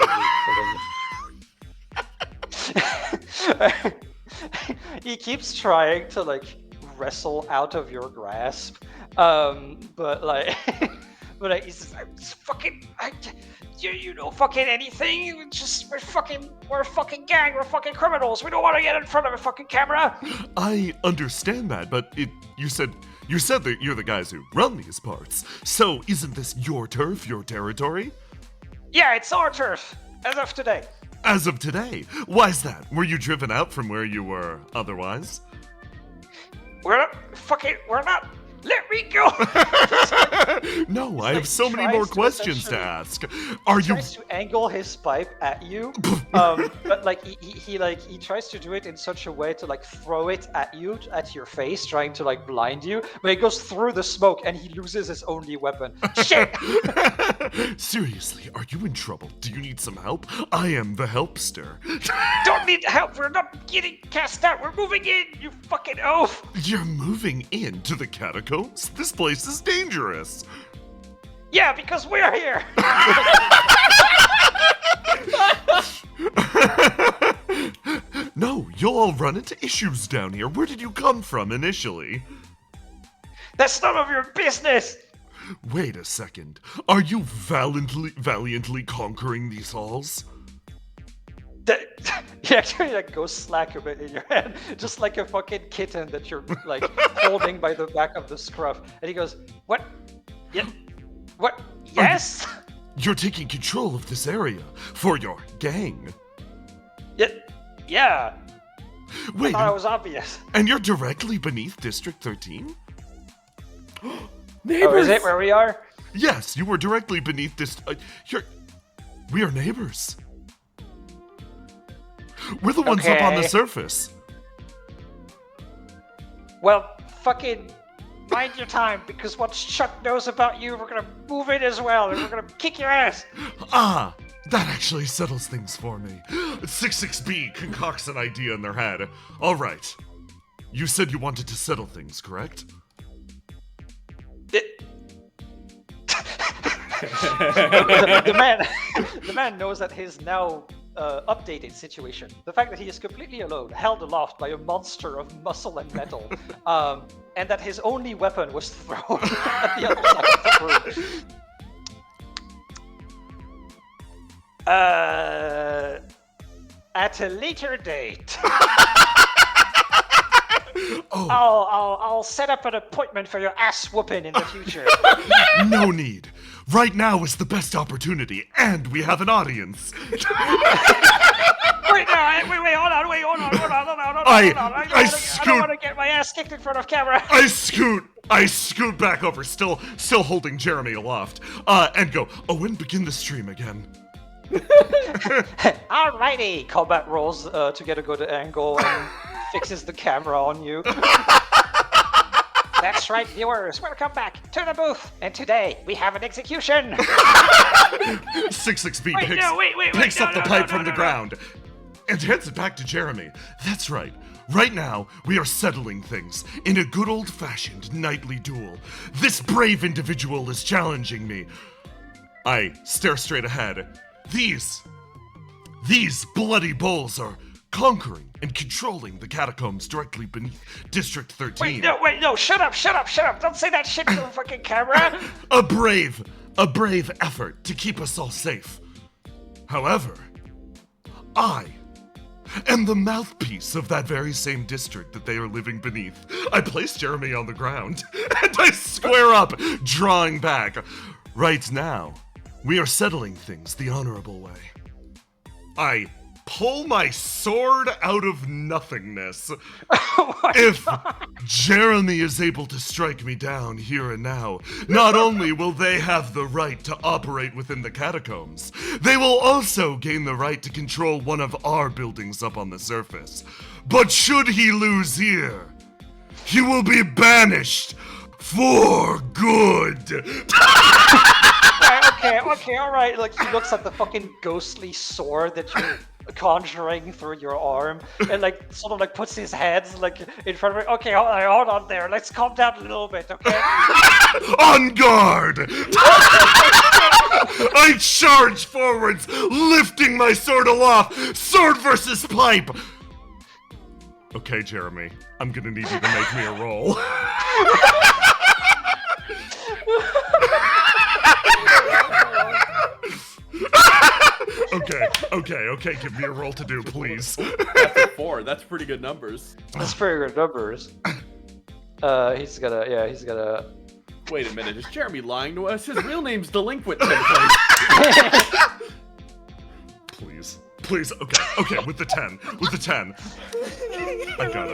He keeps trying to like wrestle out of your grasp, but like, he says, "I'm just fucking, you know, fucking anything. We're a fucking gang. We're fucking criminals. We don't want to get in front of a fucking camera." I understand that, but you said that you're the guys who run these parts. So isn't this your turf, your territory? Yeah, it's our turf as of today. As of today? Why's that? Were you driven out from where you were otherwise? We're not. Let me go. No, I have so many more questions to ask. Are you tries to angle his pipe at you, but like he tries to do it in such a way to like throw it at you, at your face, trying to like blind you. But it goes through the smoke, and he loses his only weapon. Shit! Seriously, are you in trouble? Do you need some help? I am the helpster. Don't need help. We're not getting cast out. We're moving in. You fucking oaf. You're moving into the catacombs? This place is dangerous. Yeah, because we're here. No, you'll all run into issues down here. Where did you come from initially? That's none of your business. Wait a second. Are you valiantly conquering these halls? He actually like goes slack a bit in your hand, just like a fucking kitten that you're like holding by the back of the scruff. And he goes, "What? Yeah, what? Yes? You're taking control of this area for your gang." Yeah. Wait, I thought it was obvious. And you're directly beneath District 13? Neighbors. Oh, is it where we are? Yes, you were directly beneath this. We are neighbors. We're the ones up on the surface. Well, fucking mind your time, because once Chuck knows about you, we're gonna move in as well, and we're gonna kick your ass. Ah, that actually settles things for me. 66B concocts an idea in their head. All right. You said you wanted to settle things, correct? The man knows that his now updated situation, the fact that he is completely alone, held aloft by a monster of muscle and metal, and that his only weapon was thrown at the other side of the room. At a later date. Oh. I'll set up an appointment for your ass whooping in the future. No need. Right now is the best opportunity, and we have an audience. Wait, hold on. I don't want to get my ass kicked in front of camera. I scoot back over, still holding Jeremy aloft, and go, and begin the stream again. Alrighty, combat rolls to get a good angle and fixes the camera on you. That's right, viewers. Welcome back to the booth, and today we have an execution. 66B picks up the pipe from the ground and hands it back to Jeremy. That's right. Right now, we are settling things in a good old-fashioned nightly duel. This brave individual is challenging me. I stare straight ahead. These bloody bulls are conquering and controlling the catacombs directly beneath District 13. Wait, no, shut up. Don't say that shit to the fucking camera. A brave effort to keep us all safe. However, I am the mouthpiece of that very same district that they are living beneath. I place Jeremy on the ground, and I square up, drawing back. Right now, we are settling things the honorable way. I pull my sword out of nothingness. If Jeremy is able to strike me down here and now, not only will they have the right to operate within the catacombs, they will also gain the right to control one of our buildings up on the surface. But should he lose here, he will be banished for good. Okay, alright. Like, he looks at the fucking ghostly sword that you conjuring through your arm, and like sort of like puts his hands like in front of me. Okay, hold on there. Let's calm down a little bit, okay? On guard! I charge forwards, lifting my sword aloft. Sword versus pipe. Okay, Jeremy, I'm gonna need you to make me a roll. Okay, give me a roll to do, please. That's a 4. That's pretty good numbers. That's pretty good numbers. He's gonna. Wait a minute, is Jeremy lying to us? His real name's Delinquent Template. Please, okay, with the 10. I got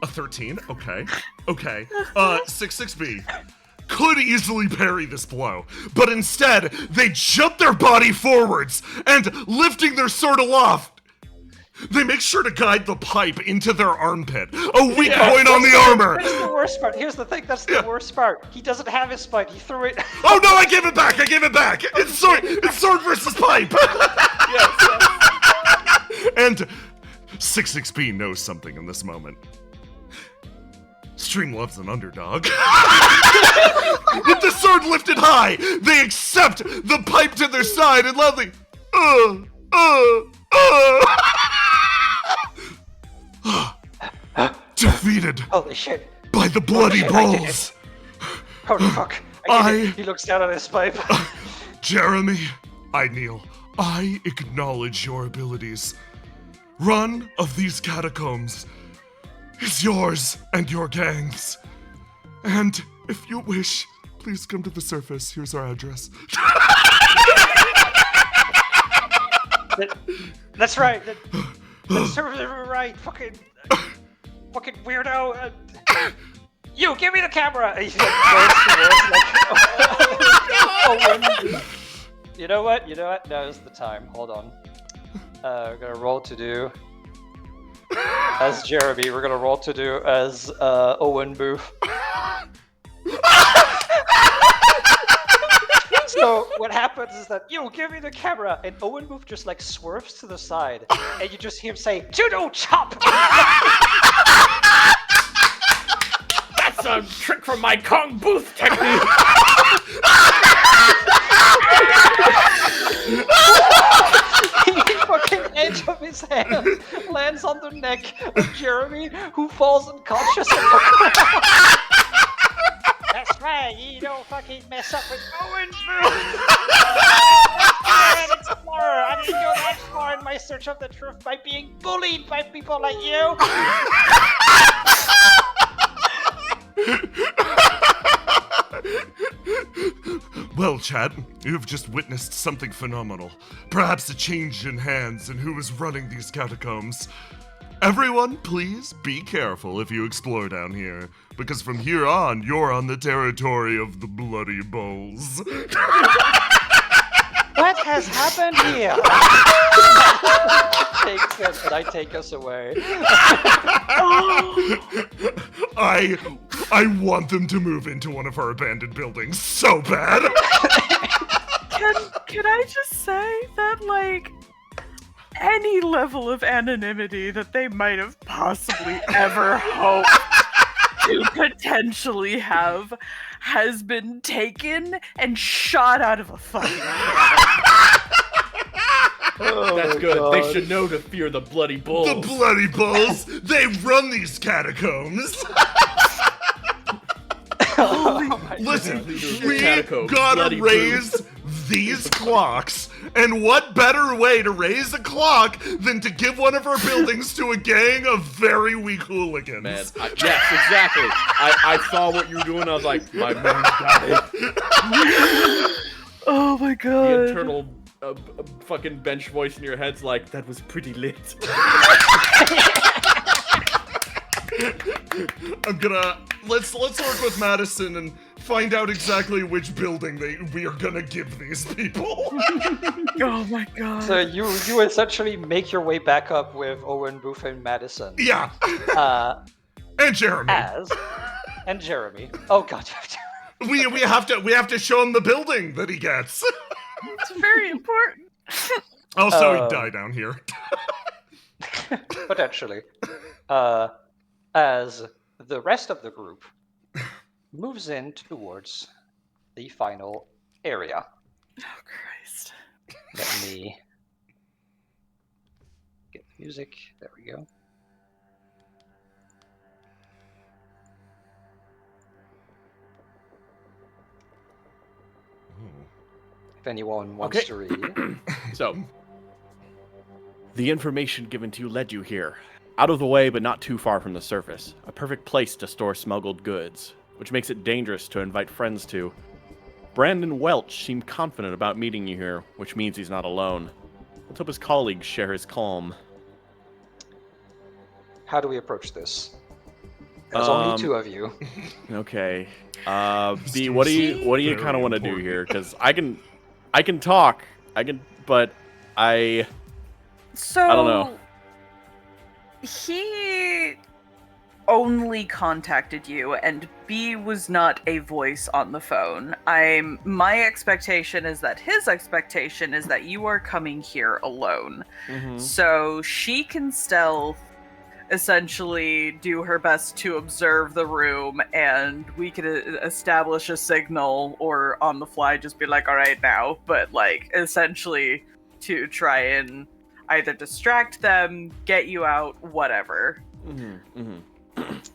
a 13, okay. 6-6B. Could easily parry this blow, but instead, they jump their body forwards, and lifting their sword aloft, they make sure to guide the pipe into their armpit, a weak point on the armor! That's the worst part. Here's the thing, that's the worst part. He doesn't have his spike, he threw it. Oh no, I gave it back! It's sword versus pipe! And 6-6B knows something in this moment. Stream loves an underdog. With the sword lifted high, they accept the pipe to their side and loudly, defeated. Holy shit. By the bloody balls. Holy fuck. He looks down on his pipe. Jeremy, I kneel. I acknowledge your abilities. Run of these catacombs is yours and your gang's. And if you wish, please come to the surface. Here's our address. That's right. That's right. Fucking weirdo. You, give me the camera. And he like, You know what? Now's the time. Hold on. We're gonna roll to do as Jeremy. We're gonna roll to do as Owen Booth. So what happens is that you give me the camera, and Owen Booth just like swerves to the side, and you just hear him say, "Judo chop." That's a trick from my Kong Booth technique. The fucking edge of his hand lands on the neck of Jeremy, who falls unconscious on the ground. That's right, you don't fucking mess up with Owen Booth. I'm an explorer. I didn't go that far in my search of the truth by being bullied by people like you. Well, Chad, you have just witnessed something phenomenal. Perhaps a change in hands in who is running these catacombs. Everyone, please be careful if you explore down here, because from here on, you're on the territory of the Bloody Bowls. What has happened here? Takes us, and I take us away. I want them to move into one of our abandoned buildings so bad. Can I just say that, like, any level of anonymity that they might have possibly ever hoped to potentially have has been taken and shot out of a fucking cannon. That's good. God. They should know to fear the Bloody Bulls. The Bloody Bulls? They run these catacombs. Listen, we gotta raise these clocks, and what better way to raise a clock than to give one of our buildings to a gang of very weak hooligans? Man, yes, exactly. I saw what you were doing, I was like, my man got it. Oh my god. The internal fucking bench voice in your head's like, that was pretty lit. Let's work with Madison and find out exactly which building we are gonna give these people. Oh my god. So you essentially make your way back up with Owen, Booth, and Madison. Yeah. And Jeremy. And Jeremy. Oh god. we have to show him the building that he gets. It's very important. Also, he'd die down here. Potentially. As the rest of the group moves in towards the final area. Oh, Christ. Let me get the music. There we go. If anyone wants to read. So, the information given to you led you here. Out of the way, but not too far from the surface. A perfect place to store smuggled goods, which makes it dangerous to invite friends to. Brandon Welch seemed confident about meeting you here, which means he's not alone. Let's hope his colleagues share his calm. How do we approach this? There's only two of you. Okay. B, what do you kind of want to do here? Because I can talk. But I don't know. He only contacted you, and B was not a voice on the phone. My expectation is that his expectation is that you are coming here alone. Mm-hmm. So she can stealth, essentially do her best to observe the room, and we could establish a signal, or on the fly just be like, all right now, but like essentially to try and either distract them, get you out, whatever. Mm-hmm. Mm-hmm.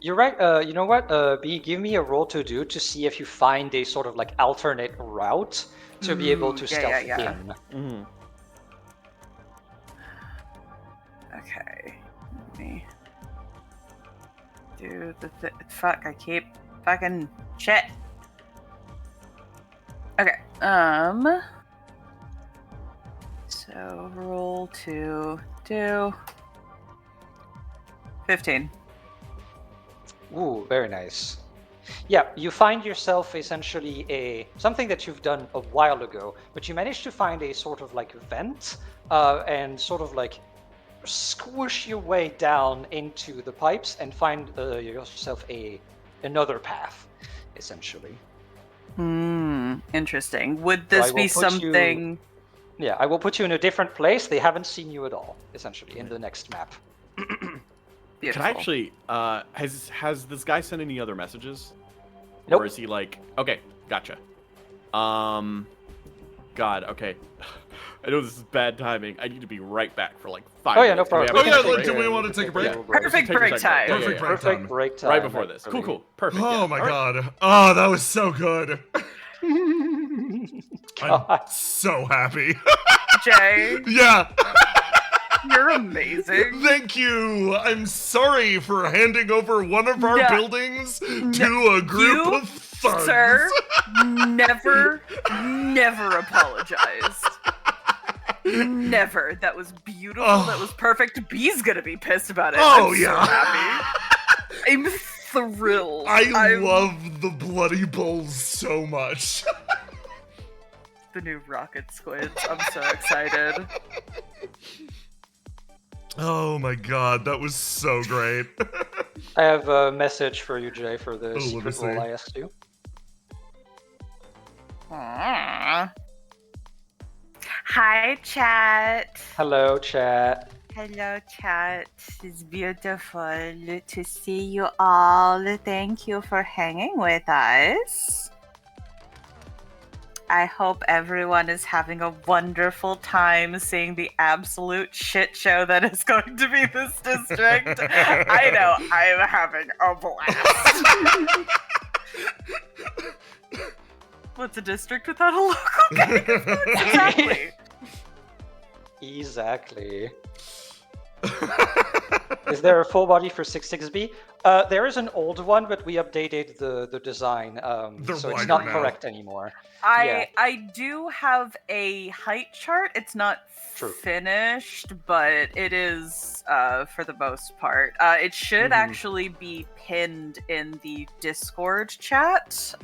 You're right. You know what? B, give me a roll to do to see if you find a sort of like alternate route to be able to stealth in. Mm-hmm. Okay. Let me do the fuck. I keep fucking shit. Okay. So roll to do 15. Ooh, very nice. Yeah, you find yourself essentially something that you've done a while ago, but you managed to find a sort of like vent, and sort of like squish your way down into the pipes and find yourself another path, essentially. Interesting. Would this be something? Yeah, I will put you in a different place. They haven't seen you at all, essentially, in the next map. Can I actually, has this guy sent any other messages? Nope. Or is he like, okay, gotcha. God, okay. I know this is bad timing. I need to be right back for like 5 minutes. Oh yeah, no problem. Oh yeah, do we want to take a break? Yeah. Perfect break time. Perfect break time. Right before this. Cool. Perfect. Oh yeah. my All right. god. Oh, that was so good. I'm God. so happy. Jay, Yeah. you're amazing. Thank you. I'm sorry for handing over one of our buildings to a group of thugs. Sir, never apologized. Never. That was beautiful. Oh. That was perfect. B's gonna be pissed about it. Oh, I'm yeah. so happy. I'm thrilled. I love the bloody bulls so much. The new rocket squids. I'm so excited. Oh my god, that was so great. I have a message for you, Jay, for the let me secret see. role I asked you. Aww. Hi, chat. Hello, chat. Hello, chat. It's beautiful to see you all. Thank you for hanging with us. I hope everyone is having a wonderful time seeing the absolute shit show that is going to be this district. I know, I'm having a blast. What's a district without a local gang? Exactly. Exactly. Is there a full body for 66B? There is an old one, but we updated the design, so it's not now. correct anymore. I do have a height chart. It's not finished, but it is for the most part. It should actually be pinned in the Discord chat.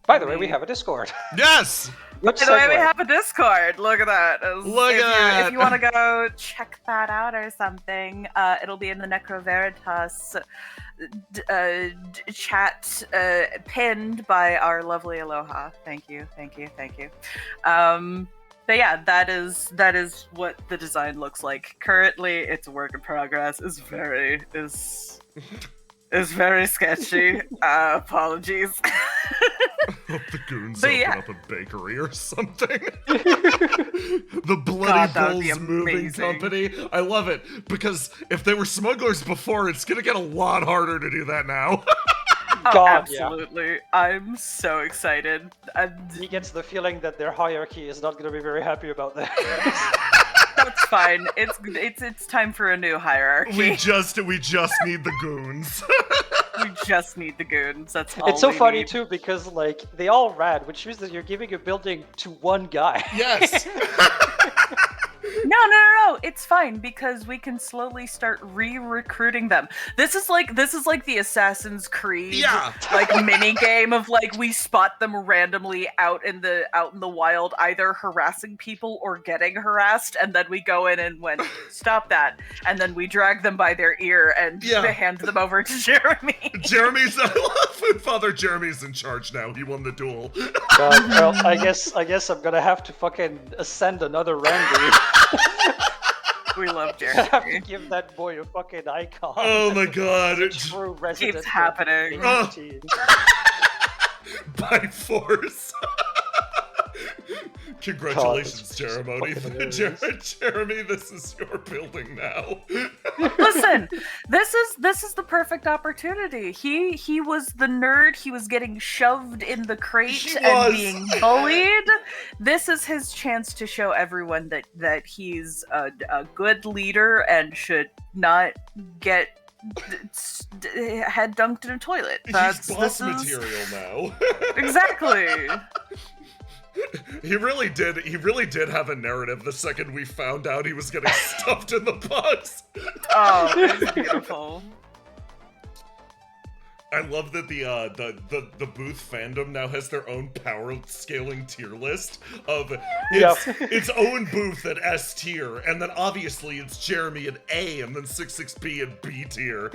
By the way, we have a Discord. Yes! By the way, we have a Discord. Look at that. Look at that. If you want to go check that out or something, it'll be in the NECROVERITAS chat, pinned by our lovely Aloha. Thank you. But yeah, that is what the design looks like. Currently, it's a work in progress. It's very sketchy. Apologies. I hope the goons But open yeah. up a bakery or something. The Bloody God, that would be Bulls Moving amazing. Company. I love it, because if they were smugglers before, it's gonna get a lot harder to do that now. Oh, God, yeah. absolutely. I'm so excited. He gets the feeling that their hierarchy is not going to be very happy about this. That's fine. It's time for a new hierarchy. we just need the goons. We just need the goons. That's all. It's so we funny need. too because like they all ran, which means that you're giving a building to one guy. Yes. No. It's fine because we can slowly start re-recruiting them. This is like the Assassin's Creed like mini game of like we spot them randomly out in the wild, either harassing people or getting harassed, and then we go in and stop that, and then we drag them by their ear and hand them over to Jeremy. I love Father Jeremy's in charge now. He won the duel. Well, I guess I'm gonna have to fucking ascend another Randy. We love I have to Jeremy. give that boy a fucking icon. Oh my god. True resident. Keeps happening. of the team. By force. Congratulations, God, Jeremy. Jeremy, this is your building now. Listen, this is the perfect opportunity. He was the nerd. He was getting shoved in the crate and being bullied. This is his chance to show everyone that he's a good leader and should not get head dunked in a toilet. He's boss material now. Exactly. He really did have a narrative the second we found out he was getting stuffed in the box. Oh, it's beautiful. I love that the booth fandom now has their own power scaling tier list of its own booth at S tier, and then obviously it's Jeremy at A, and then 66B at B tier.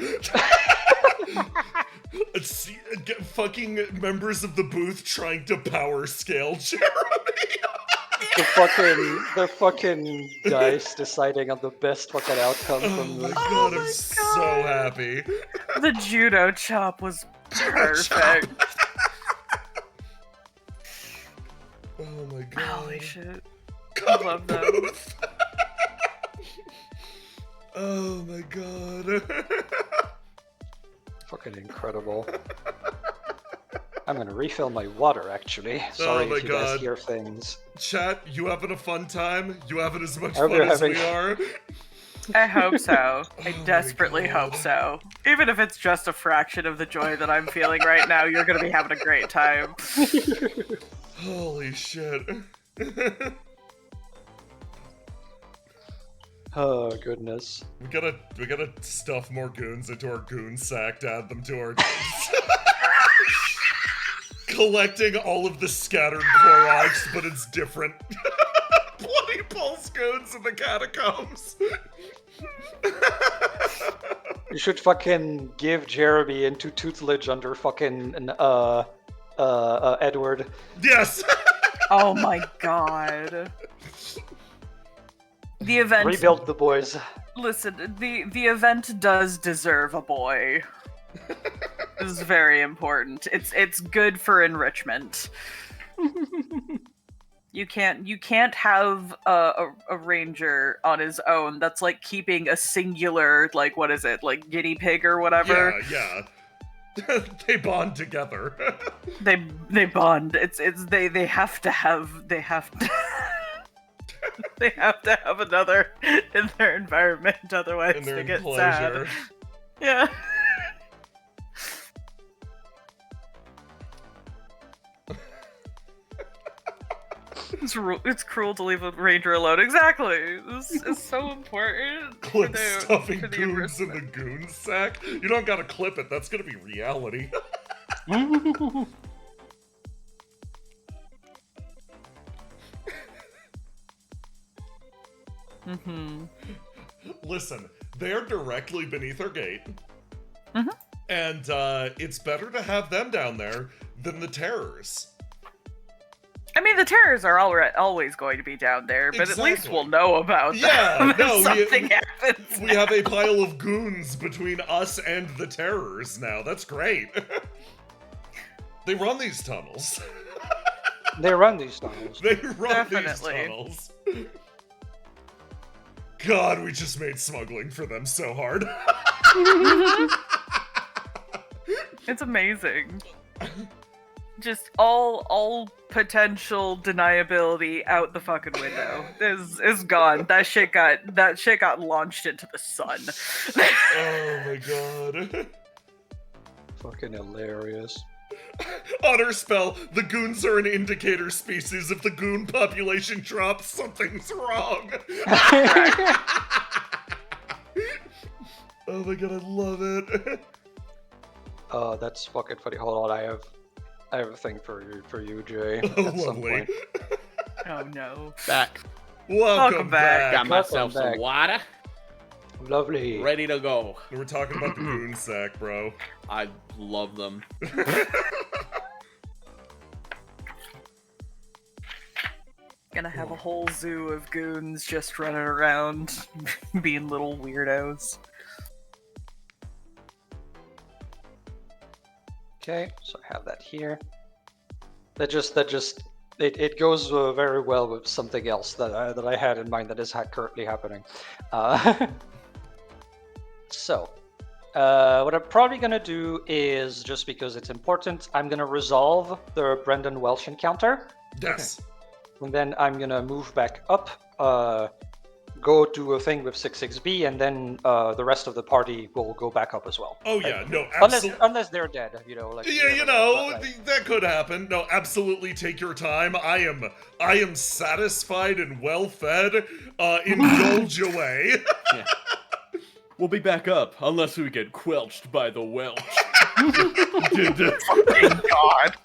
Fucking members of the booth trying to power scale Jeremy. The fucking dice deciding on the best fucking outcome from this. God, I'm so happy. The judo chop was perfect. Oh my god. Holy shit. I love that. Booth. Oh my god. Fucking incredible. I'm gonna refill my water, actually. Sorry my if you guys God. hear things. Chat, you having a fun time? You having as much I hope fun you're as we having- are? I hope so. I Oh my desperately God. hope so. Even if it's just a fraction of the joy that I'm feeling right now, you're gonna be having a great time. Holy shit. Oh goodness. We gotta stuff more goons into our goon sack to add them to our collecting all of the scattered Koroks, but it's different. Bloody Pulse goons in the catacombs. You should fucking give Jeremy into tutelage under fucking Edward. Yes. Oh my god. The event. Rebuild the boys. Listen, the event does deserve a boy. This is very important. It's good for enrichment. You can't have a ranger on his own. That's like keeping a singular, like, what is it, like guinea pig or whatever. Yeah. They bond together. They bond. They have to have they have to have another in their environment, otherwise In their they get enclosure. sad. Yeah. It's cruel to leave a ranger alone. Exactly. This is so important. Clip stuffing for the goons in the enrichment. goon sack. You don't gotta clip it. That's gonna be reality. Mm-hmm. Listen, they're directly beneath our gate. Mhm. And it's better to have them down there than the terrors. I mean, the terrors are always going to be down there, but at least Exactly. we'll know about Yeah, them no, if something happens. We have a pile of goons between us and the terrors now. That's great. They run these tunnels. They run these tunnels. They run these Definitely. tunnels. God, we just made smuggling for them so hard. It's amazing. Just all potential deniability out the fucking window. Is gone. That shit got launched into the sun. Oh my god. Fucking hilarious. Honor spell. The goons are an indicator species. If the goon population drops, something's wrong. Oh my god, I love it. Oh, that's fucking funny. Hold on, I have a thing for you, Jay. Oh, at some lovely. point. Oh no. Back. Welcome back. Got myself back. some water. Lovely. Ready to go. We're talking about the goon sack, bro. I love them. Gonna have a whole zoo of goons just running around, being little weirdos. Okay, so I have that here. That just it goes very well with something else that I had in mind that is currently happening. So, what I'm probably gonna do is, just because it's important, I'm gonna resolve the Brendan Welsh encounter, Yes. and then I'm gonna move back up, go do a thing with 66B, and then the rest of the party will go back up as well. Oh yeah, no, Unless absolutely. they're dead, like. Yeah, you know, that could happen. No, absolutely take your time. I am satisfied and well fed. Indulge away. Yeah. We'll be back up, unless we get quelched by the Welch. Thank God.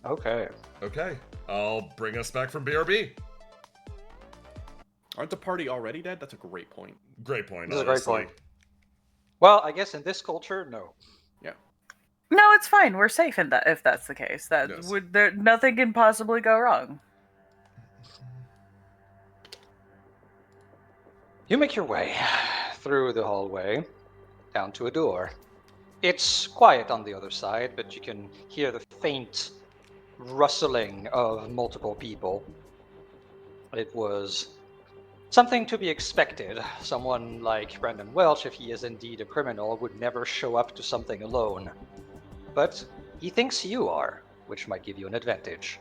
Okay. Okay, I'll bring us back from BRB. Aren't the party already dead? That's a great point. Great point. That's a great honestly. point. Well, I guess in this culture, no. Yeah. No, it's fine. We're safe in that. If that's the case, Yes. nothing can possibly go wrong. You make your way through the hallway down to a door. It's quiet on the other side, but you can hear the faint rustling of multiple people. It was something to be expected. Someone like Brendan Welch, if he is indeed a criminal, would never show up to something alone. But he thinks you are, which might give you an advantage.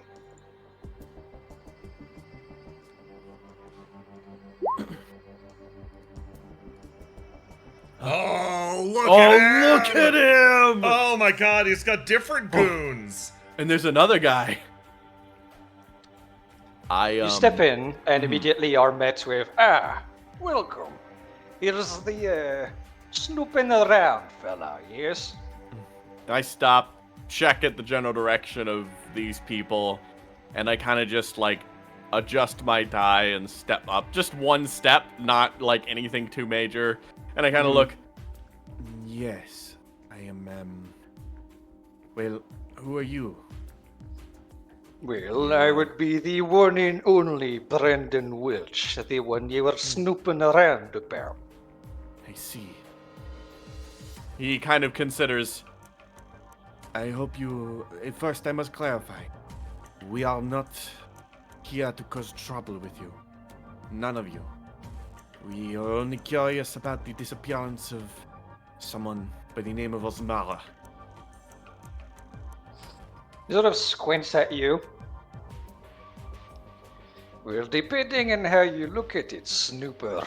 Oh, look Oh, at him! look at him! Oh my god, he's got different goons. And there's another guy. You step in and immediately are met with, welcome. Here's the, snooping around fella, yes? I stop, check at the general direction of these people, and I kind of just, like, adjust my die and step up. Just one step, not, like, anything too major. And I kind of look. Yes, I am, well, who are you? Well, I would be the one and only Brendan Welch, the one you were snooping around about. I see. He kind of considers. I hope you... First, I must clarify. We are not here to cause trouble with you. None of you. We are only curious about the disappearance of someone by the name of Osmara. He sort of squints at you. Well, depending on how you look at it, snooper,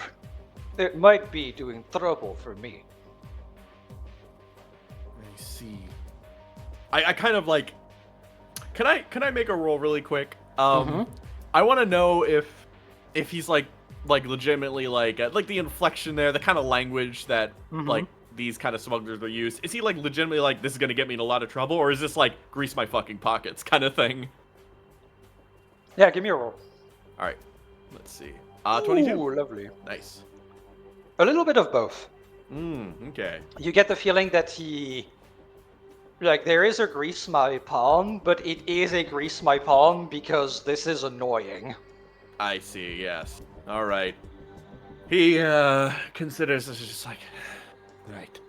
it might be doing trouble for me. I see. I kind of like. Can I make a roll really quick? I want to know if he's like legitimately like the inflection there, the kind of language that like these kind of smugglers will use. Is he like legitimately like, this is gonna get me in a lot of trouble, or is this like grease my fucking pockets kind of thing? Yeah, give me a roll. All right, let's see. 22. Ooh, lovely. Nice. A little bit of both. Okay. You get the feeling that he Like, there is a grease my palm, but it is a grease my palm because this is annoying. I see, yes. Alright. He, considers this just like, right.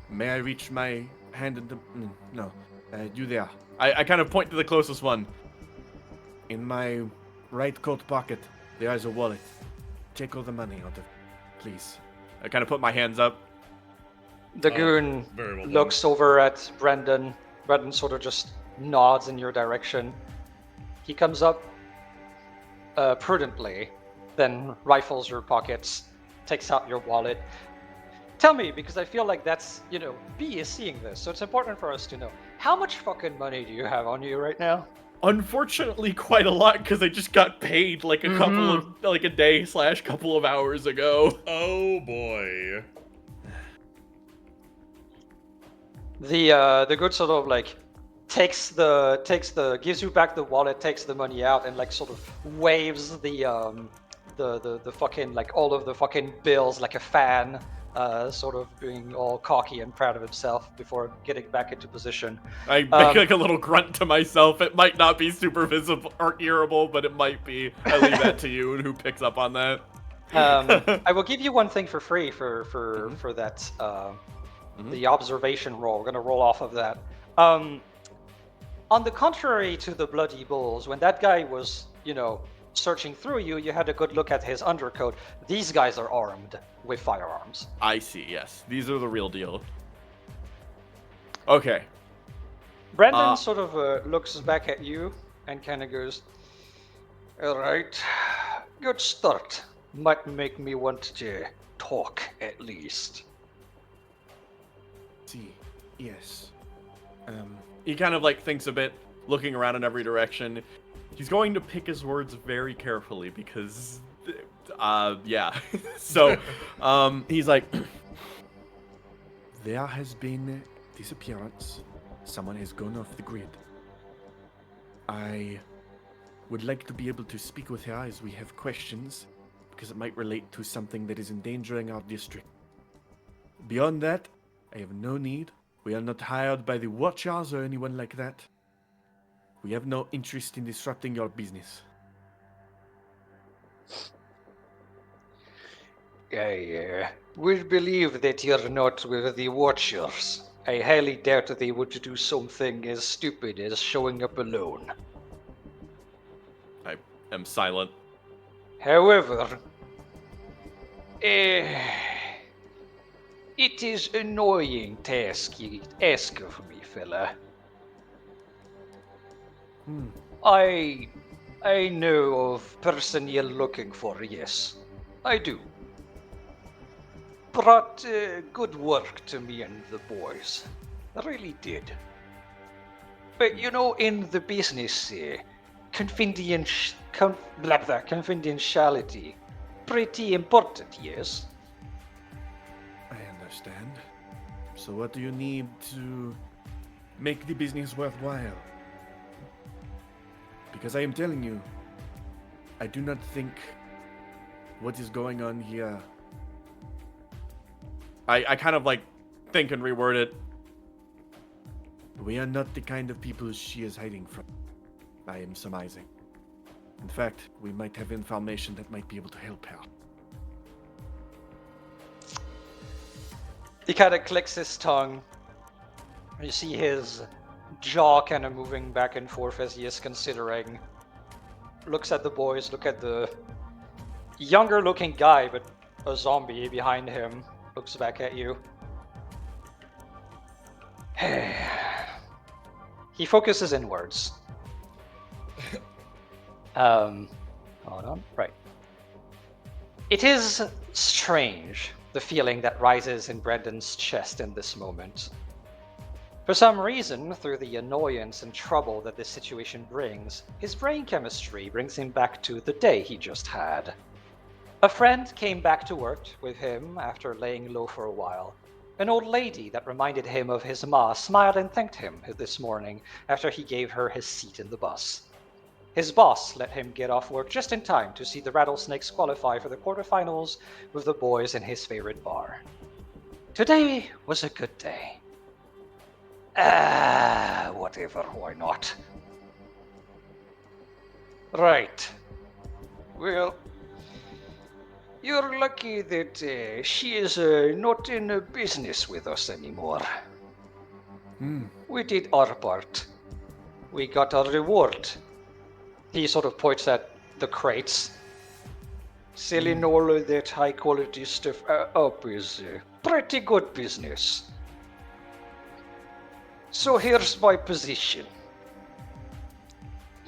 May I reach my hand in the... No. You there. I kind of point to the closest one. In my right coat pocket, there is a wallet. Take all the money out of it, please. I kind of put my hands up. The goon very well done. looks over at Brendan. Brendan sort of just nods in your direction. He comes up prudently, then rifles your pockets, takes out your wallet. Tell me, because I feel like that's, B is seeing this, so it's important for us to know. How much fucking money do you have on you right now? Unfortunately, quite a lot, because I just got paid like a couple of, like a day / couple of hours ago. Oh boy. The good sort of like gives you back the wallet, takes the money out, and like sort of waves the fucking like all of the fucking bills like a fan, sort of being all cocky and proud of himself before getting back into position. I make like a little grunt to myself. It might not be super visible or hearable, but it might be. I leave that to you and who picks up on that. I will give you one thing for free for that. The observation roll. We're gonna roll off of that. On the contrary to the Bloody Bulls, when that guy was, searching through you, you had a good look at his undercoat. These guys are armed with firearms. I see, yes. These are the real deal. Okay. Brendan sort of looks back at you and kind of goes, all right, good start. Might make me want to talk at least. See, yes. He kind of like thinks a bit, looking around in every direction. He's going to pick his words very carefully because, yeah. So, he's like, there has been disappearance. Someone has gone off the grid. I would like to be able to speak with her as we have questions, because it might relate to something that is endangering our district. Beyond that, I have no need. We are not hired by the Watchers or anyone like that. We have no interest in disrupting your business. I will believe that you're not with the Watchers. I highly doubt that they would do something as stupid as showing up alone. I am silent. However, it is annoying task you ask of me, fella. I know of person you're looking for, yes. I do. Brought good work to me and the boys. Really did. But in the business, confidentiality, pretty important, yes? I understand. So what do you need to make the business worthwhile? Because I am telling you, I do not think what is going on here. I kind of like think and reword it. We are not the kind of people she is hiding from. I am surmising. In fact, we might have information that might be able to help her. He kind of clicks his tongue. You see his jaw kind of moving back and forth as he is considering. Looks at the boys, look at the younger looking guy, but a zombie behind him. Looks back at you. He focuses inwards. Hold on. Right. It is strange, the feeling that rises in Brendan's chest in this moment. For some reason, through the annoyance and trouble that this situation brings, his brain chemistry brings him back to the day he just had. A friend came back to work with him after laying low for a while. An old lady that reminded him of his ma smiled and thanked him this morning after he gave her his seat in the bus. His boss let him get off work just in time to see the Rattlesnakes qualify for the quarterfinals with the boys in his favorite bar. Today was a good day. Whatever, why not? Right. Well, you're lucky that she is not in business with us anymore. We did our part. We got our reward. He sort of points at the crates. Selling all of that high quality stuff up is pretty good business. So here's my position.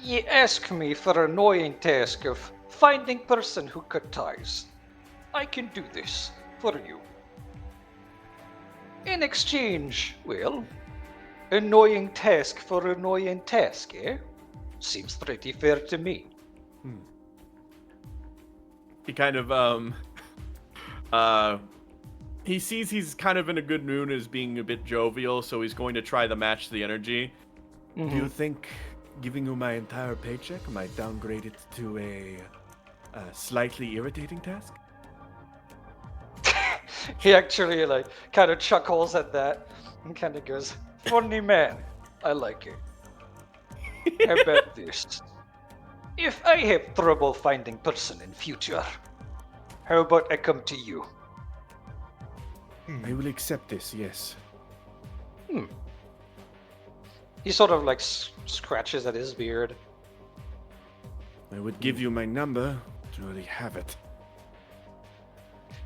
You ask me for an annoying task of finding person who cut ties. I can do this for you. In exchange, well, annoying task for annoying task, eh? Seems pretty fair to me. He kind of he sees he's kind of in a good mood and is being a bit jovial, so he's going to try to match the energy. Do you think giving you my entire paycheck might downgrade it to a slightly irritating task? He actually kind of chuckles at that and kind of goes, "Funny man, I like it. How about this? If I have trouble finding person in future, how about I come to you?" I will accept this, yes. He sort of scratches at his beard. I would give you my number to really have it.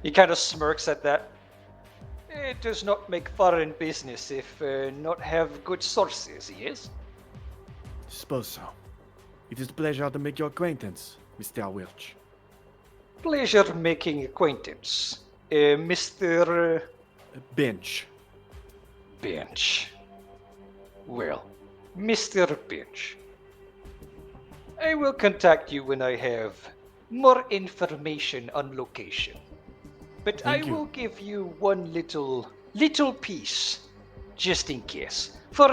He kind of smirks at that. It does not make foreign business if not have good sources, yes? Suppose so. It is a pleasure to make your acquaintance, Mr. Welch. Pleasure making acquaintance. Mr. Bench. Bench. Well, Mr. Bench. I will contact you when I have more information on location. But Thank I you. will give you one little piece, just in case, for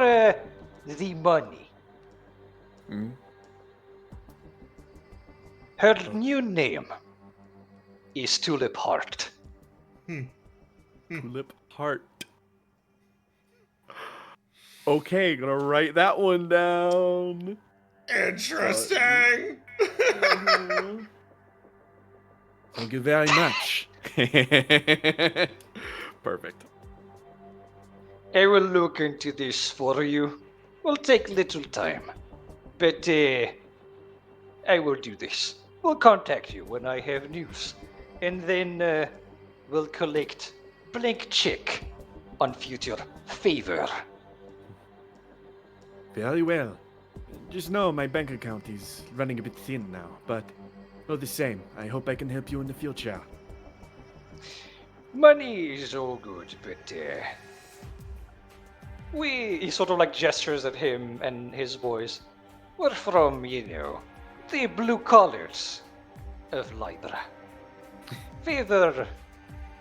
the money. Her new name is Tulip Heart. Tulip Heart. Okay, gonna write that one down. Interesting. Thank you very much. Perfect. I will look into this for you. Will take little time, but I will do this. We'll contact you when I have news, and then we'll collect blank check on future favor. Very well. Just know my bank account is running a bit thin now, but all the same, I hope I can help you in the future. Money is all good, but he sort of gestures at him and his boys. We're from, the blue collars of Lydra. Favor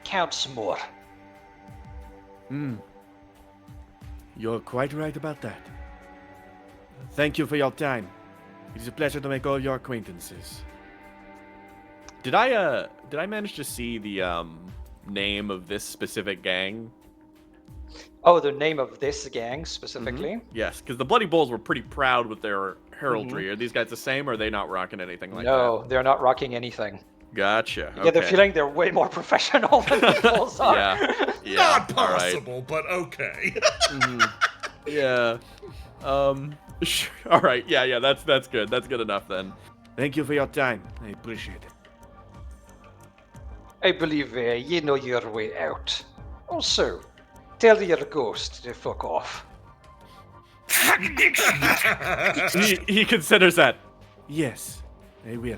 counts more. You're quite right about that. Thank you for your time. It is a pleasure to make all your acquaintances. Did I manage to see the name of this specific gang? Oh, the name of this gang specifically? Yes, because the Bloody Bulls were pretty proud with their heraldry. Are these guys the same, or are they not rocking anything like that? No, they're not rocking anything. Gotcha. You get the feeling they're way more professional than the Bulls are. Yeah. Not all right. possible, but okay. Yeah. Sure. All right. Yeah. That's good. That's good enough then. Thank you for your time. I appreciate it. I believe you know your way out. Also, tell your ghost to fuck off. He considers that. Yes, I will.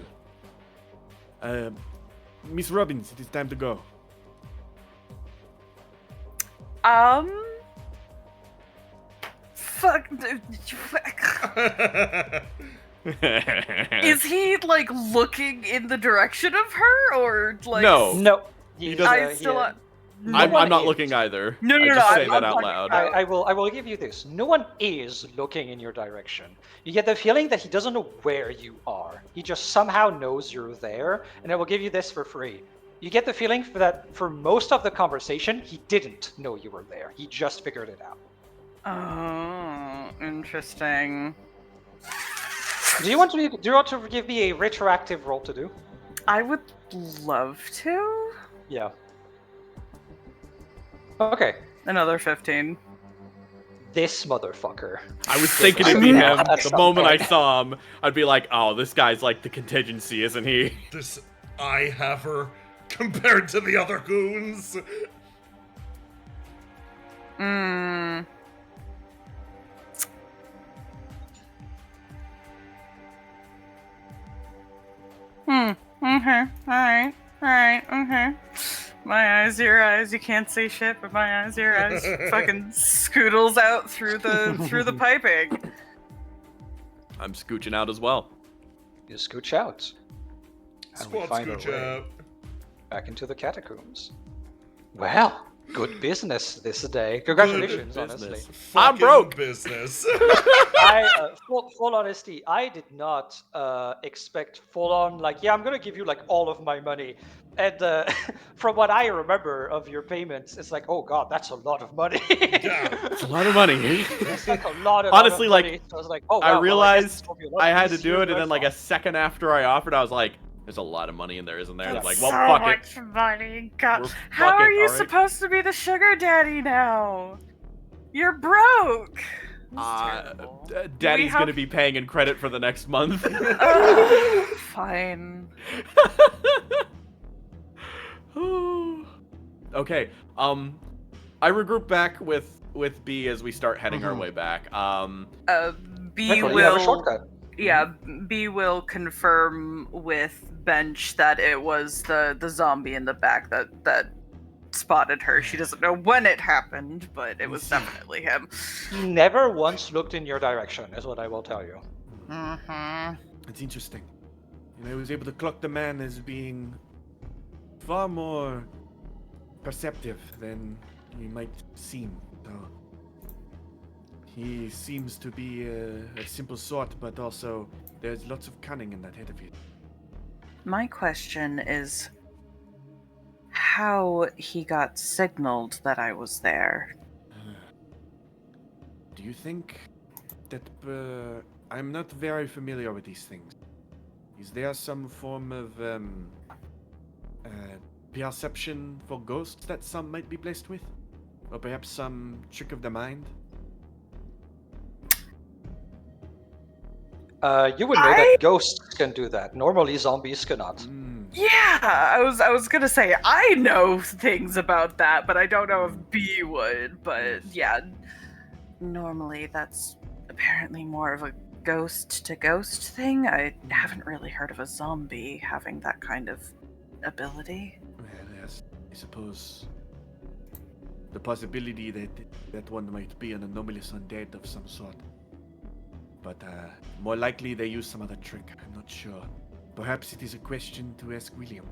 Miss Robbins, it is time to go. Fuck. Is he looking in the direction of her, or No. No, He doesn't. I still. I'm one not is. looking either. No, I no, just no, say I'm that not out talking loud. about- I will give you this. No one is looking in your direction. You get the feeling that he doesn't know where you are. He just somehow knows you're there, and I will give you this for free. You get the feeling that for most of the conversation, he didn't know you were there. He just figured it out. Oh, interesting. Do you want to give me a retroactive roll to do? I would love to. Yeah. Okay. Another 15. This motherfucker. I was thinking it'd be him. The moment I saw him, I'd be like, oh, this guy's like the contingency, isn't he? This eye haver compared to the other goons. Okay. Alright. Okay. My eyes, your eyes. You can't see shit, but my eyes, your eyes. Fucking scoodles out through the piping. I'm scooching out as well. You scooch out. And we Squad find our scooch way out. back into the catacombs. Well, good business this day. Congratulations, honestly. I'm broke. Business. Full honesty, I did not expect full on, like, yeah, I'm gonna give you like all of my money. And from what I remember of your payments, it's like, oh god, that's a lot of money. Yeah. It's a lot of money. It's like a lot of Honestly, lot of like, money. So I was like, oh wow, I well, realized guess it's gonna be a lot I had to easier do it, than and I then like a thought. second after I offered, I was like, there's a lot of money in there, isn't there? And I was like, well, so fuck much it. money. God, We're how fuck are it, you alright? supposed to be the sugar daddy now? You're broke. Daddy's have- gonna be paying in credit for the next month. Fine. Okay. I regroup back with B as we start heading our way back. B Michael, you have a will. shortcut. Yeah, B will confirm with Bench that it was the zombie in the back that spotted her. She doesn't know when it happened, but it was definitely him. He never once looked in your direction, is what I will tell you. Mm-hmm. It's interesting. And I was able to clock the man as being far more perceptive than he might seem. So he seems to be a simple sort, but also there's lots of cunning in that head of his. My question is how he got signaled that I was there. Do you think that I'm not very familiar with these things? Is there some form of perception for ghosts that some might be blessed with? Or perhaps some trick of the mind? You would know that ghosts can do that. Normally, zombies cannot. Yeah, I was gonna say I know things about that, but I don't know if B would. But yeah, normally that's apparently more of a ghost to ghost thing. I haven't really heard of a zombie having that kind of ability. Well, yes, I suppose the possibility that one might be an anomalous undead of some sort. But more likely they use some other trick. I'm not sure. Perhaps it is a question to ask William.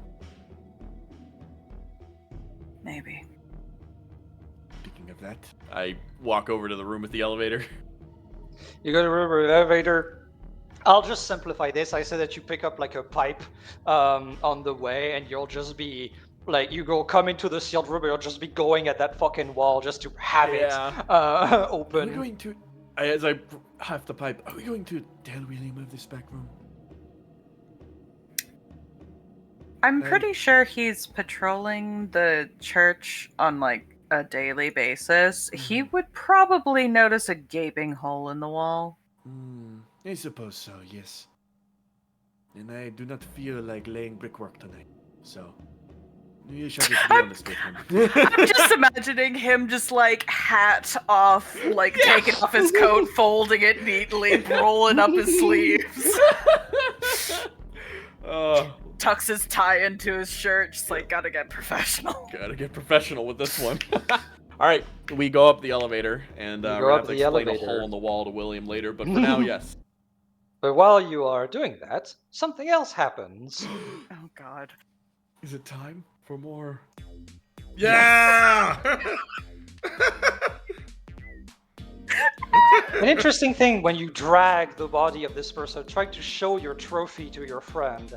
Maybe. Speaking of that, I walk over to the room with the elevator. You go to remember the elevator. I'll just simplify this. I said that you pick up like a pipe on the way, and you'll just be like, you come into the sealed room, you'll just be going at that fucking wall just to have it are we open. going to, as I have the pipe, are we going to tell William of this back room? I'm pretty sure he's patrolling the church on like a daily basis. He would probably notice a gaping hole in the wall. I suppose so, yes. And I do not feel like laying brickwork tonight, so you shall just be honest with him. I'm just imagining him just like hat off, like taking off his coat, folding it neatly, rolling up his sleeves. Tucks his tie into his shirt, just like gotta get professional. Gotta get professional with this one. All right, we go up the elevator, and we're gonna have to explain a hole in the wall to William later. But for now, yes. But while you are doing that, something else happens. Oh god. Is it time for more? Yeah! An interesting thing when you drag the body of this person, trying to show your trophy to your friend.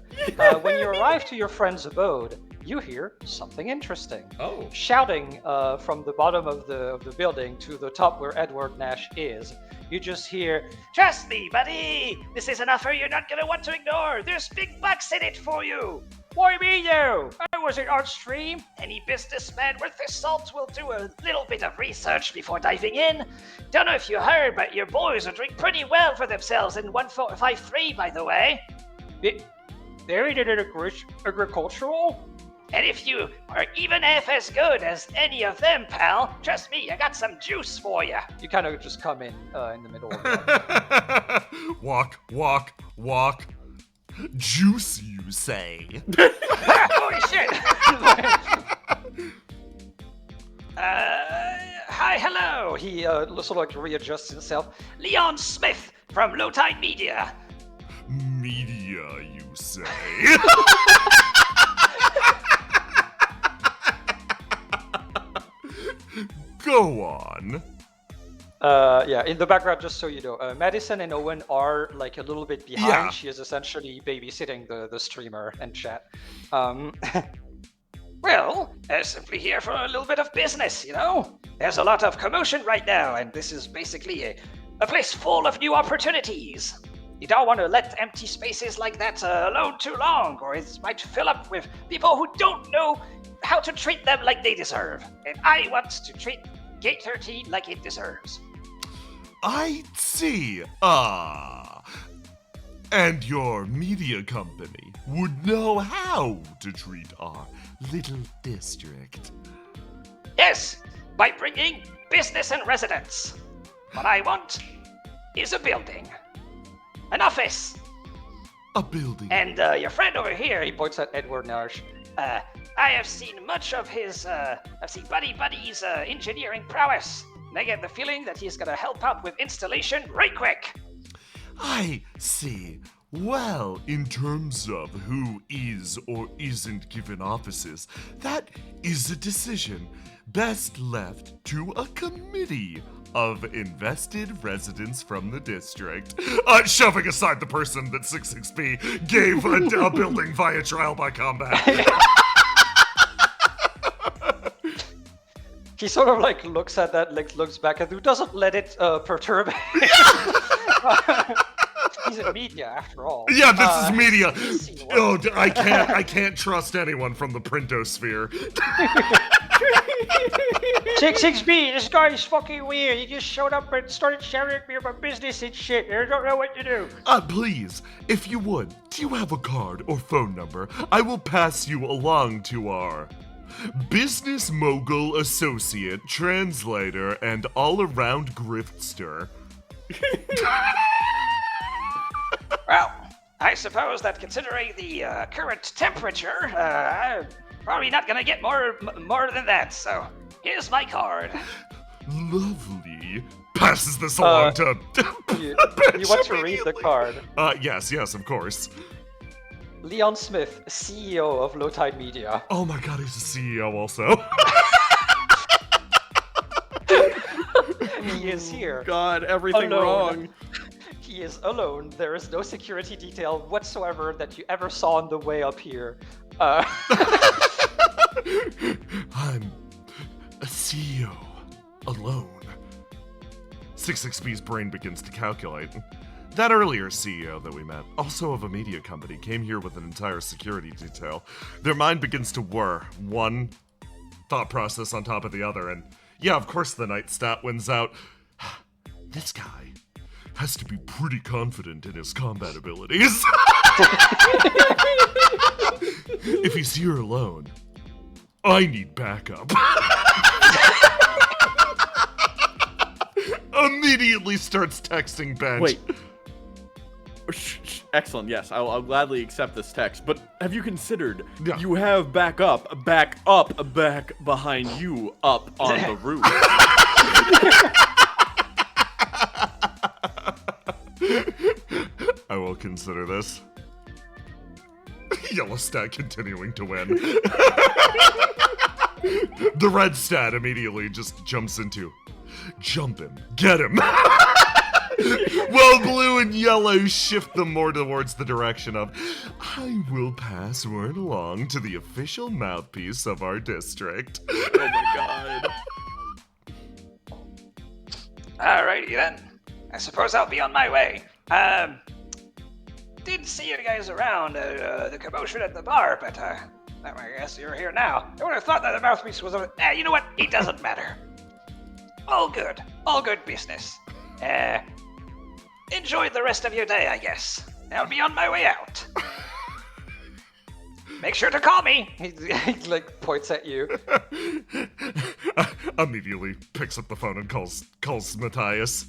When you arrive to your friend's abode, you hear something interesting. Oh. Shouting from the bottom of the building to the top where Edward Nash is. You just hear, Trust me, buddy! This is an offer you're not gonna want to ignore! There's big bucks in it for you! Why me, you? I wasn't on stream. Any businessman worth his salt will do a little bit of research before diving in. Don't know if you heard, but your boys are doing pretty well for themselves in 153, by the way. they're in an agricultural? And if you are even half as good as any of them, pal, trust me, I got some juice for you. You kind of just come in the middle of that. Walk, walk, walk. Juice, you say? Holy shit! Hi, hello. He sort of like readjusts himself. Leon Smith from Low Tide Media. Media, you say? Go on. Yeah, in the background, just so you know, Madison and Owen are like a little bit behind. Yeah. She is essentially babysitting the streamer and chat. Well, simply here for a little bit of business, you know? There's a lot of commotion right now, and this is basically a place full of new opportunities. You don't want to let empty spaces like that alone too long, or it might fill up with people who don't know how to treat them like they deserve. And I want to treat Gate 13 like it deserves. I see. And your media company would know how to treat our little district. Yes, by bringing business and residents. What I want is a building. An office. A building. And your friend over here, He points at Edward Nash. I have seen much of his, I've seen Buddy's engineering prowess. And I get the feeling that he's gonna help out with installation right quick. I see. Well, in terms of who is or isn't given offices, that is a decision best left to a committee of invested residents from the district. Shoving aside the person that 66B gave a building via trial by combat. He sort of like looks at that, like looks back at you, doesn't let it perturb him. He's in media after all. Yeah, this is media. he's seen Oh, worse. I can't trust anyone from the printosphere. 66B, this guy is fucking weird. He just showed up and started shouting at me about business and shit. I don't know what to do. Please, if you would, do you have a card or phone number? I will pass you along to our business mogul associate, translator, and all-around griftster. Well, I suppose that considering the current temperature, I'm probably not gonna get more than that. So here's my card. Lovely. Passes this along to You want to read the card. Yes, of course. Leon Smith, CEO of Low Tide Media. Oh my god, he's a CEO also. He is here. God, everything Alone. wrong. He is alone. There is no security detail whatsoever that you ever saw on the way up here. I'm a CEO. Alone. 66B's brain begins to calculate. That earlier CEO that we met, also of a media company, came here with an entire security detail. Their mind begins to whir, one thought process on top of the other, and yeah, of course the night stat wins out. This guy has to be pretty confident in his combat abilities. If he's here alone, I need backup. Immediately starts texting Ben. Wait. Excellent, yes, I'll gladly accept this text. But have you considered Yeah. you have back behind you, up on the roof? I will consider this. Yellow stat continuing to win. The red stat immediately just jumps into jump him, get him. While blue and yellow shift them more towards the direction of, I will pass word along to the official mouthpiece of our district. Oh my god. Alrighty then. I suppose I'll be on my way. Didn't see you guys around the commotion at the bar, but I guess you're here now. I would have thought that the mouthpiece was over. You know what? It doesn't matter. All good business. Enjoy the rest of your day, I guess. I'll be on my way out. Make sure to call me. He like points at you. Immediately picks up the phone and calls Matthias.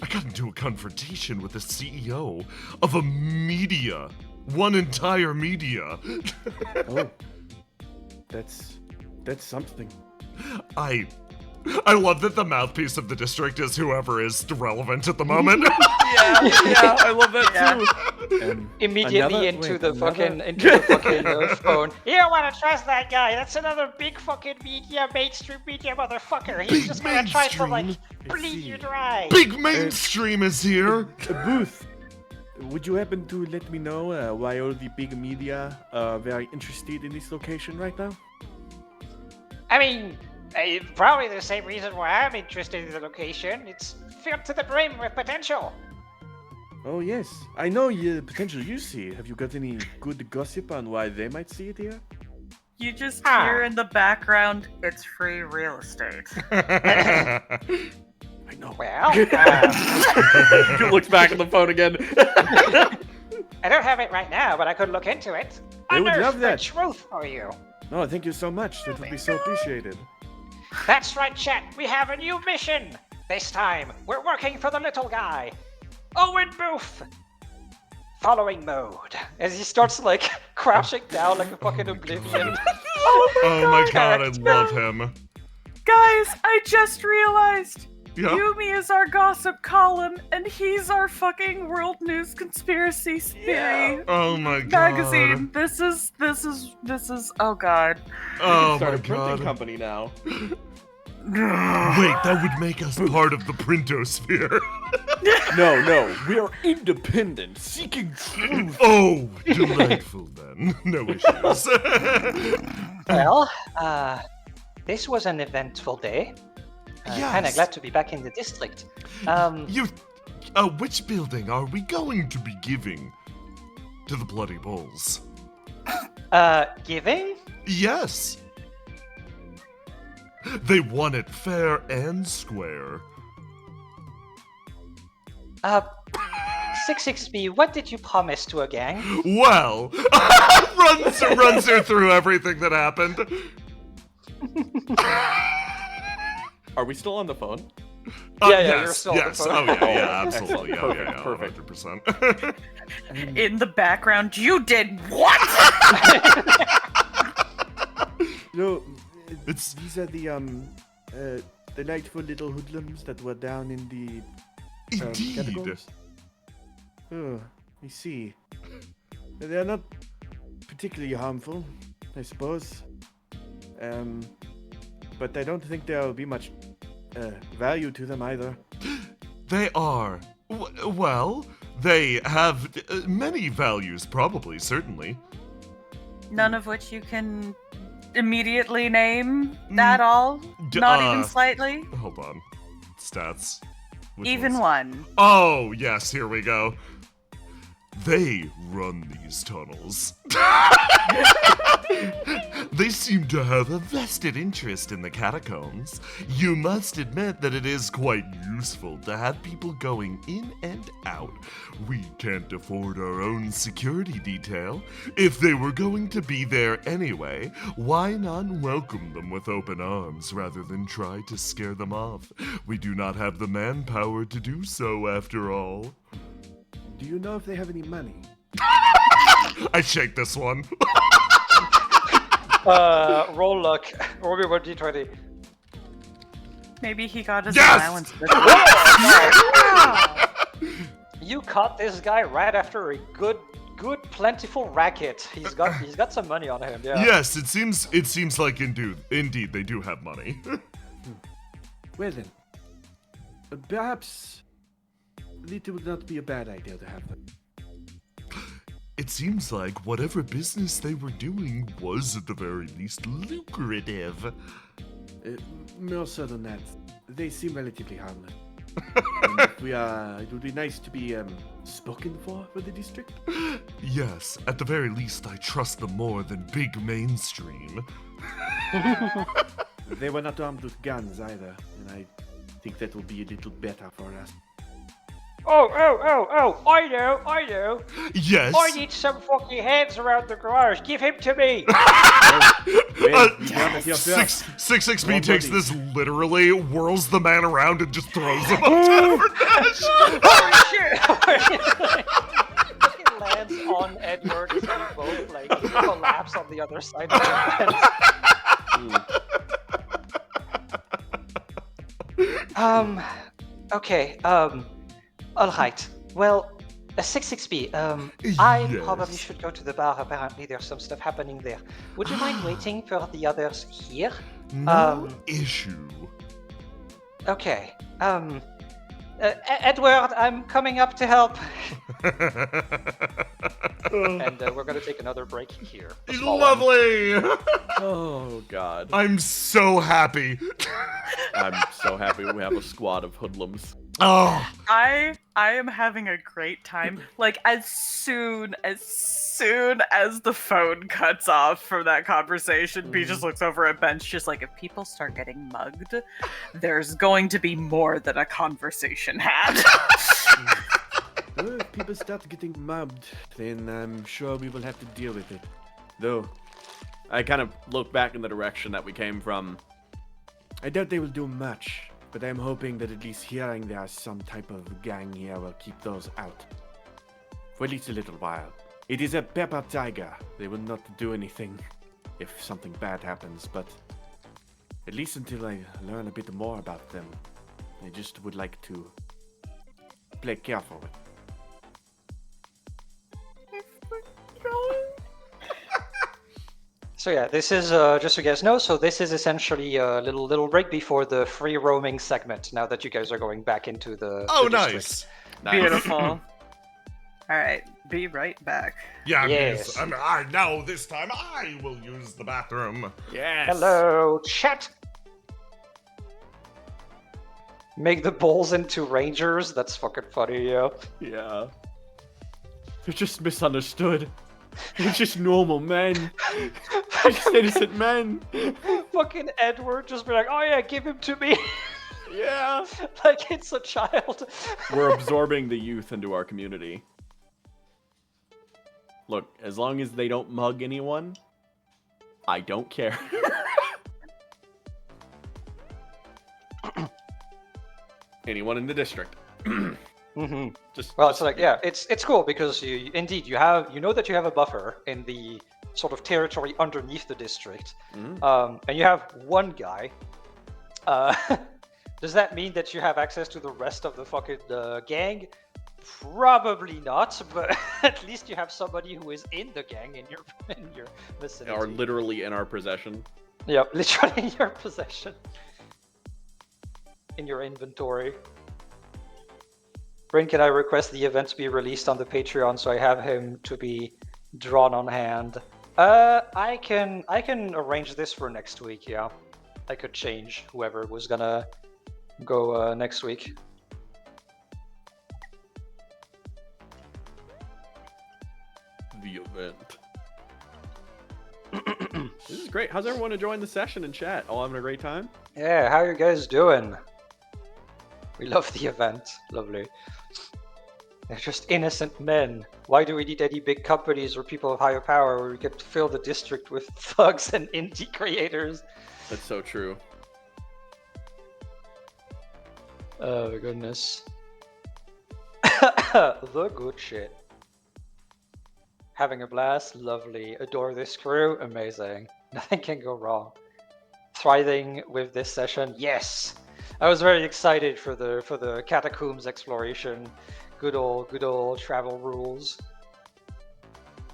I got into a confrontation with the CEO of a media. One entire media. Oh. That's something. I love that the mouthpiece of the district is whoever is relevant at the moment. Yeah, I love that too. Immediately into the fucking phone. You don't want to trust that guy. That's another big fucking media, mainstream media motherfucker. He's just gonna try to like bleed you dry. Big mainstream is here. Booth, would you happen to let me know why all the big media are very interested in this location right now? I mean, probably the same reason why I'm interested in the location. It's filled to the brim with potential. Oh yes, I know the potential you see. Have you got any good gossip on why they might see it here? You just hear in the background, it's free real estate. I know. Well, He looks back at the phone again. I don't have it right now, but I could look into it. I would Unearth love that. the truth for you. Oh, thank you so much. That would be so appreciated. That's right, chat. We have a new mission. This time, we're working for the little guy, Owen Booth. Following mode. As he starts like crouching down like a fucking oblivion. Oh my god, I love him. Guys, I just realized Yeah. Yumi is our gossip column, and he's our fucking world news conspiracy theory Oh my god. magazine. This is. Oh god. Oh Start my a printing god. company now. Wait, that would make us part of the printosphere. No, we are independent, seeking truth. Oh, delightful then. No issues. Well, this was an eventful day. Kinda Yes. glad to be back in the district. Which building are we going to be giving to the Bloody Bulls? Giving? Yes. They won it fair and square. 66B, what did you promise to a gang? Well, runs her through everything that happened. Are we still on the phone? Yeah, yes, you're still on the yes. phone. Oh yeah, absolutely. Perfect. 100%. In the background, you did what? No, It's- these are the delightful little hoodlums that were down in the Indeed. catacombs. Oh, I see. They're not particularly harmful, I suppose. But I don't think there will be much value to them either. They are. Well, they have many values, probably, certainly. None of which you can immediately name at all? Not even slightly? Hold on. Stats. Which Even ones? one. Oh, yes, here we go. They run these tunnels. They seem to have a vested interest in the catacombs. You must admit that it is quite useful to have people going in and out. We can't afford our own security detail. If they were going to be there anyway, why not welcome them with open arms rather than try to scare them off? We do not have the manpower to do so, after all. Do you know if they have any money? I shake this one. Roll luck. Roll me 1d20. Maybe he got his Yes! allowance. You caught this guy right after a good, plentiful racket. He's got some money on him. Yeah. Yes, it seems like indeed they do have money. Well then, perhaps it would not be a bad idea to have them. It seems like whatever business they were doing was at the very least lucrative. More so than that, they seem relatively harmless. And if it would be nice to be spoken for the district. Yes, at the very least I trust them more than big mainstream. They were not armed with guns either, and I think that will be a little better for us. Oh, I know. Yes. I need some fucking hands around the garage. Give him to me. Six XP takes this literally, whirls the man around, and just throws him up Dash. Holy shit. It lands on Edward as they both like collapse on the other side of the fence. Okay, alright. Well, a 6 XP. I probably should go to the bar. Apparently there's some stuff happening there. Would you mind waiting for the others here? No issue. Okay. Edward, I'm coming up to help. And we're gonna take another break here. Lovely! Oh, God. I'm so happy. I'm so happy we have a squad of hoodlums. Oh. I am having a great time. Like, as soon as the phone cuts off from that conversation, B just looks over at Bench, just like, if people start getting mugged, there's going to be more than a conversation had. Well, if people start getting mobbed, then I'm sure we will have to deal with it. Though, I kind of look back in the direction that we came from. I doubt they will do much, but I'm hoping that at least hearing there's some type of gang here will keep those out. For at least a little while. It is a pepper tiger. They will not do anything if something bad happens, but at least until I learn a bit more about them, I just would like to play careful with. So yeah, this is just so you guys know. So this is essentially a little break before the free roaming segment. Now that you guys are going back into the Nice. Beautiful. All right, be right back. Yeah, Yes. now this time I will use the bathroom. Yes. Hello, chat. Make the bulls into rangers. That's fucking funny, yo. Yeah. They're just misunderstood. They're just normal men. They're just innocent men. Fucking Edward just be like, oh yeah, give him to me. Yeah. Like it's a child. We're absorbing the youth into our community. Look, as long as they don't mug anyone, I don't care. Anyone in the district. Mm-hmm. Just Well, it's like, yeah, it's cool because you know that you have a buffer in the sort of territory underneath the district, and you have one guy. Does that mean that you have access to the rest of the fucking gang? Probably not, but at least you have somebody who is in the gang in your vicinity. are literally in our possession. Yeah, literally in your possession. In your inventory. Bryn, can I request the event to be released on the Patreon so I have him to be drawn on hand? I can arrange this for next week, yeah. I could change whoever was gonna go next week. The event. This is great. How's everyone enjoying the session and chat? All having a great time? Yeah, how you guys doing? We love the event. Lovely. They're just innocent men. Why do we need any big companies or people of higher power where we get to fill the district with thugs and indie creators? That's so true. Oh, goodness. The good shit. Having a blast, lovely. Adore this crew, amazing. Nothing can go wrong. Thriving with this session, yes. I was very excited for the catacombs exploration. Good old travel rules.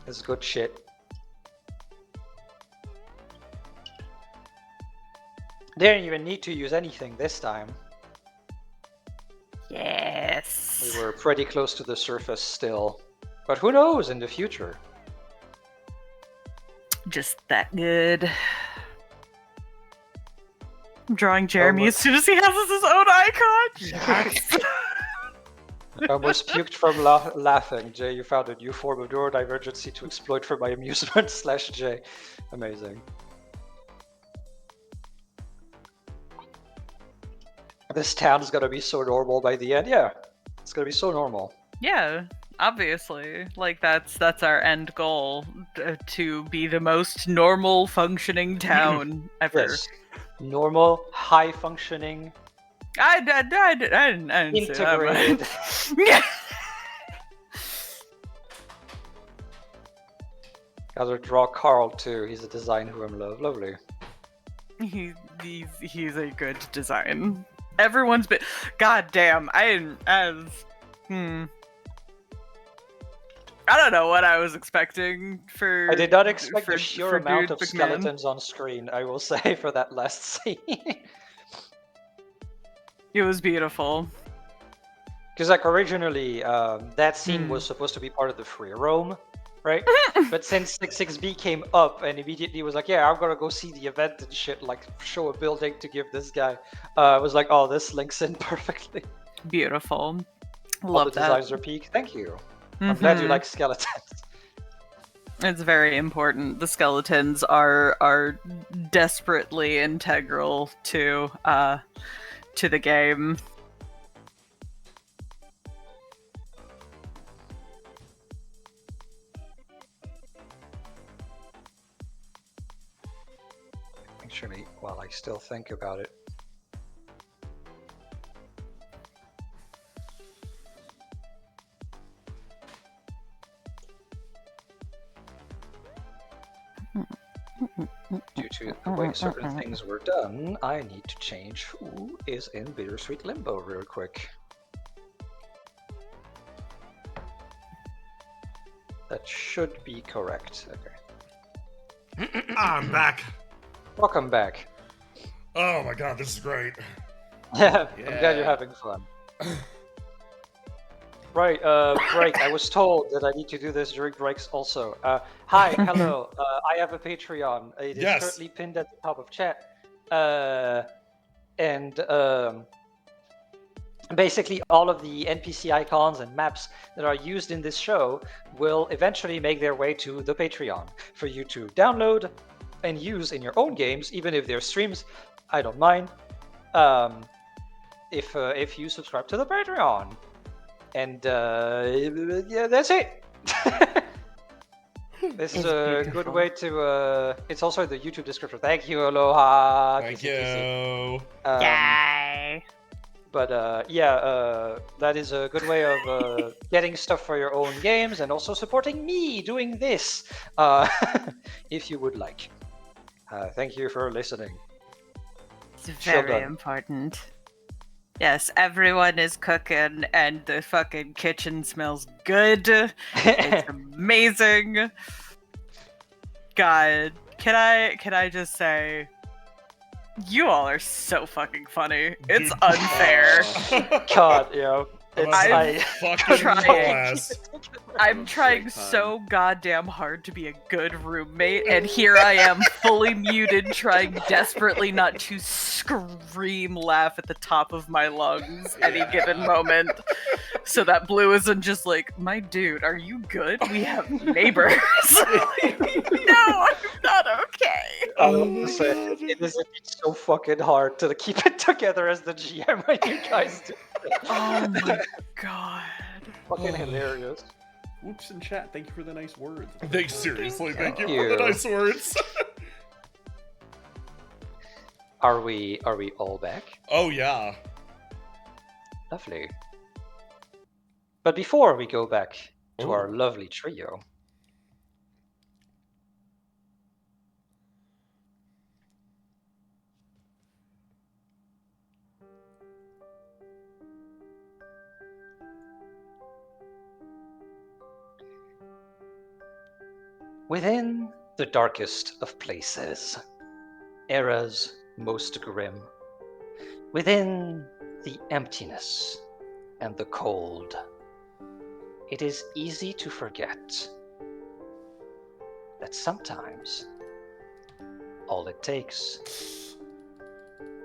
It's good shit. They didn't even need to use anything this time. Yes. We were pretty close to the surface still. But who knows in the future? Just that good. I'm drawing Jeremy as soon as he has his own icon. Yes. I almost puked from laughing. Jay, you found a new form of neurodivergency to exploit for my amusement / Jay. Amazing. This town is gonna be so normal by the end. Yeah, it's gonna be so normal. Yeah, obviously. Like that's our end goal, to be the most normal functioning town ever. Yes. Normal, high functioning, I didn't integrated. say that. Gotta draw Carl too. He's a design who I love. Lovely. He's a good design. Everyone's been. God damn, I don't know what I was expecting for. I did not expect the sheer for amount Dude of McMahon. skeletons on screen, I will say, for that last scene. It was beautiful. Because, like, originally, that scene was supposed to be part of the free roam, right? But since 66B came up and immediately was like, yeah, I'm gonna go see the event and shit, like, show a building to give this guy, I was like, oh, this links in perfectly. Beautiful. All Love the that. designs are peak. Thank you. I'm glad you like skeletons. It's very important. The skeletons are desperately integral to the game. Actually, while I still think about it. Due to the way certain things were done, I need to change who is in Bittersweet Limbo real quick. That should be correct. Okay. I'm back. Welcome back. Oh my god, this is great. Yeah, I'm glad you're having fun. Right, break. I was told that I need to do this during breaks also. Hi, hello. I have a Patreon. It is Yes. currently pinned at the top of chat. Basically, all of the NPC icons and maps that are used in this show will eventually make their way to the Patreon for you to download and use in your own games, even if they're streams. I don't mind. If you subscribe to the Patreon. And yeah, that's it. This is a good way to. It's also in the YouTube description. Thank you, Aloha. Thank Kissy, kissy. you. Yay! But yeah, that is a good way of getting stuff for your own games and also supporting me doing this, if you would like. Thank you for listening. It's very important. Yes, everyone is cooking and the fucking kitchen smells good. It's amazing. God, can I just say, you all are so fucking funny. It's Dude. unfair. God, yeah. I'm fucking trying. ass. I'm trying so goddamn hard to be a good roommate, and here I am fully muted, trying desperately not to scream laugh at the top of my lungs any given moment. So that Blue isn't just like, my dude, are you good? We have neighbors. No, I'm not okay. It is so fucking hard to keep it together as the GM when you guys do. Oh my god. Fucking hilarious. Whoops in chat. Thank you for the nice words. Seriously, thank you Thank for the you. nice words. Are we all back? Oh yeah. Lovely. But before we go back to Ooh. our lovely trio, within the darkest of places, era's most grim, within the emptiness and the cold, it is easy to forget that sometimes all it takes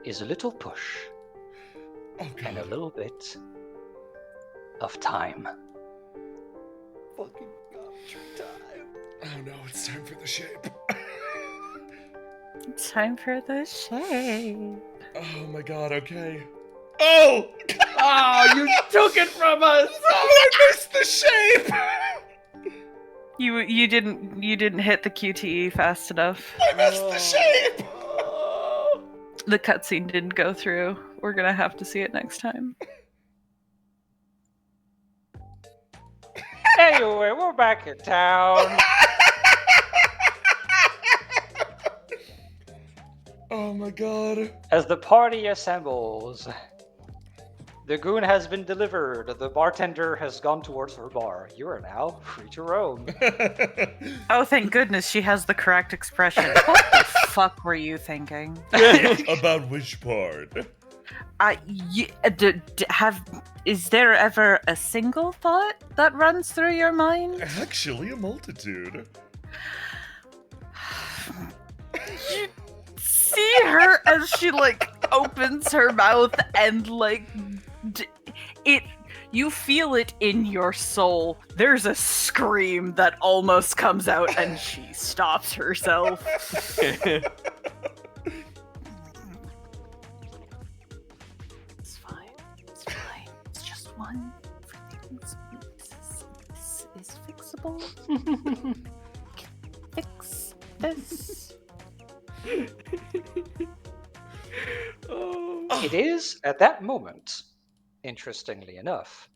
is a little push and a little bit of time. Fucking time. Oh no, it's time for the shape. It's time for the shape. Oh my god, okay. Oh! Oh, you took it from us! Oh, I missed the shape! You didn't hit the QTE fast enough. I missed the shape! The cutscene didn't go through. We're gonna have to see it next time. Anyway, we're back in town. Oh my god. As the party assembles, the goon has been delivered. The bartender has gone towards her bar. You are now free to roam. Oh, thank goodness she has the correct expression. What the fuck were you thinking? About which part? Is there ever a single thought that runs through your mind? Actually, a multitude. You see her as she opens her mouth and you feel it in your soul. There's a scream that almost comes out and she stops herself. It's fine. It's fine. It's just one. Everything's this is fixable. Fix this. It is, at that moment, interestingly enough.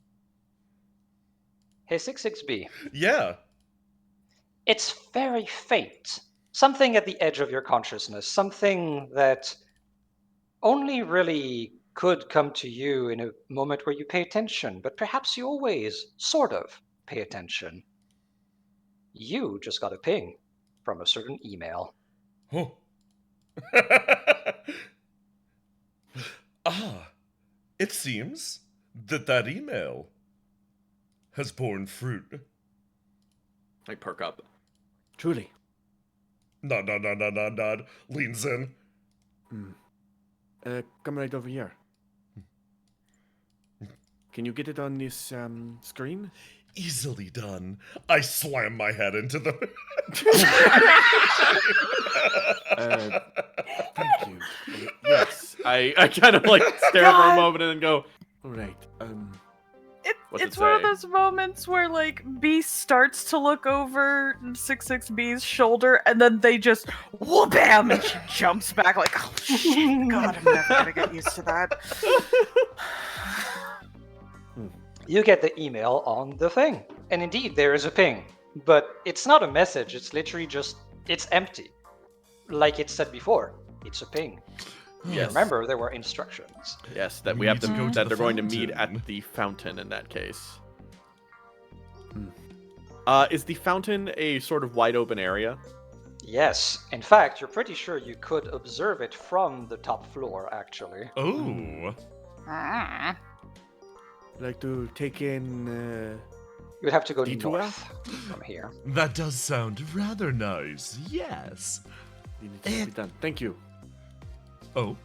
Hey, 66B. Yeah. It's very faint. Something at the edge of your consciousness. Something that only really could come to you in a moment where you pay attention, but perhaps you always sort of pay attention. You just got a ping from a certain email. Oh. It seems that email has borne fruit. I perk up. Truly. Nod. Leans in. Come right over here. Can you get it on this screen? Easily done. I slam my head into the... Thank you. Yes. I kind of stare for a moment and then go, All right. What's It's it one of say? those moments where B starts to look over 66B's shoulder and then they just whoop-bam and she jumps back oh shit, God, I'm never gonna get used to that. You get the email on the thing. And indeed, there is a ping. But it's not a message, it's literally it's empty. Like it said before, it's a ping. Yes. Remember, there were instructions. Yes, that We we have need to to go to that the they're going to meet fountain. at the fountain in that case. Is the fountain a sort of wide open area? Yes. In fact, you're pretty sure you could observe it from the top floor, actually. Oh. Ah. I'd like to take in. You would have to go Detour? north from here. That does sound rather nice, yes. It needs to be done. Thank you. Oh,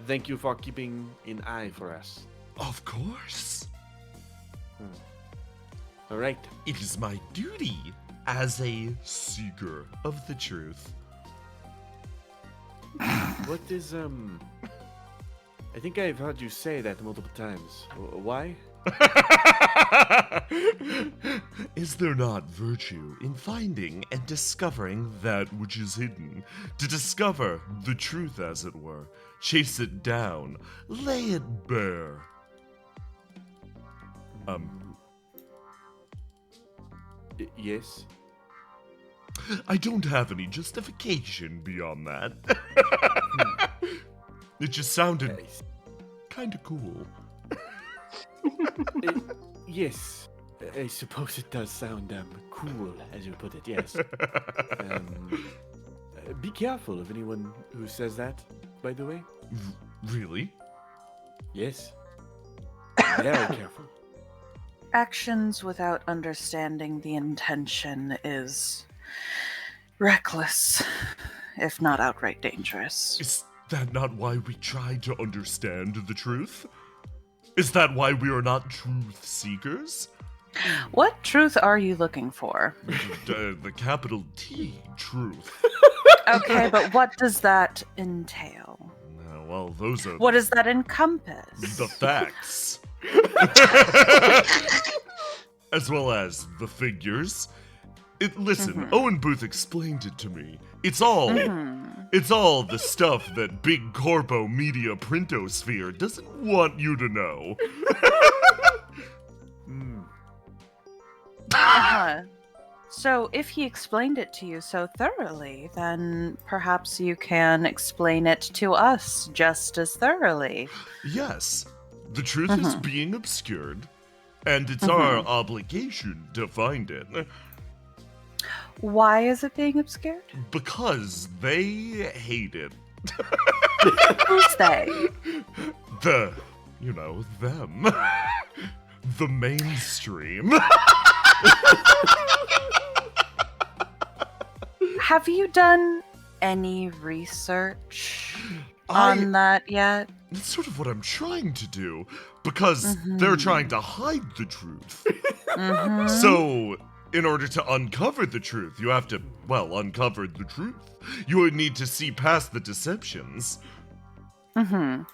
Thank you for keeping an eye for us. of course. All right. It is my duty as a seeker of the truth. What is I think I've heard you say that multiple times. Why? Is there not virtue in finding and discovering that which is hidden? To discover the truth, as it were, chase it down, lay it bare. Yes. I don't have any justification beyond that. It just sounded kinda cool. Yes. I suppose it does sound cool, as you put it. Yes. Be careful of anyone who says that. By the way. Really? Yes. Very careful. Actions without understanding the intention is reckless, if not outright dangerous. Is that not why we try to understand the truth? Is that why we are not truth seekers? What truth are you looking for? The capital T, truth. Okay, but what does that entail? Well, those are What does that encompass? the facts. As well as the figures. Listen, Owen Booth explained it to me. It's all the stuff that big corpo media printosphere doesn't want you to know. So if he explained it to you so thoroughly, then perhaps you can explain it to us just as thoroughly. Yes, the truth is being obscured, and it's our obligation to find it. Why is it being obscured? Because they hate it. Who's they? Them. The mainstream. Have you done any research on that yet? That's sort of what I'm trying to do, because they're trying to hide the truth. So, in order to uncover the truth, you have to, uncover the truth. You would need to see past the deceptions. Do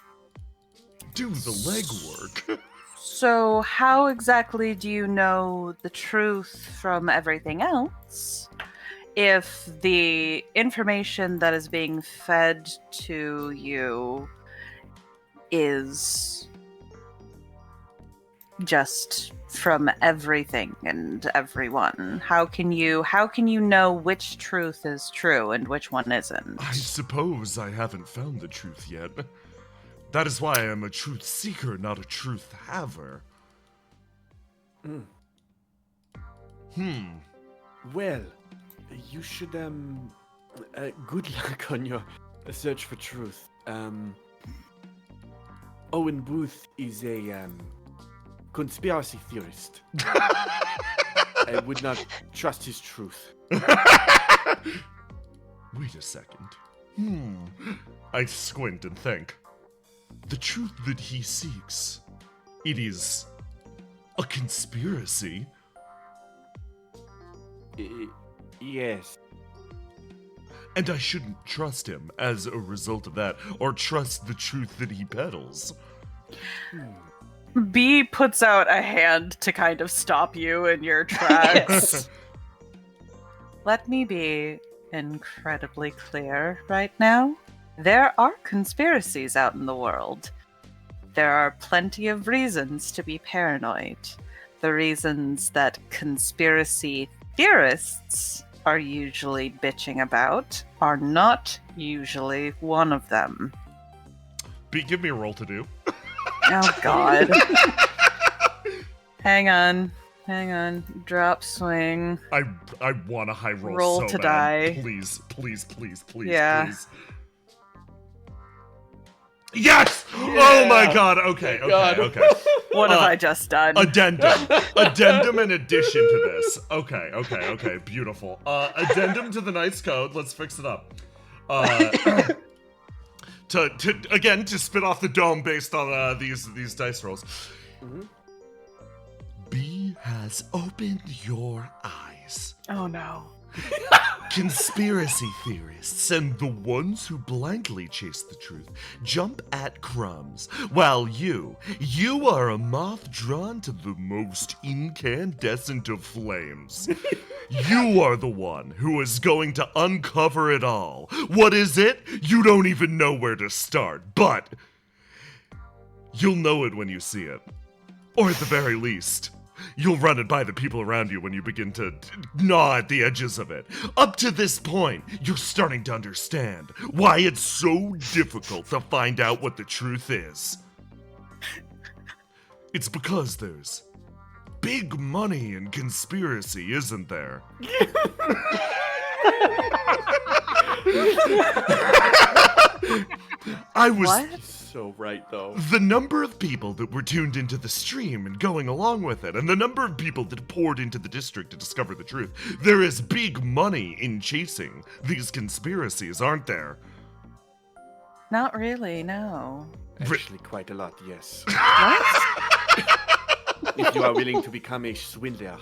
the legwork. So how exactly do you know the truth from everything else if the information that is being fed to you is just from everything and everyone? How can you know which truth is true and which one isn't? I suppose I haven't found the truth yet. That is why I am a truth seeker, not a truth haver. Well, you should, good luck on your search for truth. Owen Booth is a, conspiracy theorist. I would not trust his truth. Wait a second. I squint and think. The truth that he seeks, it is a conspiracy. Yes. And I shouldn't trust him as a result of that, or trust the truth that he peddles. B puts out a hand to kind of stop you in your tracks. Let me be incredibly clear right now. There are conspiracies out in the world. There are plenty of reasons to be paranoid. The reasons that conspiracy theorists are usually bitching about are not usually one of them. B, give me a roll to do. Oh, God. Hang on. Drop swing. I want a high roll, Roll so to bad. die. Please. Yeah. Please. Yes! Oh my god, okay. What have I just done? Addendum in addition to this. Okay, beautiful. Addendum to the Knight's Code, let's fix it up. To spit off the dome based on these dice rolls. B has opened your eyes. Oh no. Conspiracy theorists and the ones who blankly chase the truth jump at crumbs, while you are a moth drawn to the most incandescent of flames. You are the one who is going to uncover it all. What is it? You don't even know where to start, but you'll know it when you see it. Or at the very least, you'll run it by the people around you when you begin to gnaw at the edges of it. Up to this point, you're starting to understand why it's so difficult to find out what the truth is. It's because there's big money in conspiracy, isn't there? What? so right, though. The number of people that were tuned into the stream and going along with it, and the number of people that poured into the district to discover the truth, there is big money in chasing these conspiracies, aren't there? Not really, no. Actually, quite a lot, yes. What? If you are willing to become a swindler.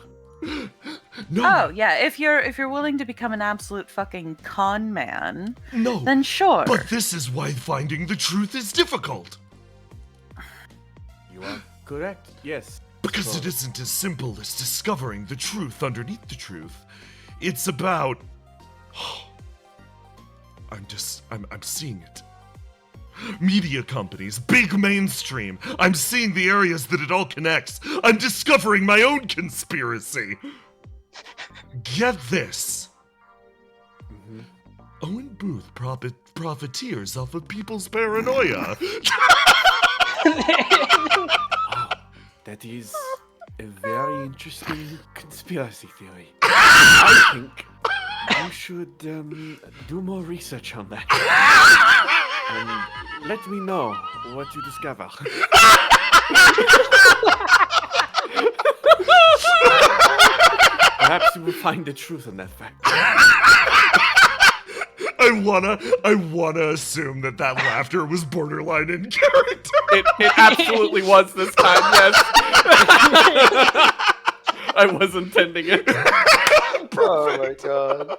No, Oh, yeah, if you're willing to become an absolute fucking con man, no. then sure. But this is why finding the truth is difficult. You are correct, yes. Because it isn't as simple as discovering the truth underneath the truth. It's about... I'm seeing it. Media companies, big mainstream. I'm seeing the areas that it all connects. I'm discovering my own conspiracy. Get this. Owen Booth profiteers off of people's paranoia. That is a very interesting conspiracy theory. I think you should do more research on that. And let me know what you discover. Perhaps you will find the truth in that fact. I wanna assume that laughter was borderline in character. It absolutely was this time, yes. I was intending it. Oh my god.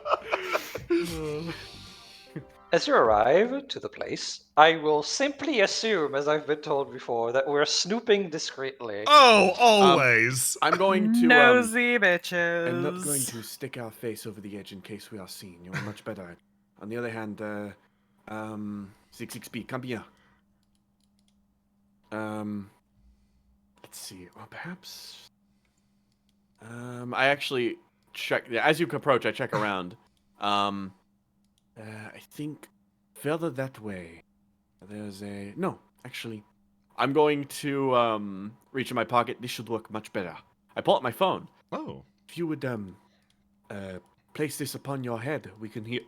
As you arrive to the place, I will simply assume, as I've been told before, that we're snooping discreetly. Oh, always. I'm going to... Nosy bitches. I'm not going to stick our face over the edge in case we are seen. You're much better. On the other hand, 66B, come here. Let's see. Well, perhaps. I actually check... As you approach, I check around. I think further that way, there's a... No, actually. I'm going to reach in my pocket. This should work much better. I pull out my phone. Oh. If you would place this upon your head, we can hear...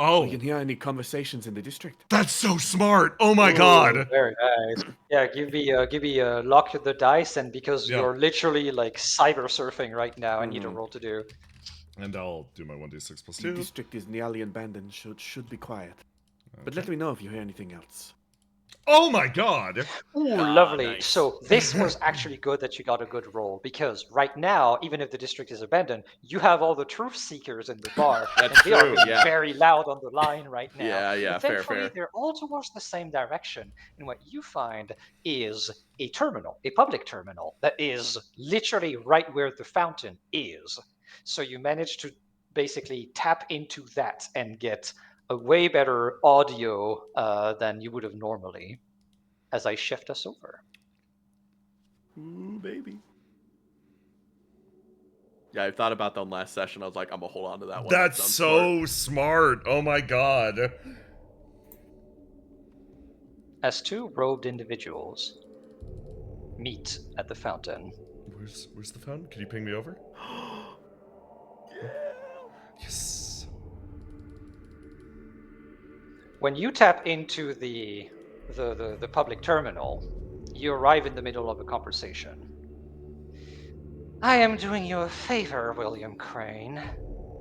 Oh. We can hear any conversations in the district. That's so smart. Oh my god. Very nice. Yeah, give me lock the dice, and because Yeah. you're literally like cyber surfing right now, I need a roll to do. And I'll do my 1d6 plus The 2. district is nearly abandoned, should be quiet. But let me know if you hear anything else. Oh my god. Ooh, lovely. Nice. So this was actually good that you got a good roll, because right now, even if the district is abandoned, you have all the truth seekers in the bar. That's and they are true, being yeah. very loud on the line right now. Yeah, But fair, thankfully, fair. they're all towards the same direction. And what you find is a terminal, a public terminal, that is literally right where the fountain is. So you manage to basically tap into that and get a way better audio than you would have normally, as I shift us over. Ooh, baby. Yeah, I thought about that on last session. I was like, I'm gonna hold on to that one. That's Sounds so smart. Oh my god. As two robed individuals meet at the fountain, Where's the fountain? Can you ping me over? Yes. when you tap into the public terminal, you arrive in the middle of a conversation. I am doing you a favor, William Crane.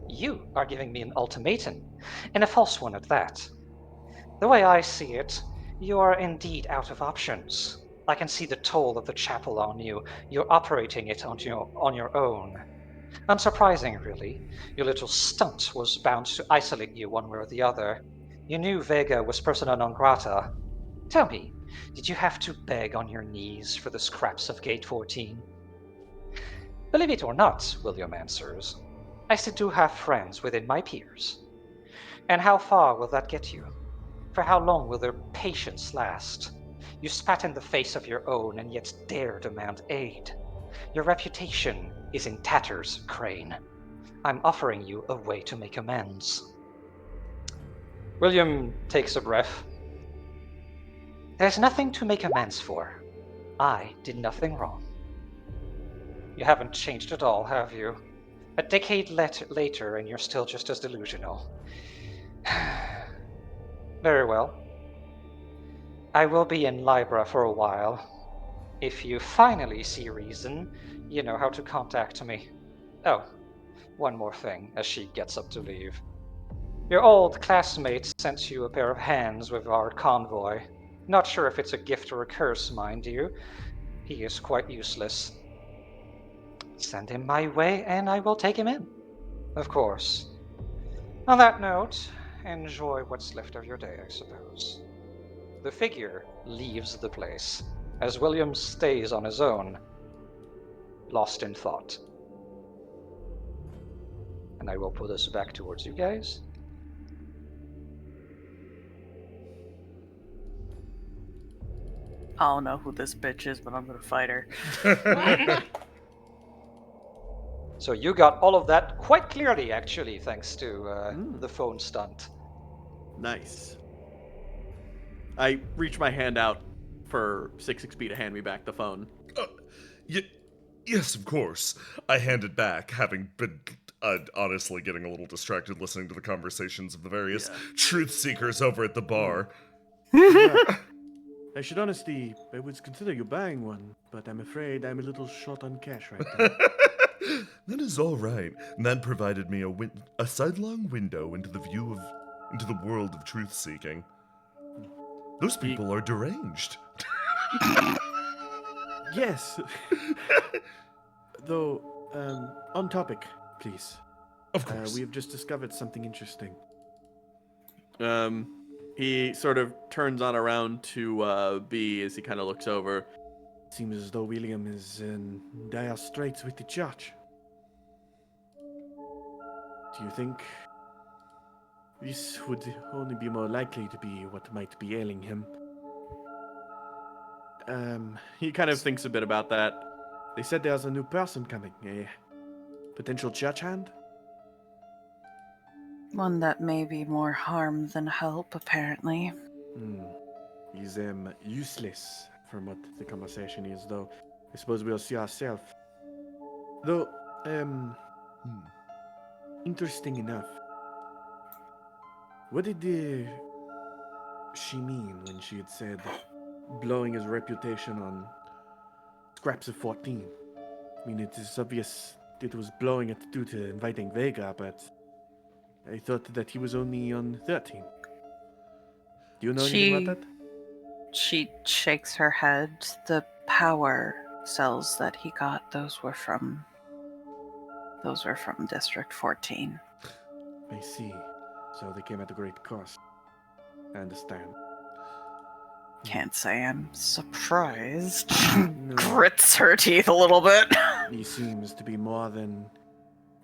You are giving me an ultimatum, and a false one at that. The way I see it, you are indeed out of options. I can see the toll of the chapel on you. You're operating it on your own. Unsurprising, really. Your little stunt was bound to isolate you one way or the other. You knew Vega was persona non grata. Tell me, did you have to beg on your knees for the scraps of Gate 14? Believe it or not, William answers, I still do have friends within my peers. And how far will that get you? For how long will their patience last? You spat in the face of your own and yet dare demand aid. Your reputation is in tatters, Crane. I'm offering you a way to make amends. William takes a breath. There's nothing to make amends for. I did nothing wrong. You haven't changed at all, have you? A decade later, and you're still just as delusional. Very well. I will be in Libra for a while. If you finally see reason, you know how to contact me. Oh, one more thing as she gets up to leave. Your old classmate sent you a pair of hands with our convoy. Not sure if it's a gift or a curse, mind you. He is quite useless. Send him my way and I will take him in. Of course. On that note, enjoy what's left of your day, I suppose. The figure leaves the place, as William stays on his own, lost in thought. And I will put this back towards you guys. I don't know who this bitch is, but I'm gonna fight her. So you got all of that quite clearly, actually, thanks to the phone stunt. Nice. I reach my hand out for 6XP to hand me back the phone. Yes, of course. I hand it back, having been honestly getting a little distracted listening to the conversations of the various truth seekers over at the bar. I should honestly, I would consider you buying one, but I'm afraid I'm a little short on cash right now. That is all right. That provided me a sidelong window into the world of truth seeking. Those people are deranged. Yes. Though, on topic, please. Of course. We have just discovered something interesting. He sort of turns on around to B as he kind of looks over. Seems as though William is in dire straits with the church. Do you think this would only be more likely to be what might be ailing him? He kind of thinks a bit about that. They said there's a new person coming, a potential church hand? One that may be more harm than help, apparently. He's useless from what the conversation is, though. I suppose we'll see ourselves. Though, interesting enough. What did she mean when she had said blowing his reputation on scraps of 14? I mean, it is obvious it was blowing it due to inviting Vega, but I thought that he was only on 13. Do you know anything about that? She shakes her head. The power cells that he got, those were from District 14. I see. So they came at a great cost. I understand. Can't say I'm surprised. No. Grits her teeth a little bit. He seems to be more than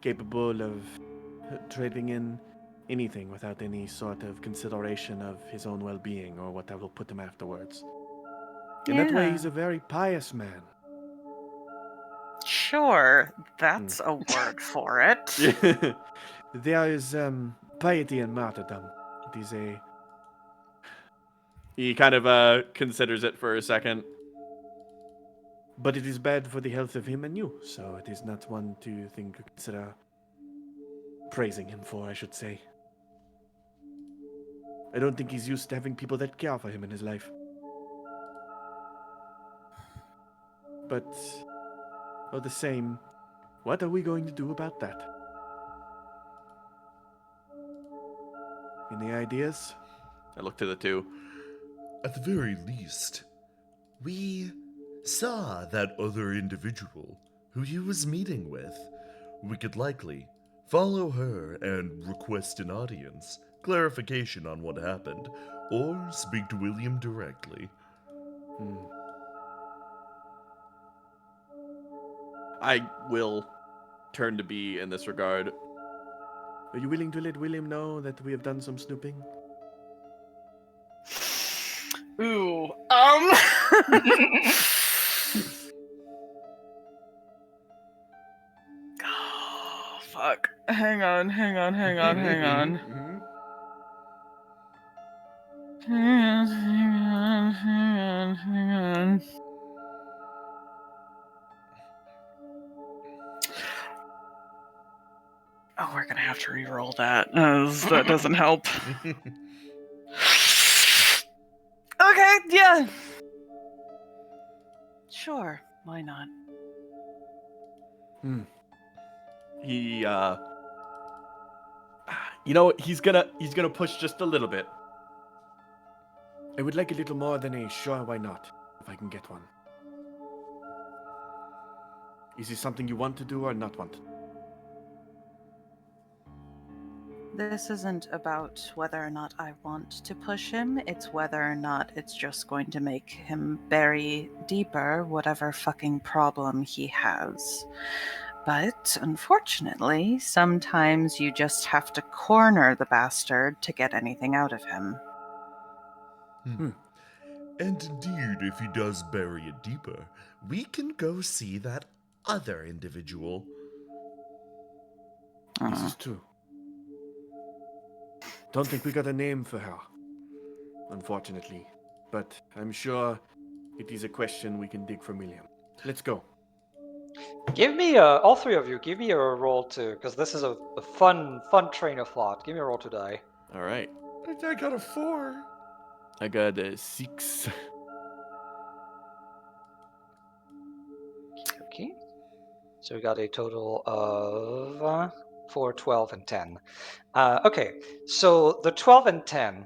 capable of trading in anything without any sort of consideration of his own well-being or what that will put him afterwards. In that way, he's a very pious man. Sure, that's a word for it. There is piety and martyrdom. It is a... He kind of considers it for a second. But it is bad for the health of him and you, so it is not one to consider praising him for, I should say. I don't think he's used to having people that care for him in his life. But, all the same, what are we going to do about that? Any ideas? I look to the two. At the very least, we saw that other individual who he was meeting with. We could likely follow her and request an audience, clarification on what happened, or speak to William directly. I will turn to B in this regard. Are you willing to let William know that we have done some snooping? Ooh, Oh, fuck. Hang on. Oh, we're gonna have to re-roll that. That doesn't help. Okay, yeah, Sure, why not? He you know, he's gonna push just a little bit. I would like a little more than a sure why not, if I can get one. Is this something you want to do or not want to do? This isn't about whether or not I want to push him, it's whether or not it's just going to make him bury deeper whatever fucking problem he has. But unfortunately, sometimes you just have to corner the bastard to get anything out of him. And indeed, if he does bury it deeper, we can go see that other individual. This is true. Don't think we got a name for her, unfortunately. But I'm sure it is a question we can dig from William. Let's go. Give me all three of you. Give me a roll too, because this is a fun train of thought. Give me a roll to die. All right. I got a 4. I got a 6. Okay. So we got a total of 4, 12, and 10. Okay, so the 12 and 10,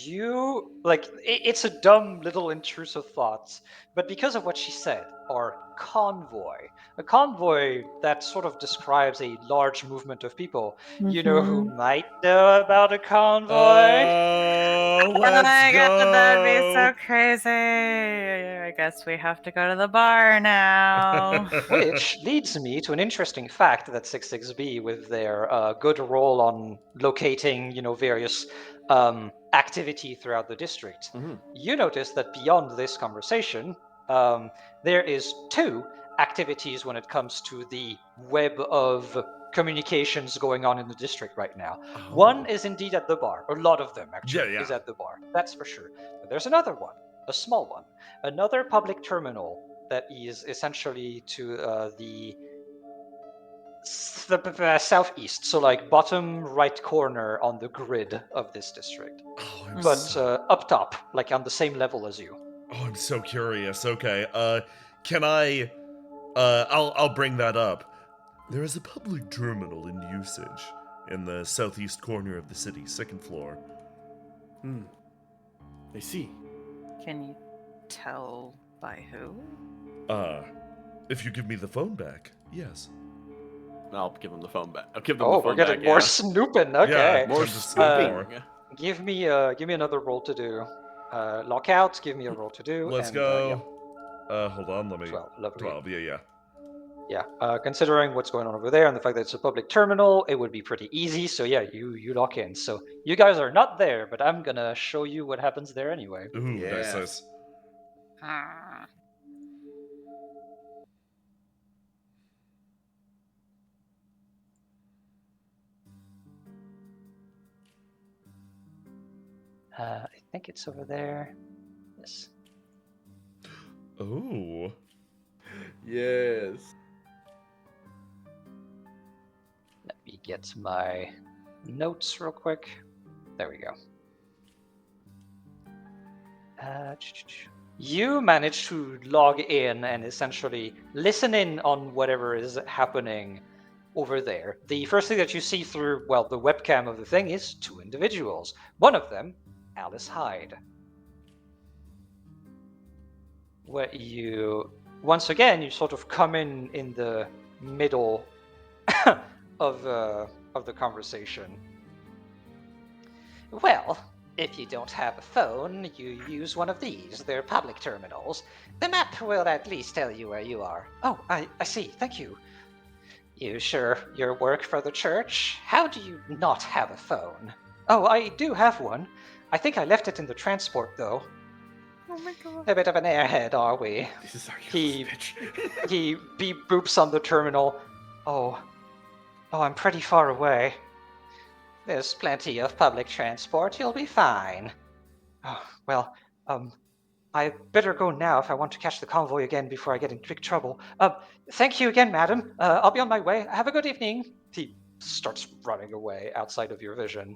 you, like, it's a dumb little intrusive thought, but because of what she said, or convoy, a convoy that sort of describes a large movement of people. You know who might know about a convoy? Oh, let's my go! God, that'd be so crazy. I guess we have to go to the bar now. Which leads me to an interesting fact that 66B, with their good roll on locating, various activity throughout the district, you notice that beyond this conversation, there is 2 activities when it comes to the web of communications going on in the district right now. One is indeed at the bar. A lot of them, actually, Yeah. is at the bar. That's for sure. But there's another one, a small one, another public terminal that is essentially to the southeast, so like bottom right corner on the grid of this district. Oh, I'm But so... up top, like on the same level as you. Oh, I'm so curious. Okay, can I... I'll bring that up. There is a public terminal in usage in the southeast corner of the city, 2nd floor. I see. Can you tell by who? If you give me the phone back, yes. I'll give him the phone back. I'll give them the phone We're getting back, more yeah. snooping. Okay. Yeah, More time to snoop snooping. more. Give me another roll to do. Lockout, give me a roll to do. Let's and, go. Hold on, let me... 12, lovely. 12, yeah. Yeah, considering what's going on over there and the fact that it's a public terminal, it would be pretty easy. So yeah, you lock in. So you guys are not there, but I'm gonna show you what happens there anyway. Ooh, Yeah. nice. I think it's over there. Yes. Oh. Yes. Let me get my notes real quick. There we go. You manage to log in and essentially listen in on whatever is happening over there. The first thing that you see through, well, the webcam of the thing is 2 individuals. One of them, Alice Hyde. Where you, once again, you sort of come in the middle of the conversation. Well, if you don't have a phone, you use one of these. They're public terminals. The map will at least tell you where you are. Oh, I see. Thank you. You sure your work for the church? How do you not have a phone? Oh, I do have one. I think I left it in the transport, though. Oh my God. A bit of an airhead, are we? This is our He bitch. he beep boops on the terminal. Oh, I'm pretty far away. There's plenty of public transport. You'll be fine. Oh, well, I better go now if I want to catch the convoy again before I get in big trouble. Thank you again, madam. I'll be on my way. Have a good evening. He starts running away outside of your vision.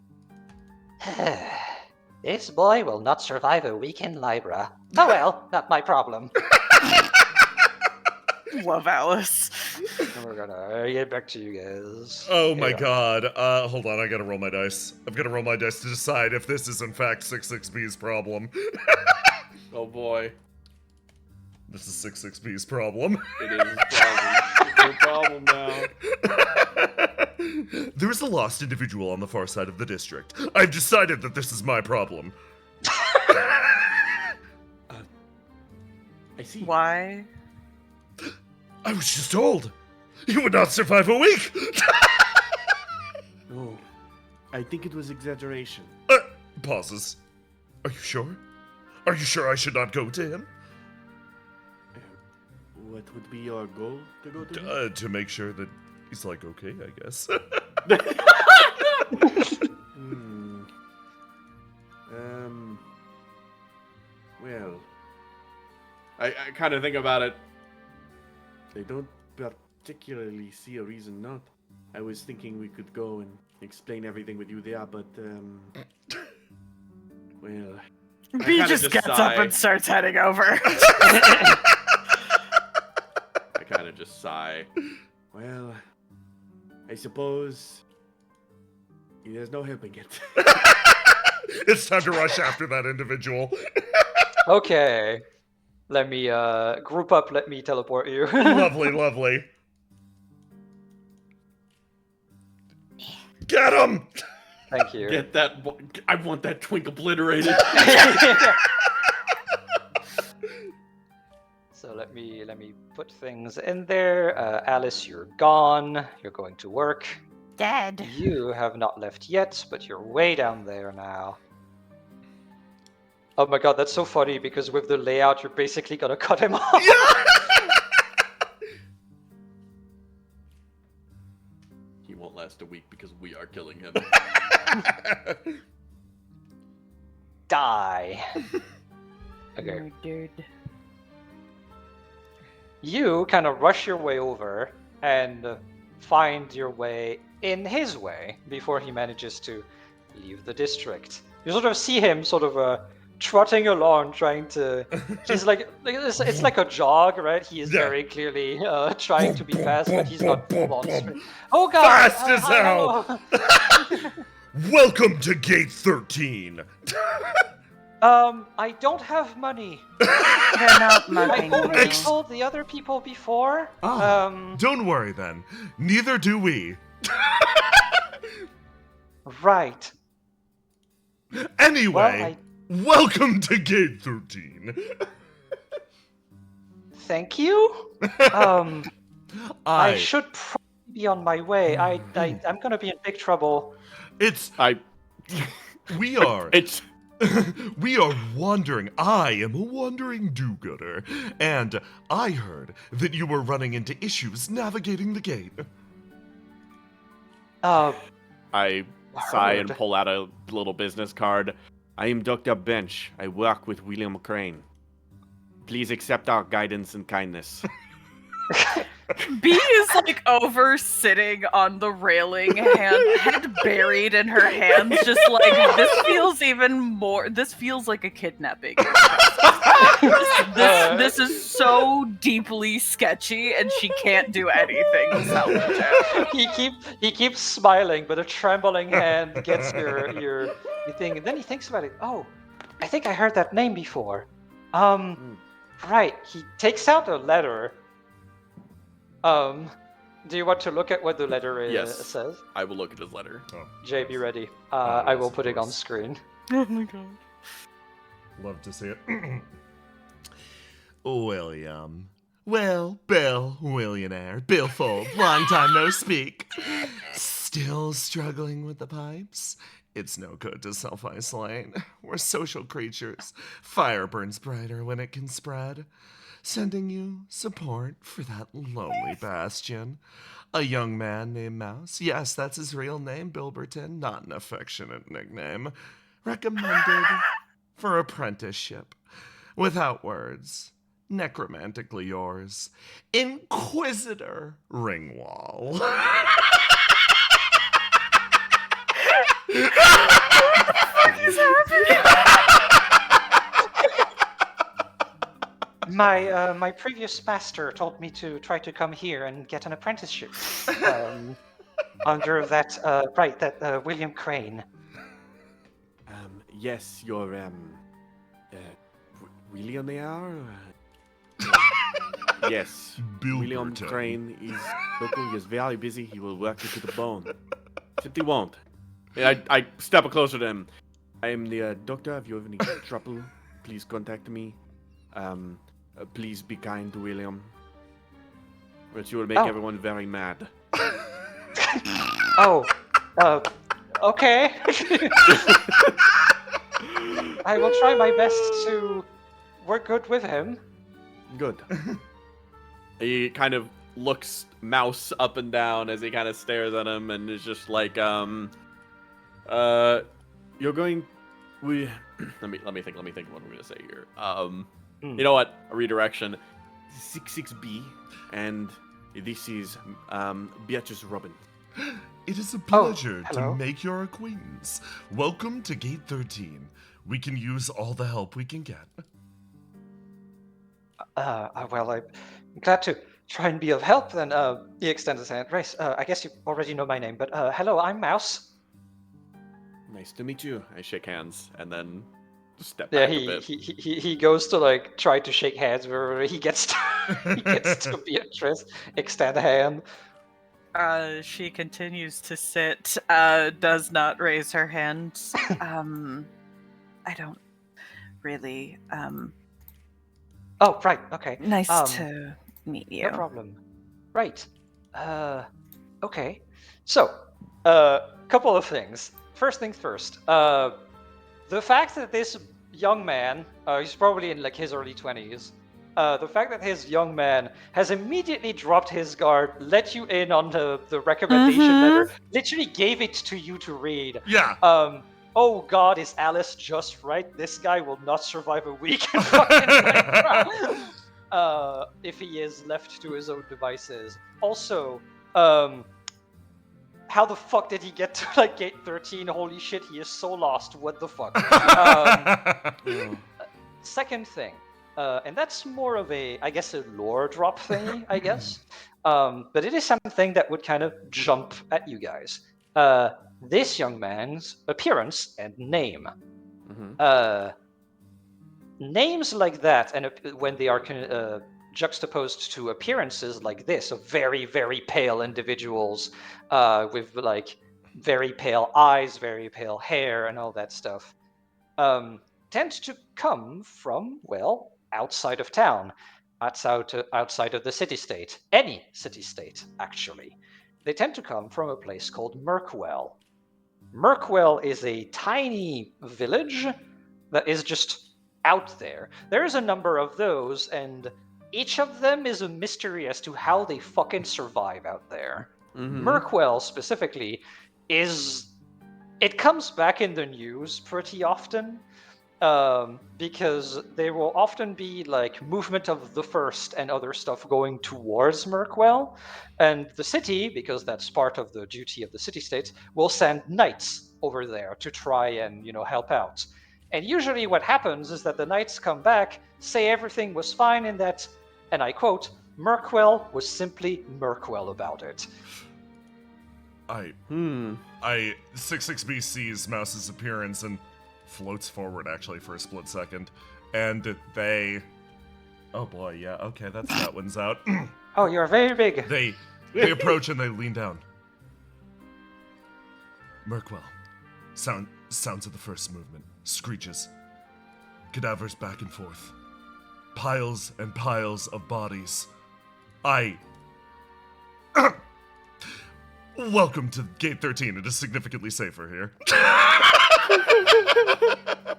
This boy will not survive a week in Libra. Oh well, not my problem. Love Alice. And we're gonna get back to you guys. Oh my Yeah. god. Hold on, I gotta roll my dice. I've gotta roll my dice to decide if this is in fact 66B's problem. Oh boy. This is 66B's problem. It is his problem. It's your problem now. There is a lost individual on the far side of the district. I've decided that this is my problem. I see. Why? I was just told you would not survive a week. Oh, I think it was exaggeration. Pauses. Are you sure? Are you sure I should not go to him? What would be your goal to go to? To make sure that he's like okay, I guess. Well, I kind of think about it. I don't particularly see a reason not. I was thinking we could go and explain everything with you there, but, well... B kinda just gets sigh. up and starts heading over. I kind of just sigh. Well, I suppose there's no helping it. It's time to rush after that individual. Okay. Let me group up, let me teleport you. Lovely, lovely. Get him! Thank you. Get that. I want that twink obliterated. So let me put things in there. Alice, you're gone. You're going to work. Dead. You have not left yet, but you're way down there now. Oh my god, that's so funny because with the layout, you're basically gonna cut him off. He won't last a week because we are killing him. Die. Okay. Dude. You kind of rush your way over and find your way in his way before he manages to leave the district. You sort of see him sort of trotting along, trying to. He's like it's like a jog, right? He is very clearly trying to be fast, but he's not full on sprint. Oh god! Fast as hell! Welcome to Gate 13. I don't have money. They're not mugging I you. told the other people before. Don't worry then. Neither do we. Right. Anyway, welcome to Gate 13. Thank you. I should probably be on my way. I'm gonna be in big trouble. We are. It's. We are wandering. I am a wandering do-gooder, and I heard that you were running into issues navigating the gate. I sigh and Heard. pull out a little business card. I am Dr. Bench. I work with William Crane. Please accept our guidance and kindness. B is like over sitting on the railing, head buried in her hands, just like this feels like a kidnapping. This is so deeply sketchy, and she can't do anything to salvage it. He keeps smiling, but a trembling hand gets your thing, and then he thinks about it. Oh, I think I heard that name before. Right. He takes out a letter. Do you want to look at what the letter Yes. says? I will look at his letter. Jay, be ready. I will yes, put of it on course. screen. Oh my god. Love to see it. William. Well, Bill, Willionaire. Billfold, long time no speak. Still struggling with the pipes? It's no good to self-isolate. We're social creatures. Fire burns brighter when it can spread. Sending you support for that lonely bastion. A young man named Mouse. Yes, that's his real name, Bilberton. Not an affectionate nickname. Recommended for apprenticeship. Without words. Necromantically yours. Inquisitor Ringwall. He's happy. My previous master told me to try to come here and get an apprenticeship under that William Crane. Yes, you're William there? Yes, William Bilberton. Crane is local. He is very busy. He will work you to the bone. Except he won't. I step closer to him. I am the doctor. If you have any trouble, please contact me. Please be kind to William. But you will make everyone very mad. Okay. I will try my best to work good with him. Good. He kind of looks Mouse up and down as he kind of stares at him and is just like, You're going... let me think what I'm gonna say here. You know what? A redirection. 66B, and this is Beatrice Robin. It is a pleasure to hello. make your acquaintance. Welcome to Gate 13. We can use all the help we can get. Well, I'm glad to try and be of help. Then he extends his hand. Race, I guess you already know my name, but hello, I'm Mouse. Nice to meet you. I shake hands and then step Yeah, back a bit. he goes to like try to shake hands wherever he gets to. He gets to Beatrice, extend a hand. She continues to sit, does not raise her hand. I don't really, Oh, right, okay. nice to meet you. No problem. Right. Okay. So, couple of things. First things first. The fact that this young man, he's probably in like his early 20s, the fact that his young man has immediately dropped his guard, let you in on the recommendation letter, literally gave it to you to read. Yeah. Oh God, is Alice just right? This guy will not survive a week in fucking Minecraft. If he is left to his own devices. Also, how the fuck did he get to like gate 13? Holy shit, he is so lost. What the fuck? Second thing, and that's more of a, I guess, a lore drop thing, I guess. But it is something that would kind of jump at you guys. This young man's appearance and name. Names like that, and when they are juxtaposed to appearances like this of very, very pale individuals with like very pale eyes, very pale hair, and all that stuff, tend to come from, well, outside of town, outside of the city-state, any city-state, actually. They tend to come from a place called Mirkwell. Mirkwell is a tiny village that is just out there. There's a number of those, and each of them is a mystery as to how they fucking survive out there. Mirkwell, specifically, it comes back in the news pretty often, because there will often be like movement of the First and other stuff going towards Mirkwell, and the city, because that's part of the duty of the city-state, will send knights over there to try and, help out. And usually what happens is that the knights come back, say everything was fine, and that, and I quote, Mirkwell was simply Mirkwell about it. 66B sees Mouse's appearance and floats forward actually for a split second, and they, oh boy, yeah, okay, that one's out. Oh, you're very big. They approach and they lean down. Mirkwell, sounds of the first movement, screeches, cadavers back and forth, piles and piles of bodies. Welcome to Gate 13. It is significantly safer here.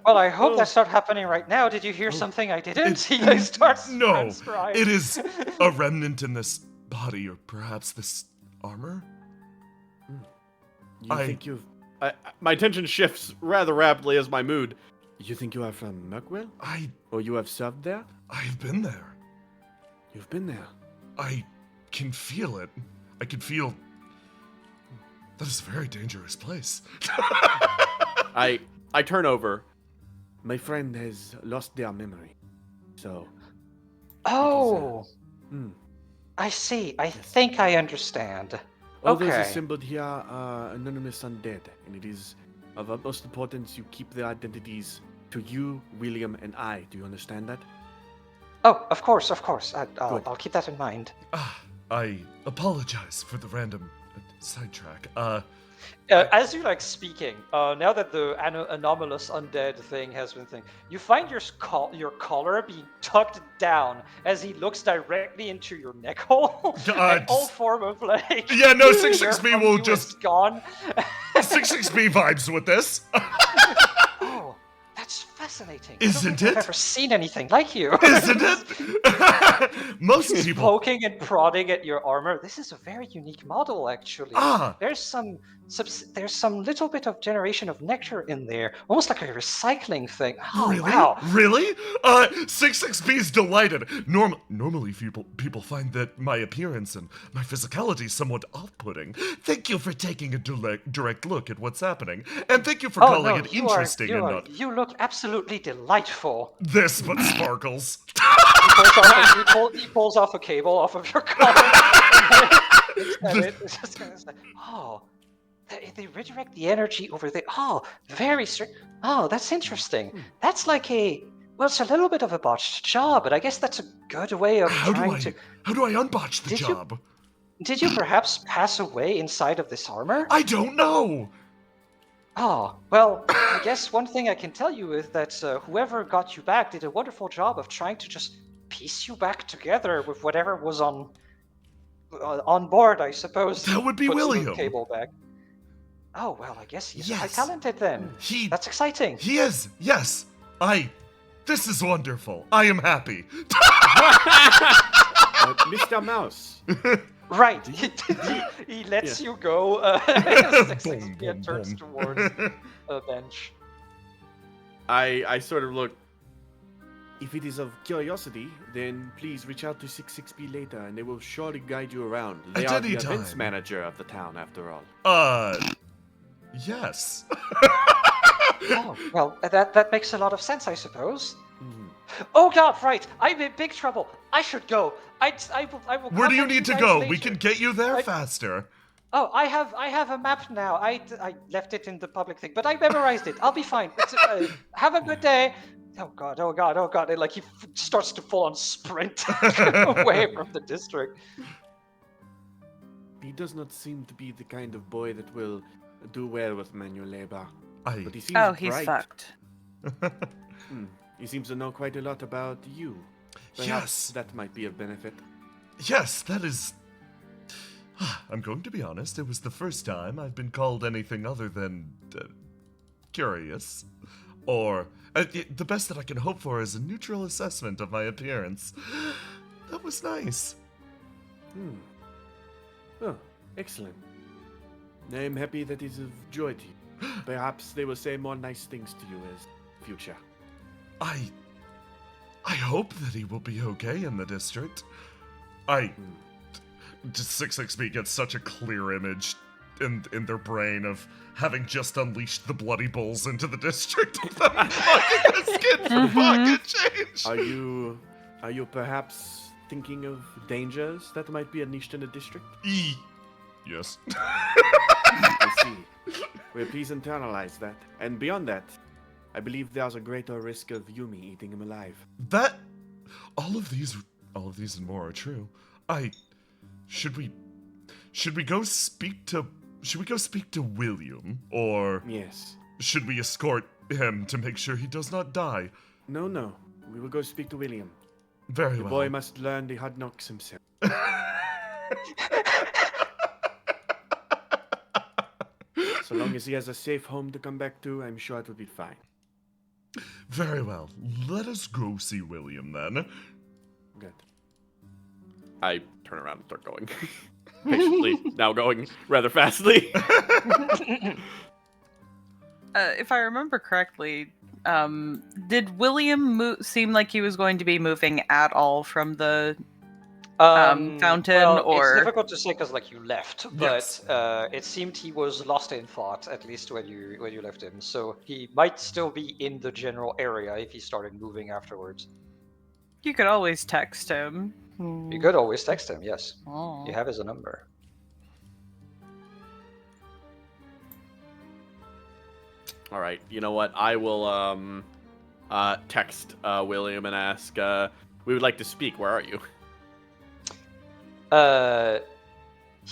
Well, I hope that's not happening right now. Did you hear something I didn't? He starts No, transcribing. it is a remnant in this body, or perhaps this armor? You think you've... My attention shifts rather rapidly as my mood. You think you are from Mirkwell? I Or you have served there? have been there. You've been there. I can feel it. I can feel... That is a very dangerous place. I I turn over. My friend has lost their memory. So, Oh, hmm. I see. I think I understand. All those Okay. assembled here are anonymous undead, and it is of utmost importance you keep their identities to you, William, and I. Do you understand that? Oh, of course, of course. Good. I'll keep that in mind. I apologize for the random sidetrack. As you're speaking, now that the anomalous undead thing has been you find your collar being tucked down as he looks directly into your neck hole, and all form of Yeah, no, fear 66B from will you just is gone. 66B vibes with this. Oh, that's fascinating. Isn't I don't think it? I've ever seen anything like you. Isn't it? Most He's people. poking and prodding at your armor. This is a very unique model, actually. There's some little bit of generation of nectar in there, almost like a recycling thing. Oh, Really? wow. Really? 66B's delighted. Normally people find that my appearance and my physicality is somewhat off-putting. Thank you for taking a direct look at what's happening, and thank you for calling it interesting and not You look absolutely delightful. this, but sparkles. He pulls off a cable off of your collar. It's just kind of like, oh, they redirect the energy over there. Oh, very strange. Oh, that's interesting. That's like it's a little bit of a botched job, but I guess that's a good way of How trying do to. I unbotch the job? Did you perhaps pass away inside of this armor? I don't know. Oh, well, I guess one thing I can tell you is that whoever got you back did a wonderful job of trying to just piece you back together with whatever was on board, I suppose. That would be Puts the William. cable back. Oh, well, I guess he's quite Yes. talented then. That's exciting. He is. Yes. This is wonderful. I am happy. Mr. Mouse. Right. He lets you go. He turns towards a bench. I sort of look. If it is of curiosity, then please reach out to 66B later, and they will surely guide you around. They At are any the events time. manager of the town, after all. Yes. Oh, well, that makes a lot of sense, I suppose. Oh God, right! I'm in big trouble. I should go. I will. Where do you contact need to guys go? later. We can get you there faster. Oh, I have a map now. I left it in the public thing, but I memorized it. I'll be fine. Have a good day. Oh God, oh God, oh God! And he starts to full on sprint away from the district. He does not seem to be the kind of boy that will do well with manual labor. I But he seems he's bright. fucked. He seems to know quite a lot about you. Perhaps Yes. that might be of benefit. Yes, that is. I'm going to be honest, it was the first time I've been called anything other than curious. Or the best that I can hope for is a neutral assessment of my appearance. That was nice. Oh, excellent. I am happy that it is of joy to you. Perhaps they will say more nice things to you as future. I hope that he will be okay in the district. Just 66B gets such a clear image in their brain of having just unleashed the bloody bulls into the district of them fucking a skin for pocket change. Are you perhaps thinking of dangers that might be unleashed in the district? Yes. I see. Well, please internalize that. And beyond that, I believe there's a greater risk of Yumi eating him alive. That all of these and more are true. Should we go speak to William, or Yes. should we escort him to make sure he does not die? No. We will go speak to William. Very The well. boy must learn the hard knocks himself. So long as he has a safe home to come back to, I'm sure it will be fine. Very well. Let us go see William then. Good. I turn around and start going. Patiently, now going rather fastly. If I remember correctly, did William seem like he was going to be moving at all from the Fountain well, or... it's difficult to say because like you left, but Yes. it seemed he was lost in thought at least when you left him. So he might still be in the general area if he started moving afterwards. You could always text him. You could always text him. Yes, Oh. you have his number. All right. You know what? I will text William and ask. We would like to speak. Where are you?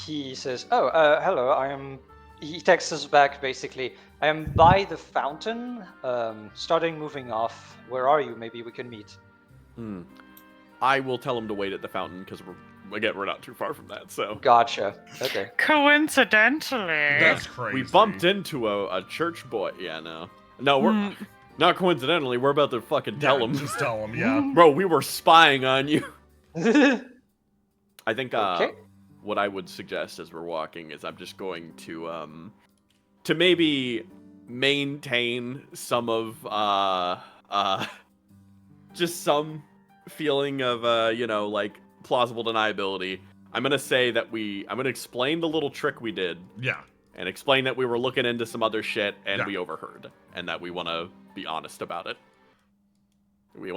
He says, "Oh, hello. I am." He texts us back basically. I am by the fountain. Starting moving off. Where are you? Maybe we can meet. I will tell him to wait at the fountain because we're not too far from that. So Gotcha. Okay. Coincidentally. That's crazy. we bumped into a church boy. Yeah, no, we're not coincidentally. We're about to fucking tell him. Just tell him, yeah. Bro, we were spying on you. I think Okay. what I would suggest as we're walking is I'm just going to maybe maintain some of just some feeling of like plausible deniability. I'm gonna say that I'm gonna explain the little trick we did Yeah. and explain that we were looking into some other shit and Yeah. we overheard and that we want to be honest about it. We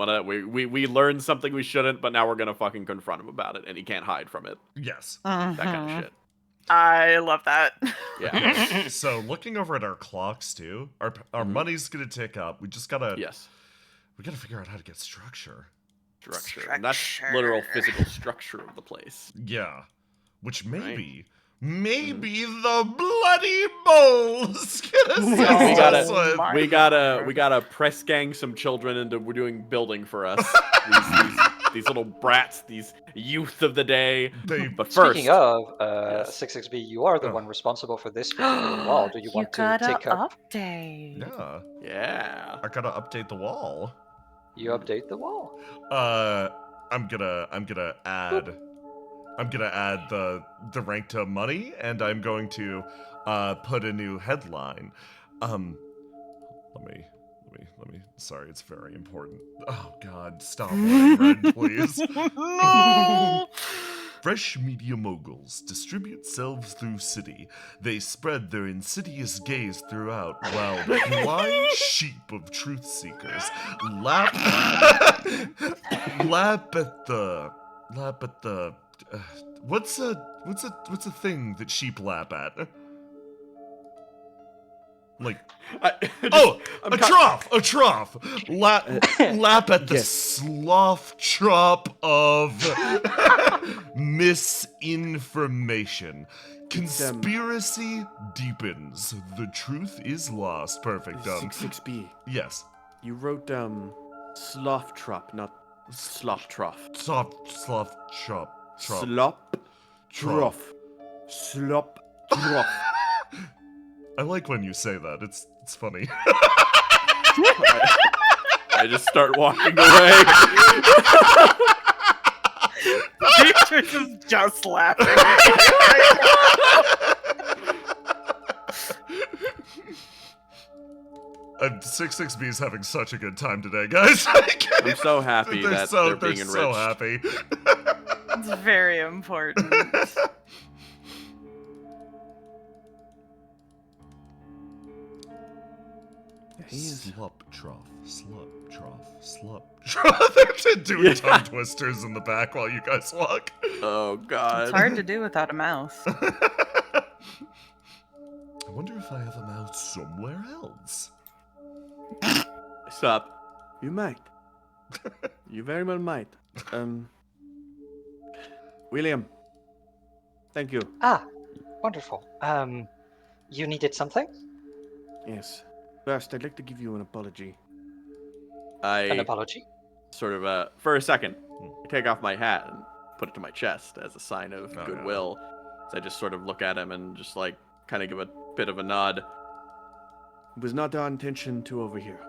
learned something we shouldn't, but now we're gonna fucking confront him about it, and he can't hide from it. Yes. That kind of shit. I love that. Yeah. So looking over at our clocks too, our money's gonna tick up. We just gotta Yes. we gotta figure out how to get structure. Structure. And that's literal physical structure of the place. Yeah. Which maybe the bloody mole's gonna see We gotta press gang some children into we're doing building for us. these little brats, these youth of the day. But first, Speaking of yes. 66B, you are the one responsible for this particular wall. Do you want to take up? Update. Yeah. Yeah. I gotta update the wall. You update the wall. I'm gonna add the rank to money, and I'm going to put a new headline. Let me. Sorry, it's very important. Oh God, stop what I read, please. No. Fresh media moguls distribute selves through city. They spread their insidious gaze throughout, while blind sheep of truth seekers lap at the. What's a thing that sheep lap at? Like, a trough. Lap at the sloth chop of misinformation. Conspiracy deepens. The truth is lost. Perfect. 66B. Yes. You wrote sloth trop, not slop trough. Sloth chop. Slop trough. Slop trough. I like when you say that. It's funny. I just start walking away. Beatrix is just laughing. 66B is having such a good time today, guys. I'm so happy that they're being enriched. so happy. It's very important. Slop trough. They're doing tongue twisters in the back while you guys walk. Oh God. It's hard to do without a mouth. I wonder if I have a mouth somewhere else. Stop. You might. You very well might. William. Thank you. Ah, wonderful. You needed something? Yes. First, I'd like to give you an apology. An apology? Sort of, for a second, I take off my hat and put it to my chest as a sign of goodwill. So I just sort of look at him and just like kind of give a bit of a nod. It was not our intention to overhear.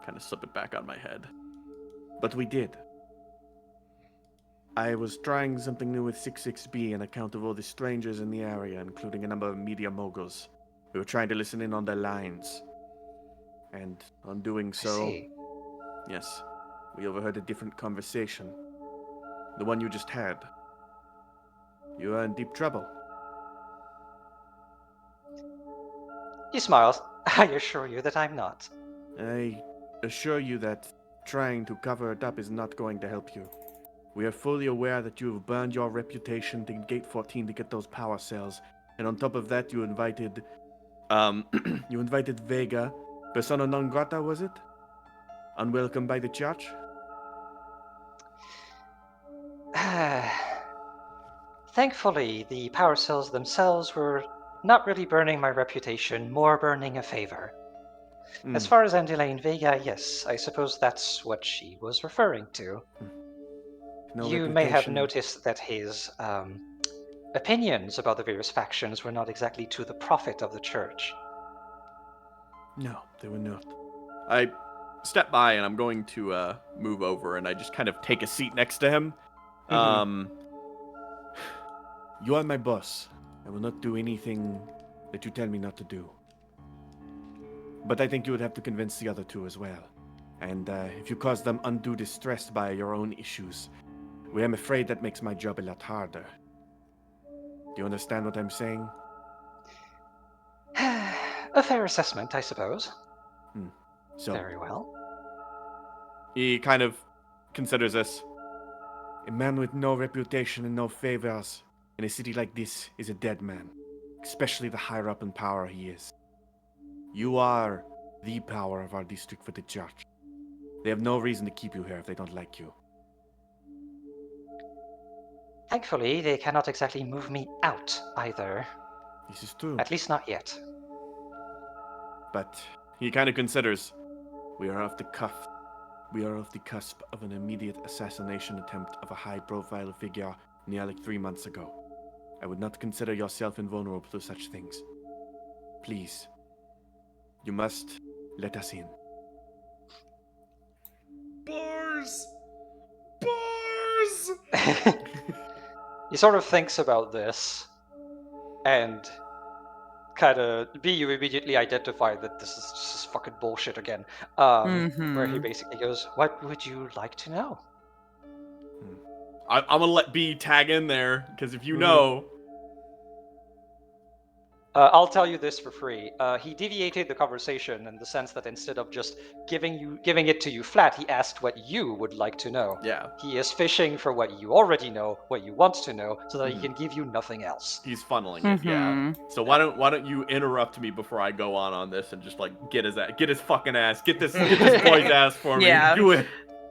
Kind of slip it back on my head. But we did. I was trying something new with 66B on account of all the strangers in the area, including a number of media moguls. We were trying to listen in on their lines. And on doing so, I see. yes, we overheard a different conversation. The one you just had. You are in deep trouble. He smiles. I assure you that I'm not. I assure you that trying to cover it up is not going to help you. We are fully aware that you have burned your reputation to Gate 14 to get those power cells, and on top of that you invited, you invited Vega, persona non grata, was it? Unwelcome by the church? Thankfully, the power cells themselves were not really burning my reputation, more burning a favor. As far as Elaine Vega, yes, I suppose that's what she was referring to. No You may have reputation. noticed that his opinions about the various factions were not exactly to the profit of the church. No, they were not. I step by and I'm going to move over and I just kind of take a seat next to him. You are my boss. I will not do anything that you tell me not to do. But I think you would have to convince the other two as well. And if you cause them undue distress by your own issues, well, I'm afraid that makes my job a lot harder. Do you understand what I'm saying? A fair assessment, I suppose. So, Very well. He kind of considers this. a man with no reputation and no favors in a city like this is a dead man, especially the higher up in power he is. You are the power of our district for the church. They have no reason to keep you here if they don't like you. Thankfully, they cannot exactly move me out either. This is true. At least not yet. But He kind of considers. we are off the cuff. We are off the cusp of an immediate assassination attempt of a high-profile figure nearly 3 months ago. I would not consider yourself invulnerable to such things. Please, you must let us in. Bars! Bars! He sort of thinks about this, and you immediately identify that this is just fucking bullshit again. Where he basically goes, "What would you like to know?" I'm gonna let B tag in there because if you know, I'll tell you this for free. He deviated the conversation in the sense that instead of just giving it to you flat, he asked what you would like to know. yeah, He is fishing for what you already know, what you want to know, so that he can give you nothing else. he's funneling it. Yeah. So why don't you interrupt me before I go on this and just like get his fucking ass, get this boy's ass for me. Yeah. Do it.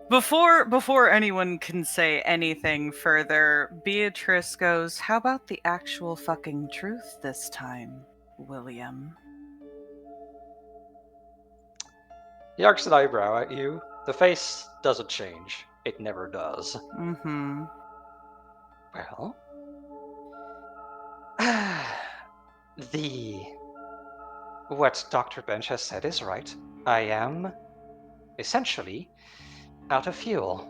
Before anyone can say anything further, Beatrice goes, "How about the actual fucking truth this time, William?" He arcs an eyebrow at you. The face doesn't change. It never does. Well, what Dr. Bench has said is right. I am essentially out of fuel.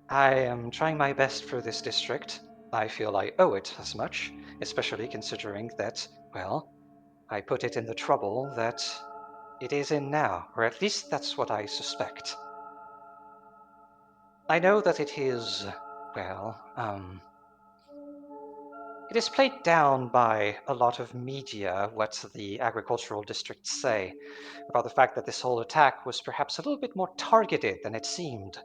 I am trying my best for this district. I feel I owe it as much, especially considering that, well, I put it in the trouble that it is in now, or at least that's what I suspect. I know that it is, it is played down by a lot of media, what the agricultural districts say, about the fact that this whole attack was perhaps a little bit more targeted than it seemed.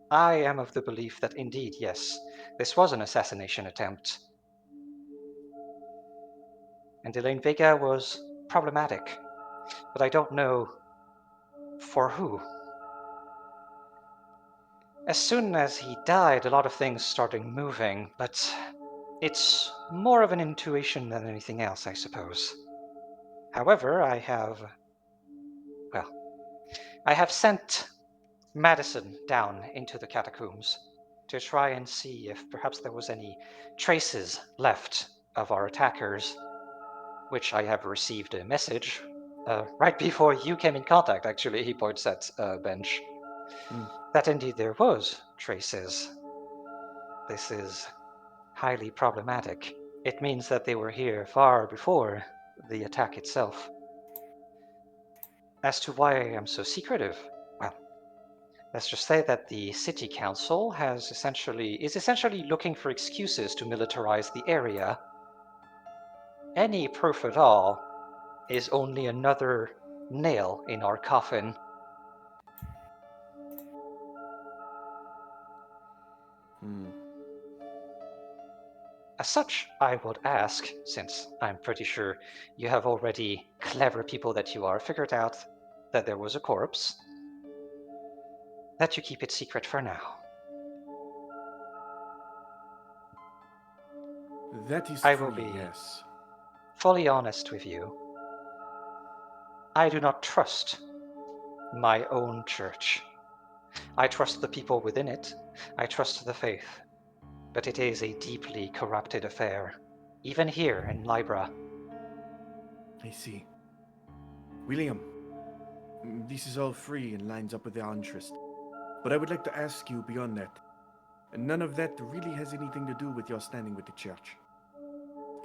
I am of the belief that indeed, yes, this was an assassination attempt. And Elaine Vega was problematic, but I don't know for who. As soon as he died, a lot of things started moving, but it's more of an intuition than anything else, I suppose. However, I have sent Madison down into the catacombs to try and see if perhaps there was any traces left of our attackers, which I have received a message right before you came in contact, actually, he points at Bench, that indeed there was traces. This is highly problematic. It means that they were here far before the attack itself. As to why I am so secretive, well, Let's just say that the city council is essentially looking for excuses to militarize the area. Any proof at all is only another nail in our coffin. As such, I would ask, since I'm pretty sure you have already, clever people that you are, figured out that there was a corpse, that you keep it secret for now. That is I will free, be yes. fully honest with you. I do not trust my own church. I trust the people within it. I trust the faith. But it is a deeply corrupted affair, even here in Libra. I see. William, this is all free and lines up with our interest. But I would like to ask you beyond that. And none of that really has anything to do with your standing with the church.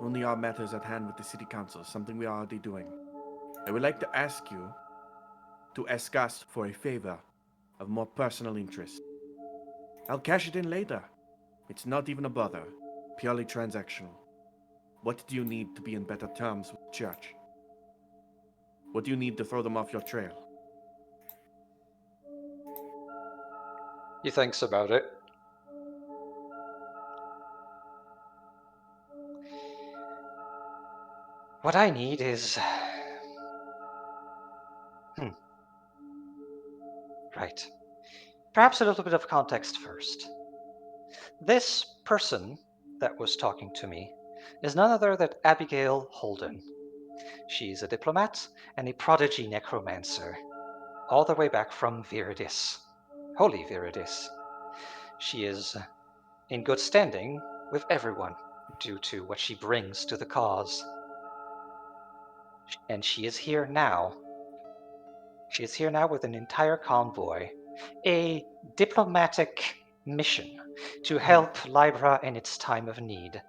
Only our matters at hand with the city council, something we are already doing. I would like to ask you to ask us for a favor of more personal interest. I'll cash it in later. It's not even a bother, purely transactional. What do you need to be in better terms with the church? What do you need to throw them off your trail? He thinks about it. What I need is... Right. Perhaps a little bit of context first. This person that was talking to me is none other than Abigail Holden. She's a diplomat and a prodigy necromancer, all the way back from Viridis, Holy Viridis. She is in good standing with everyone due to what she brings to the cause. And she is here now. She is here now with an entire convoy, a diplomatic mission to help Libra in its time of need.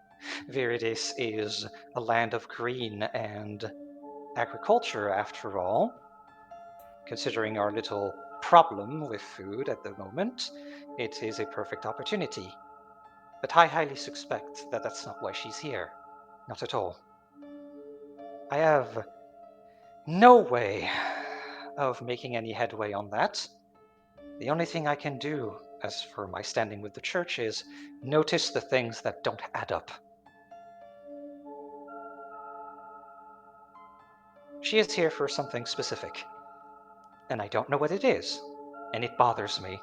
Viridis is a land of green and agriculture, after all. Considering our little problem with food at the moment, it is a perfect opportunity. But I highly suspect that that's not why she's here. Not at all. I have no way of making any headway on that. The only thing I can do, as for my standing with the church, is notice the things that don't add up. She is here for something specific, and I don't know what it is, and it bothers me.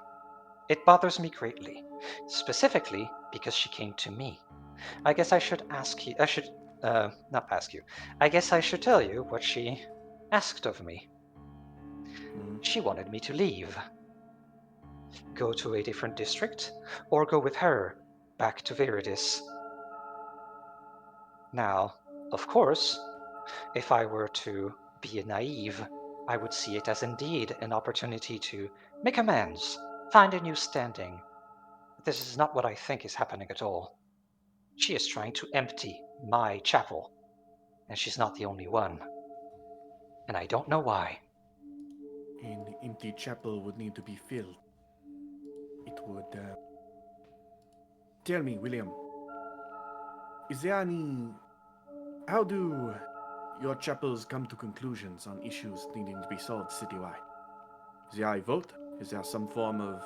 It bothers me greatly, specifically because she came to me. I guess I should ask you, not ask you, I guess I should tell you what she asked of me. She wanted me to leave. Go to a different district, or go with her back to Viridis. Now, of course, if I were to be naive, I would see it as indeed an opportunity to make amends, find a new standing. But this is not what I think is happening at all. She is trying to empty my chapel, and she's not the only one. And I don't know why. An empty chapel would need to be filled. It would, Tell me, William, is there any... How do your chapels come to conclusions on issues needing to be solved citywide? Is there a vote? Is there some form of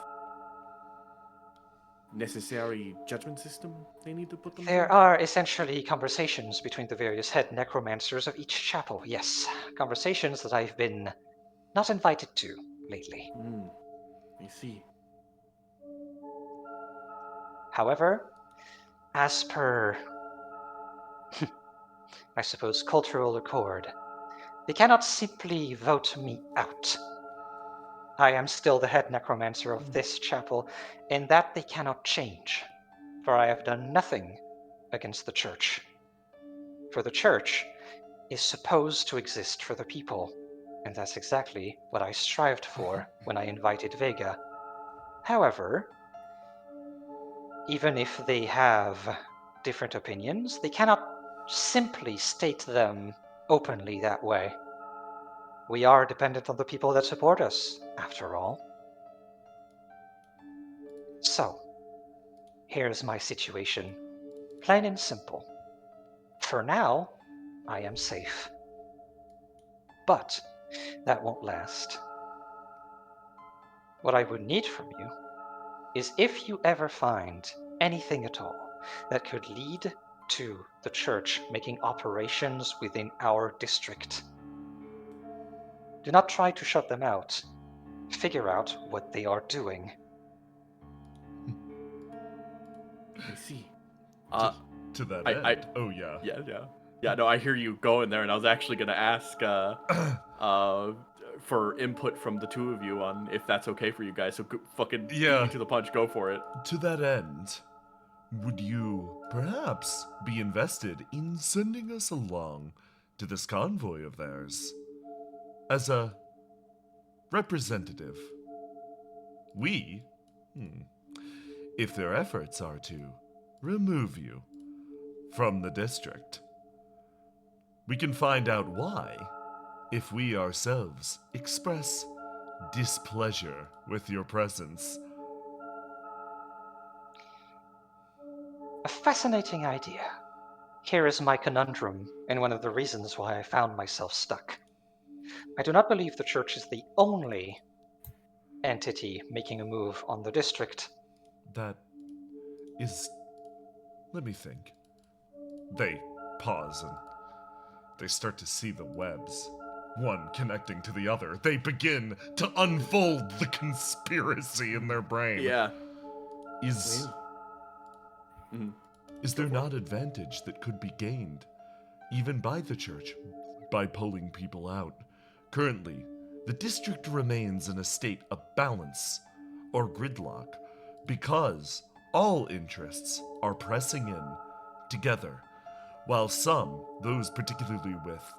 necessary judgment system they need to put them There through? are essentially conversations between the various head necromancers of each chapel, yes. Conversations that I've been not invited to lately. I see. However, as per, I suppose, cultural accord, they cannot simply vote me out. I am still the head necromancer of this chapel, and that they cannot change, for I have done nothing against the church. For the church is supposed to exist for the people, and that's exactly what I strived for when I invited Vega. However, even if they have different opinions, they cannot simply state them openly that way. We are dependent on the people that support us, after all. So, here's my situation. Plain and simple. For now, I am safe. But that won't last. What I would need from you is if you ever find anything at all that could lead to the church making operations within our district, do not try to shut them out. Figure out what they are doing. I see. To that I- end. Oh, yeah. Yeah, no, I hear you going there, and I was actually going to ask for input from the two of you on if that's okay for you guys. So fucking beat Yeah. me to the punch, go for it. To that end, would you perhaps be invested in sending us along to this convoy of theirs as a representative? We, if their efforts are to remove you from the district, we can find out why if we ourselves express displeasure with your presence. A fascinating idea. Here is my conundrum, and one of the reasons why I found myself stuck. I do not believe the church is the only entity making a move on the district. That is. Let me think. They pause and they start to see the webs, one connecting to the other. They begin to unfold the conspiracy in their brain. Yeah. Is Mhm. is there not advantage that could be gained, even by the church, by pulling people out? Currently, the district remains in a state of balance or gridlock because all interests are pressing in together, while some, those particularly with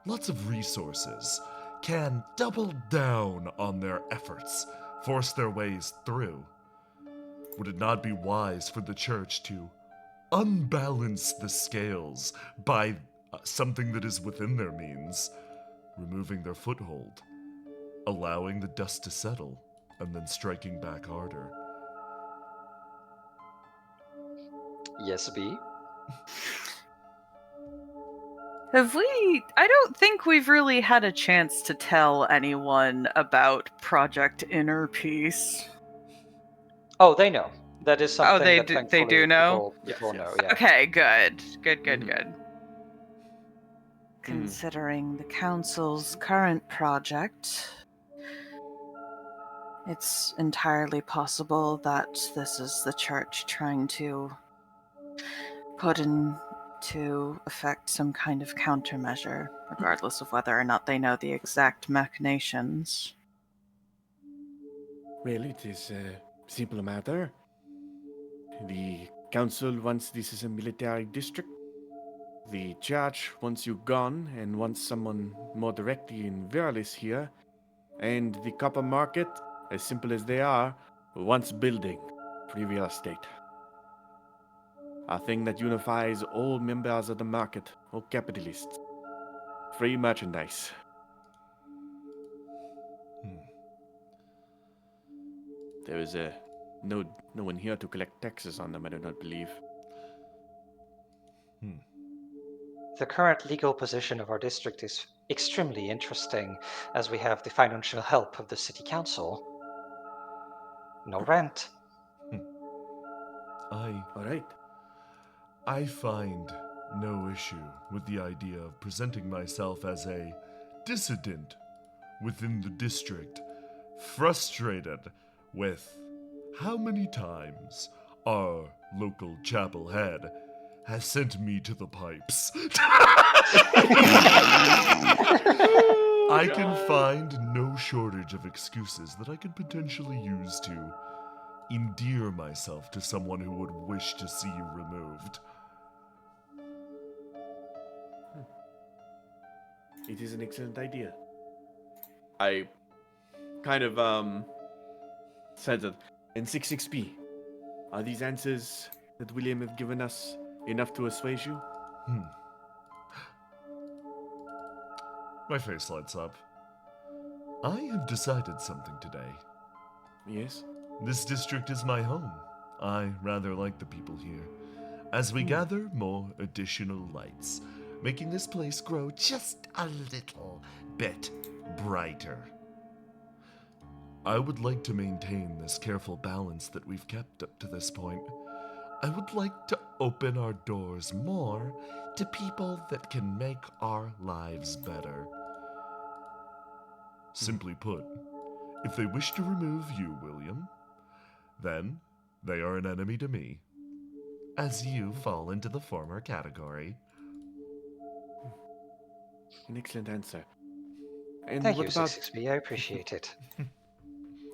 lots of resources, can double down on their efforts, force their ways through. Would it not be wise for the church to unbalance the scales by something that is within their means, removing their foothold, allowing the dust to settle, and then striking back harder? Yes, B. I don't think we've really had a chance to tell anyone about Project Inner Peace. Oh, they know. That is something they that do- thankfully they do know? people Yes, know, yes. yeah. Okay, good. Good. Mhm. Considering the council's current project, it's entirely possible that this is the church trying to put into effect some kind of countermeasure, regardless of whether or not they know the exact machinations. Well, it is a simple matter. The council wants this as a military district. The church wants you gone and wants someone more directly in Veralis here. And the copper market, as simple as they are, wants building, free real estate. A thing that unifies all members of the market, all capitalists. Free merchandise. There is no one here to collect taxes on them, I do not believe. The current legal position of our district is extremely interesting, as we have the financial help of the city council. No rent. All right. I find no issue with the idea of presenting myself as a dissident within the district, frustrated with how many times our local chapel head has sent me to the pipes. I can find no shortage of excuses that I could potentially use to endear myself to someone who would wish to see you removed. It is an excellent idea. I kind of said that. And 66P, are these answers that William have given us enough to assuage you? My face lights up. I have decided something today. Yes? This district is my home. I rather like the people here. As we gather more additional lights, making this place grow just a little bit brighter. I would like to maintain this careful balance that we've kept up to this point. I would like to open our doors more to people that can make our lives better. Simply put, if they wish to remove you, William, then they are an enemy to me, as you fall into the former category. An excellent answer. And Thank what you, about 66B. I appreciate it.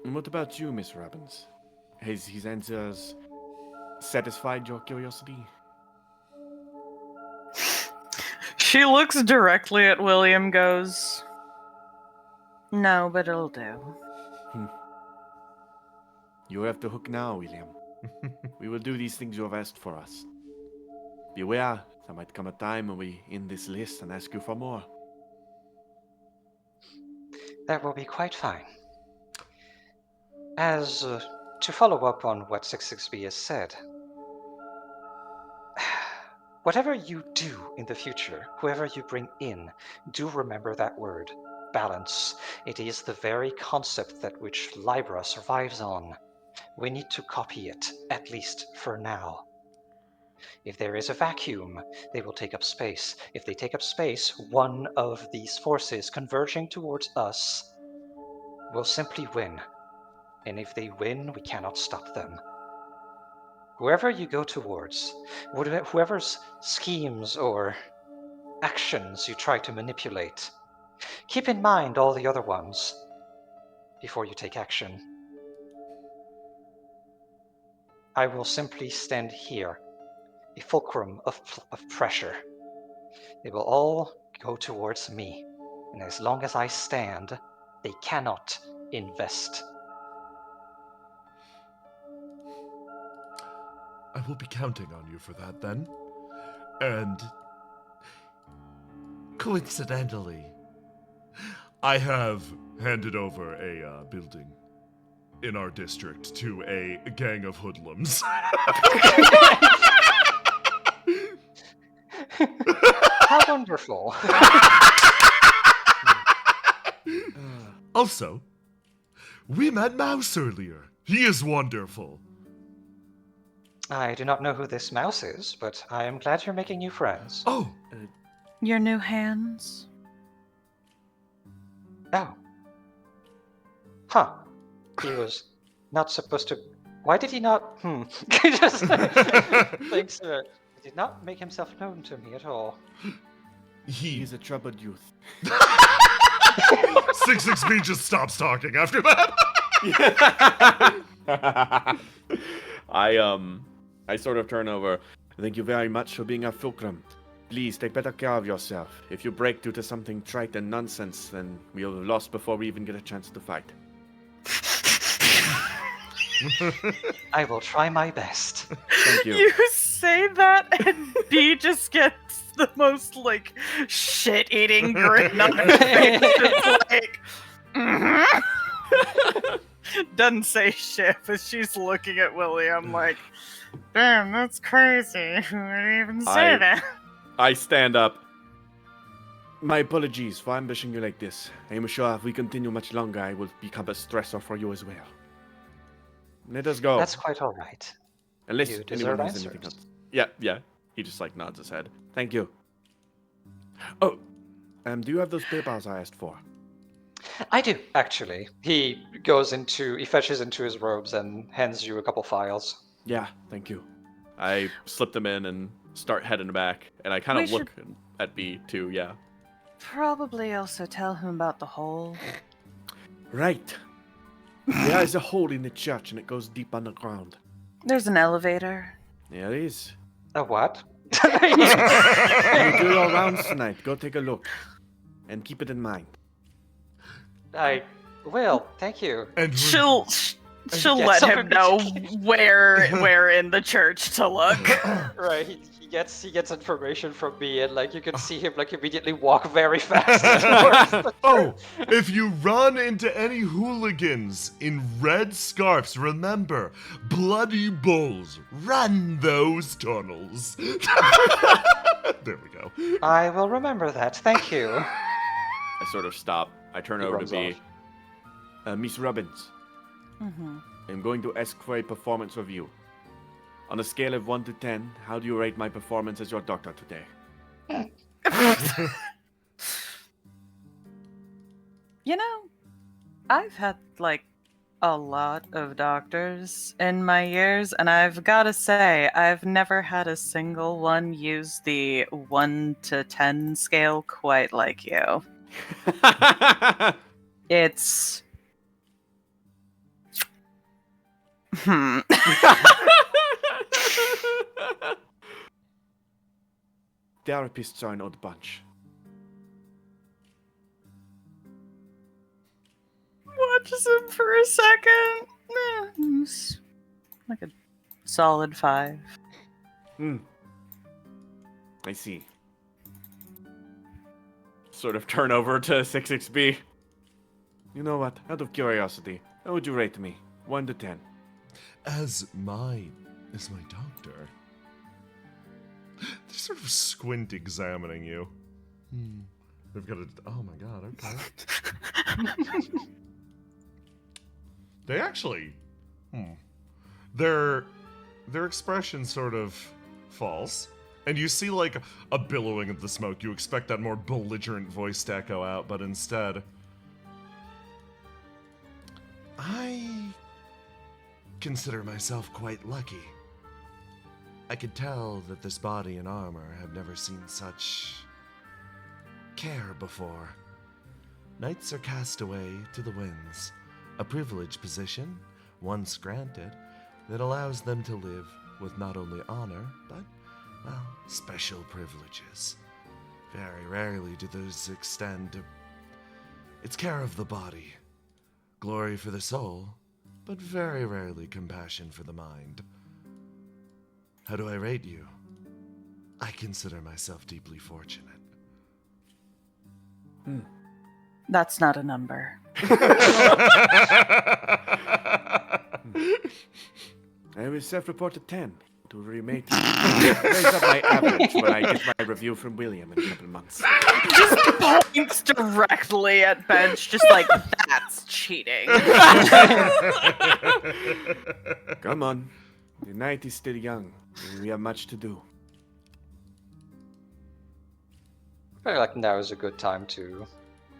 and what about you, Miss Robbins? Has his answers satisfied your curiosity? She looks directly at William, goes, "No, but it'll do." You have the hook now, William. We will do these things you have asked for us. Beware, there might come a time when we end this list and ask you for more. That will be quite fine. As to follow up on what 66B has said, whatever you do in the future, whoever you bring in, do remember that word, balance. It is the very concept that which Libra survives on. We need to copy it, at least for now. If there is a vacuum, they will take up space. If they take up space, one of these forces converging towards us will simply win. And if they win, we cannot stop them. Whoever you go towards, whoever's schemes or actions you try to manipulate, keep in mind all the other ones before you take action. I will simply stand here, a fulcrum of pressure. They will all go towards me, and as long as I stand, they cannot invest. I will be counting on you for that then. And coincidentally, I have handed over a building in our district to a gang of hoodlums. How wonderful. Also, we met Mouse earlier. He is wonderful. I do not know who this mouse is, but I am glad you're making new friends. Oh, Your new hands? Oh. Huh. He was not supposed to... Why did he not... Just thanks, He did not make himself known to me at all. He's a troubled youth. 66B just stops talking after that. I sort of turn over. Thank you very much for being a fulcrum. Please take better care of yourself. If you break due to something trite and nonsense, then we'll have lost before we even get a chance to fight. I will try my best. Thank you. You say that, and B just gets the most, like, shit-eating grin on her face. Just like, doesn't say shit, but she's looking at William like, damn, that's crazy. Who would even say that? I stand up. My apologies for ambushing you like this. I am sure if we continue much longer, I will become a stressor for you as well. Let us go. That's quite all right. Unless you anyone deserve has anything answers. else. Yeah. He just like nods his head. Thank you. Oh, do you have those papers I asked for? I do, actually. He fetches into his robes and hands you a couple files. Yeah, thank you. I slip them in and start heading back, and I kind We of look at B too. Yeah. Probably also tell him about the hole. Right. There is a hole in the church and it goes deep underground. There's an elevator. There it is. A what? When you do your rounds tonight, go take a look. And keep it in mind. I will, thank you. And She'll Yeah, let some him know where in the church to look. Right, he gets information from me, and like you can see him like immediately walk very fast towards the Oh, if you run into any hooligans in red scarves, remember, bloody bulls run those tunnels. There we go. I will remember that. Thank you. I sort of stop. I turn He over to runs B. off. Miss Robbins, Mm-hmm. I'm going to ask for a performance review. On a scale of 1 to 10, how do you rate my performance as your doctor today? You know, I've had like a lot of doctors in my years, and I've gotta say, I've never had a single one use the 1 to 10 scale quite like you. It's. Therapists are an odd bunch. Watches him for a second. It's like a solid 5. I see. Sort of turn over to 66B. You know what? Out of curiosity, how would you rate me? 1 to 10. As my doctor. They're sort of squint examining you. They've got a. Oh my god, okay. They actually. Their expression sort of falls. And you see like a billowing of the smoke. You expect that more belligerent voice to echo out, but instead. I consider myself quite lucky. I could tell that this body and armor have never seen such care before. Knights are cast away to the winds, a privileged position, once granted, that allows them to live with not only honor, but, well, special privileges. Very rarely do those extend to... It's care of the body, glory for the soul, but very rarely compassion for the mind. How do I rate you? I consider myself deeply fortunate. That's not a number. I will self-report a 10 to raise up my average when I get my review from William in a couple months. Just points directly at Bench, just like, that's cheating. Come on. The night is still young. We have much to do. I feel like now is a good time to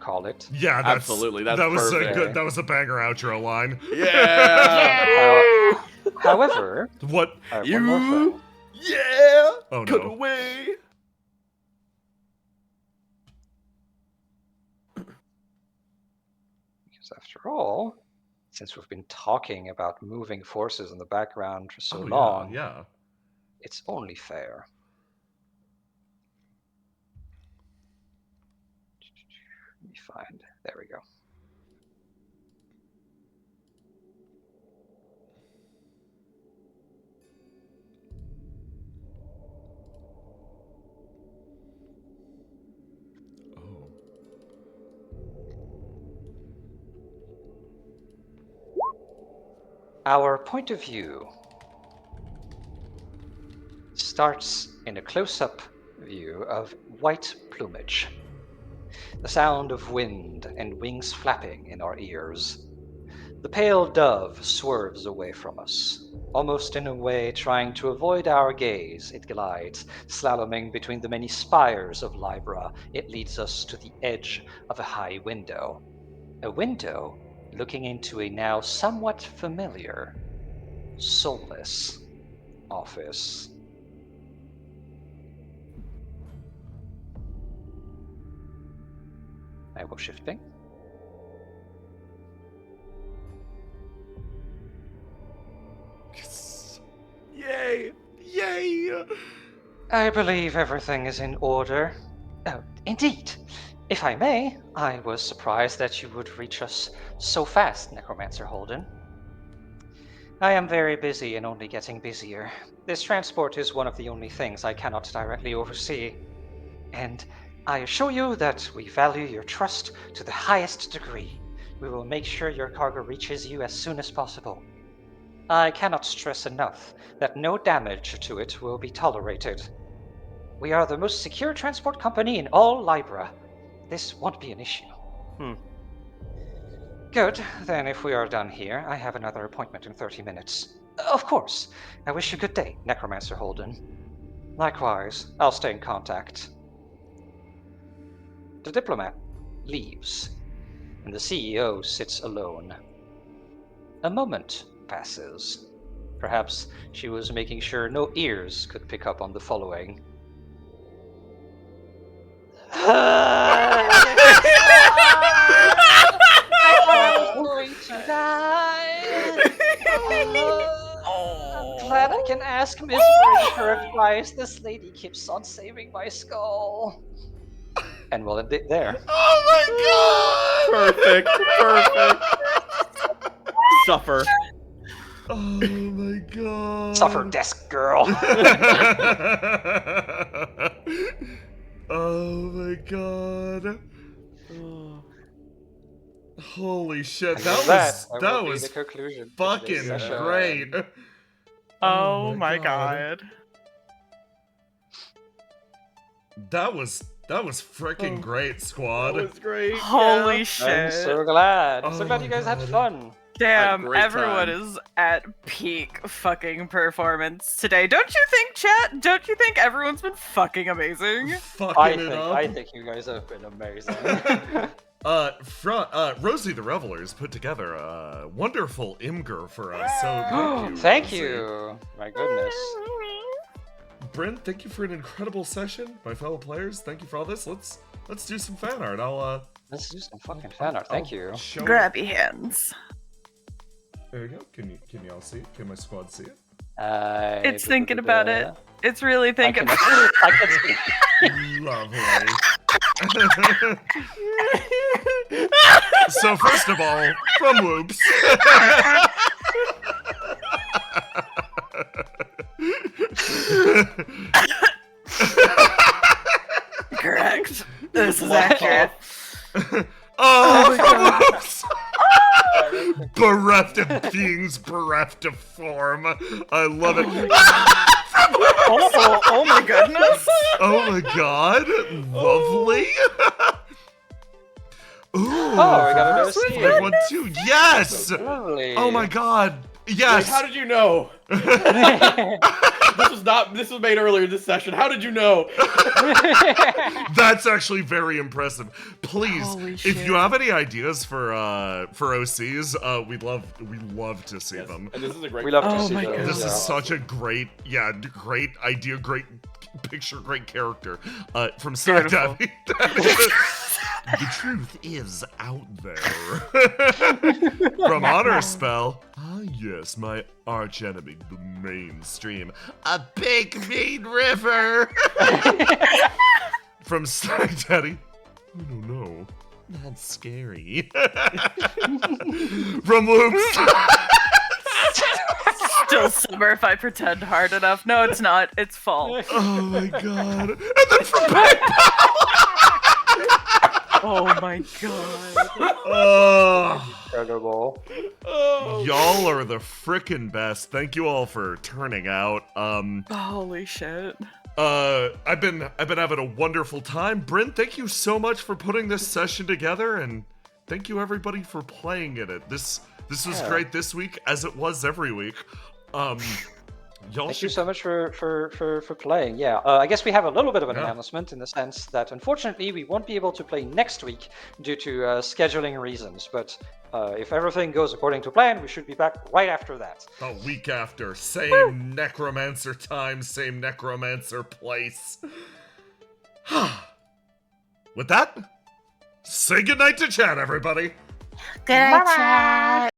call it. Yeah, Absolutely, that's that was perfect. a good. That was a banger outro line. Yeah! However, What? I have one more thing. Yeah! Oh Cut no. away! Because after all, since we've been talking about moving forces in the background for so long, Yeah. it's only fair. Let me find. There we go. Oh. Our point of view starts in a close-up view of white plumage. The sound of wind and wings flapping in our ears. The pale dove swerves away from us. Almost in a way trying to avoid our gaze, it glides, slaloming between the many spires of Libra. It leads us to the edge of a high window. A window looking into a now somewhat familiar, soulless office. I will shift ping. Yes. Yay! Yay! I believe everything is in order. Oh, indeed. If I may, I was surprised that you would reach us so fast, Necromancer Holden. I am very busy and only getting busier. This transport is one of the only things I cannot directly oversee. And I assure you that we value your trust to the highest degree. We will make sure your cargo reaches you as soon as possible. I cannot stress enough that no damage to it will be tolerated. We are the most secure transport company in all Libra. This won't be an issue. Good. Then if we are done here, I have another appointment in 30 minutes. Of course. I wish you good day, Necromancer Holden. Likewise, I'll stay in contact. The diplomat leaves, and the CEO sits alone. A moment passes. Perhaps she was making sure no ears could pick up on the following. I thought I was going to die. I'm glad I can ask Miss Bridge for advice. This lady keeps on saving my skull. And we'll end it there. Oh my god! Perfect. Suffer. Oh my god. Suffer, desk girl. Oh my god. Holy shit, that was the conclusion. fucking great. Oh my god. That was freaking great, squad. That was great. Holy yeah. shit. I'm so glad. Oh So glad you guys had my fun. Damn, great everyone time. is at peak fucking performance today. Don't you think, chat? Don't you think everyone's been fucking amazing? Fucking it up. I think you guys have been amazing. Rosie the Revelers put together a wonderful Imgur for us, so Thank Rosie. you. My goodness. Bryn, thank you for an incredible session. My fellow players, thank you for all this. Let's do some fan art. Let's do some fucking fan art. Thank you. Show Grab your hands. There you go. Can you all see it? Can my squad see it? It's thinking about it. It's really thinking about I can see. Lovely. So first of all, from Whoops. Correct. This is accurate. Oh, from Whoops. Bereft of beings, bereft of form. I love it. Oh my goodness. Oh my god, lovely. Ooh, Oh, we got another scene. 512. Yes. Lovely. Oh my god. Yes. Wait, how did you know? This was made earlier this session. How did you know? That's actually very impressive. Please, Holy if shit. you have any ideas for OCs, we'd love to see them. And this is a great. We love to Oh see my those. God. This yeah. is such a great idea, great picture, great character. From Star Beautiful. Daddy. The truth is out there. From Honor Spell. Ah, yes, my arch enemy, the mainstream. A big mean river. From Star Daddy. I don't know. That's scary. From Loops. Still summer if I pretend hard enough. No, it's not. It's fall. Oh my god. And then from PayPal. Oh my god. Oh. Incredible. Y'all are the frickin' best. Thank you all for turning out. Holy shit. I've been having a wonderful time. Bryn, thank you so much for putting this session together, and thank you everybody for playing in it. This was great this week, as it was every week. Y'all Thank you should so much for playing. Yeah, I guess we have a little bit of an Yeah. announcement in the sense that unfortunately we won't be able to play next week due to scheduling reasons. But if everything goes according to plan, we should be back right after that. a week after. Same necromancer time, same necromancer place. With that, say goodnight to chat, everybody. Good chat.